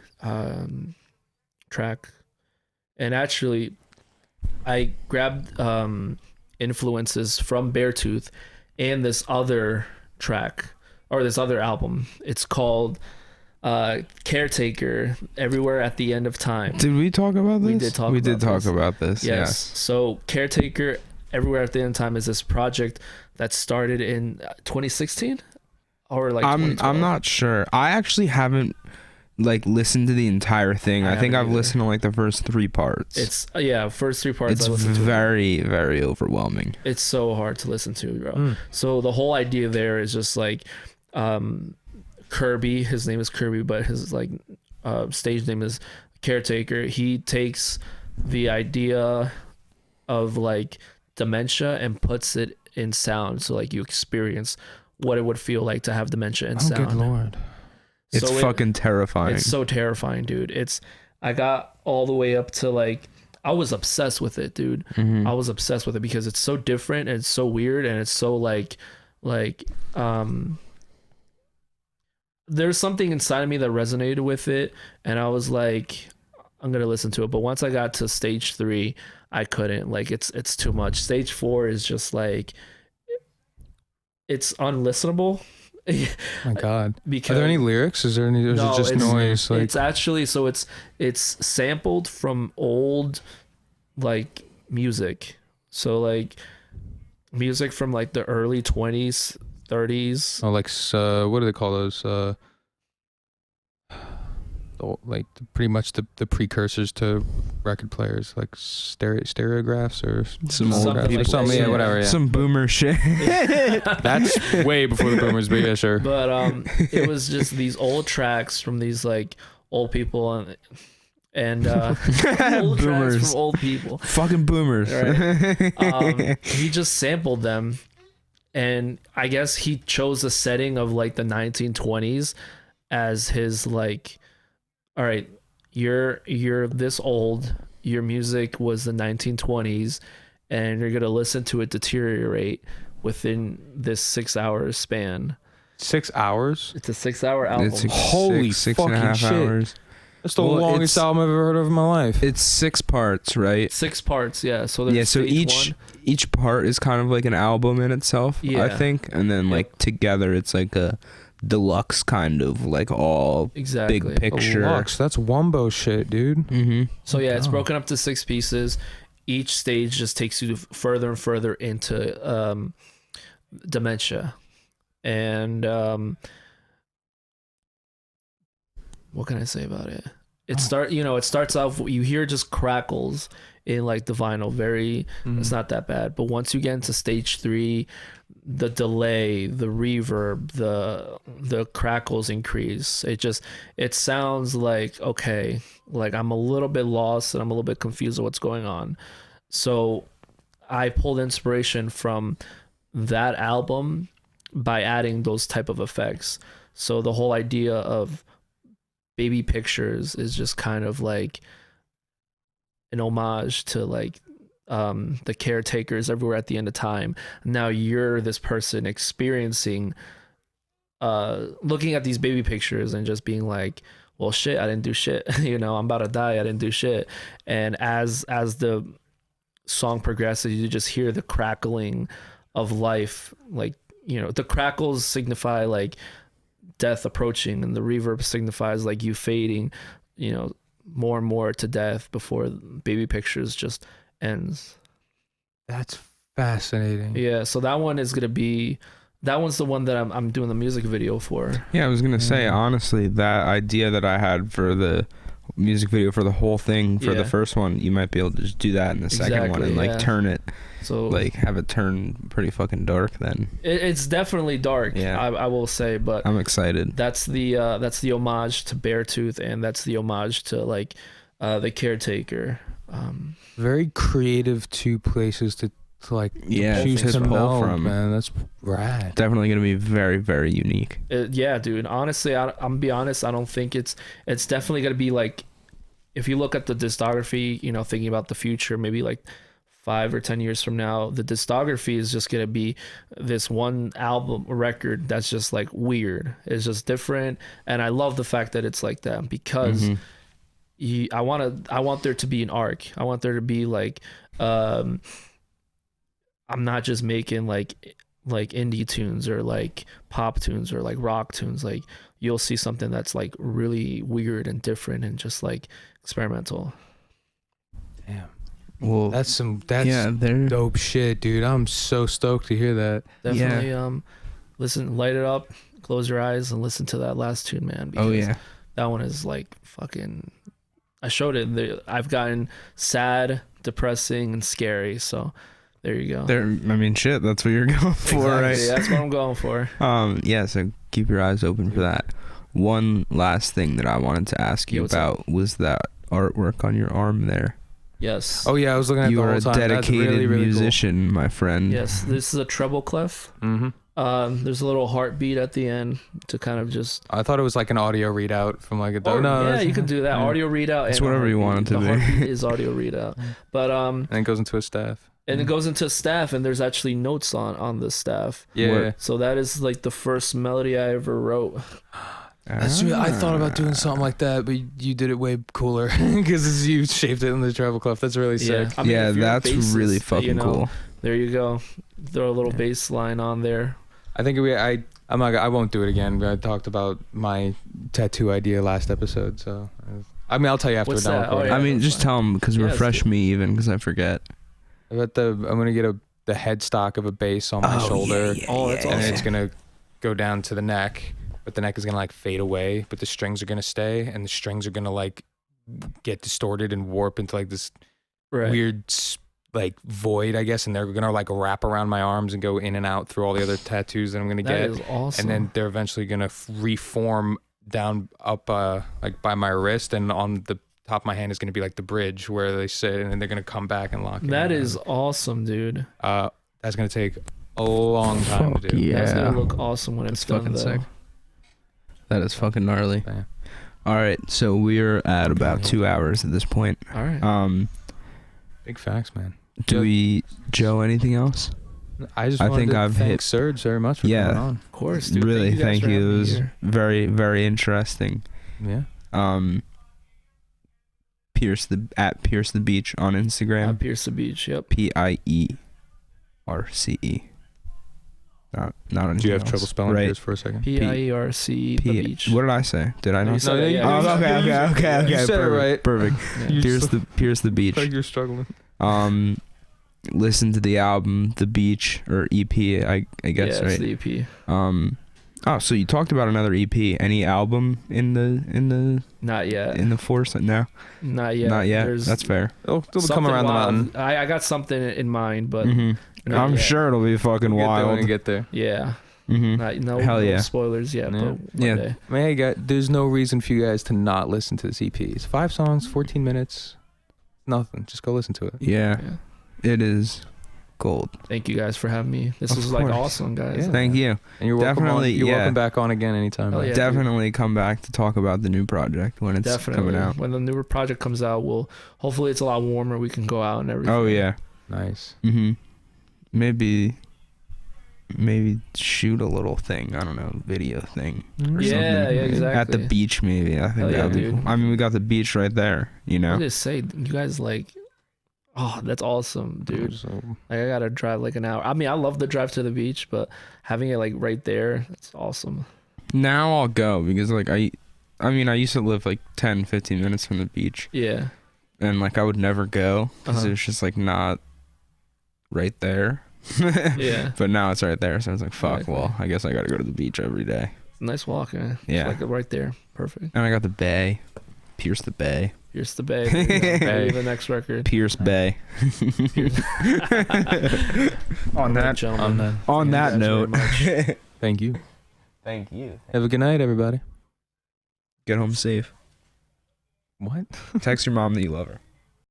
track. And actually, I grabbed influences from Beartooth and this other track, or this other album. It's called Caretaker, Everywhere at the End of Time.
Did we talk about this?
We did talk
about this.
Yes. So Caretaker, Everywhere at the End of Time is this project that started in 2016 or like
I'm not sure. I actually haven't like listened to the entire thing. I think I've listened to like the first 3 parts.
It's first 3 parts.
It's very, very overwhelming.
It's so hard to listen to, bro. So the whole idea there is just like Kirby, his name is Kirby, but his like stage name is Caretaker. He takes the idea of like dementia and puts it in sound, so like you experience what it would feel like to have dementia in sound.
Good lord.
It's fucking terrifying.
It's so terrifying, dude. I got all the way up to like, I was obsessed with it, dude. I was obsessed with it because it's so different and it's so weird and it's so like there's something inside of me that resonated with it, and I was like, I'm gonna listen to it. But once I got to stage 3, I couldn't. Like it's too much. Stage 4 is just like, it's unlistenable.
My God.
Because
are there any lyrics? Is there any? Or is it just noise? Like,
it's actually, so it's sampled from old like music. So like music from like the early 20s, 30s.
oh, like what do they call those? Like pretty much the precursors to record players, like stereographs or
some old
Something
people.
like that,
yeah, whatever. Yeah.
Some boomer shit.
That's way before the boomers, but yeah, sure.
But it was just these old tracks from these like old people and old
Boomers.
tracks from old people.
Fucking boomers.
Right. He just sampled them, and I guess he chose a setting of like the 1920s as his like, all right, you're this old, your music was the 1920s, and you're gonna listen to it deteriorate within this 6-hour span.
6 hours?
It's a 6-hour album.
Holy
six
fucking
and a half
shit.
hours.
That's the longest album I've ever heard of in my life.
It's 6 parts, right?
6 parts, yeah. So there's
so each part is kind of like an album in itself, I think, and then like together it's like a deluxe kind of like all big picture.
Deluxe, that's wombo shit, dude.
So yeah, it's broken up to 6 pieces. Each stage just takes you further and further into dementia, and what can I say about it? It starts off, you hear just crackles in like the vinyl, it's not that bad, but once you get into stage 3, the delay, the reverb, the crackles increase. It sounds like, okay, like I'm a little bit lost and I'm a little bit confused of what's going on. So I pulled inspiration from that album by adding those type of effects. So the whole idea of baby pictures is just kind of like an homage to like the caretakers everywhere at the end of time. Now you're this person experiencing looking at these baby pictures and just being like, well, shit, I didn't do shit. I'm about to die, I didn't do shit. And as the song progresses, you just hear the crackling of life, like, the crackles signify like death approaching, and the reverb signifies like you fading, more and more to death before baby pictures just ends.
That's fascinating.
Yeah, so that one's the one that I'm doing the music video for.
Yeah, I was gonna say, honestly, that idea that I had for the music video for the whole thing for the first one, you might be able to just do that in the second one and like turn it, so like have it turn pretty fucking dark. Then
it's definitely dark.
Yeah,
I will say, but
I'm excited.
That's the homage to Beartooth, and that's the homage to like the Caretaker.
Very creative 2 places to to like
choose
to
pull
meld,
from.
Man, that's rad.
Definitely gonna be very, very unique.
Yeah, dude. Honestly, I'm gonna be honest. I don't think it's definitely gonna be like, if you look at the discography, you know, thinking about the future, maybe like 5 or 10 years from now, the discography is just gonna be this one album record that's just like weird. It's just different, and I love the fact that it's like that because I want there to be an arc. I want there to be like, I'm not just making like indie tunes or like pop tunes or like rock tunes. Like you'll see something that's like really weird and different and just like experimental.
Damn.
Well,
that's dope shit, dude. I'm so stoked to hear that.
Definitely listen, light it up, close your eyes and listen to that last tune, man. That one is like fucking, I showed it. I've gotten sad, depressing, and scary. So there you go.
I mean, shit, that's what you're going for, right?
That's what I'm going for.
Yeah, so keep your eyes open for that. One last thing that I wanted to ask you about was that artwork on your arm there.
Yes.
Oh yeah, I was looking at
you
the whole time.
You are a dedicated
really, really
musician,
cool.
my friend.
Yes, this is a treble clef. There's a little heartbeat at the end to kind of just.
I thought it was like an audio readout from like a.
You could do that. Audio readout.
It's whatever you want it to
be.
The
heartbeat is audio readout, but
And it goes into a staff.
And it goes into a staff, and there's actually notes on the staff.
Yeah.
So that is like the first melody I ever wrote.
That's true. I thought about doing something like that, but you did it way cooler because you shaped it in the treble clef. That's really sick.
I mean,
that's bassist, really fucking cool.
There you go. Throw a little bass line on there.
I think I won't do it again. I talked about my tattoo idea last episode, so I mean I'll tell you after we're done recording.
I mean just tell them because refresh me even because I forget.
I'm gonna get the headstock of a bass on my shoulder.
That's awesome.
And it's gonna go down to the neck. But the neck is gonna like fade away, but the strings are gonna stay, and the strings are gonna like get distorted and warp into like this weird like void, I guess, and they're gonna like wrap around my arms and go in and out through all the other tattoos that I'm gonna get.
That is awesome.
And then they're eventually gonna reform down up like by my wrist, and on the top of my hand is gonna be like the bridge where they sit, and then they're gonna come back and lock.
That is awesome, dude.
That's gonna take a long time to do.
Yeah,
that's gonna look awesome when it's done.
Fucking sick. That is fucking gnarly.
Yeah.
All right, so we're at about 2 hours at this point.
All right.
Big facts, man.
Joe, anything else?
I think I've thank Serge very much for coming on.
Of course, dude.
Really, thank you. It was very, very interesting.
Yeah.
Pierce the Beach on Instagram.
Pierce the Beach. Yep.
PIERCE. Not anything.
Do you have
else.
trouble spelling Pierce for a second?
PIERCE the beach.
What did I say? Did I not?
Okay.
Okay.
You said it right.
Perfect. Pierce the Beach.
Like you're struggling.
Listen to the album, The Beach, or EP. I guess right.
Yeah, it's the EP.
So you talked about another EP. Any album in the?
Not yet.
In the foresight? No.
Not yet.
Not yet. That's fair.
It'll come around the mountain.
I got something in mind, but.
I'm sure it'll be fucking wild.
When get there.
Yeah.
Hell yeah.
No spoilers yet, but one day.
Man, hey guys, there's no reason for you guys to not listen to this EP. It's 5 songs, 14 minutes. Nothing. Just go listen to it.
Yeah. It is gold.
Thank you guys for having me. This was like awesome, guys.
Yeah. Thank you.
And you're welcome welcome back on again anytime.
Yeah,
definitely come back to talk about the new project when it's coming out.
When the newer project comes out, hopefully it's a lot warmer. We can go out and everything.
Oh yeah.
Nice.
Maybe shoot a little thing. I don't know, video thing.
Or something. Exactly.
At the beach, maybe. I think that would be cool. I mean, we got the beach right there. You know.
I just say, you guys that's awesome, dude. Like I gotta drive like an hour. I mean, I love the drive to the beach, but having it like right there, that's awesome.
Now I'll go because like I used to live like 10-15 minutes from the beach.
Yeah.
And like I would never go because it was just like not right there.
Yeah.
But now it's right there, so I was like, fuck, well, I guess I gotta go to the beach every day.
It's a nice walk, man.
Yeah.
It's like right there. Perfect.
And I got the bay. Pierce the Bay.
Pierce the Bay. Maybe the next record.
Pierce Bay. On that note.
Thank you.
Thank you.
Have a good night, everybody.
Get home safe.
What?
Text your mom that you love her.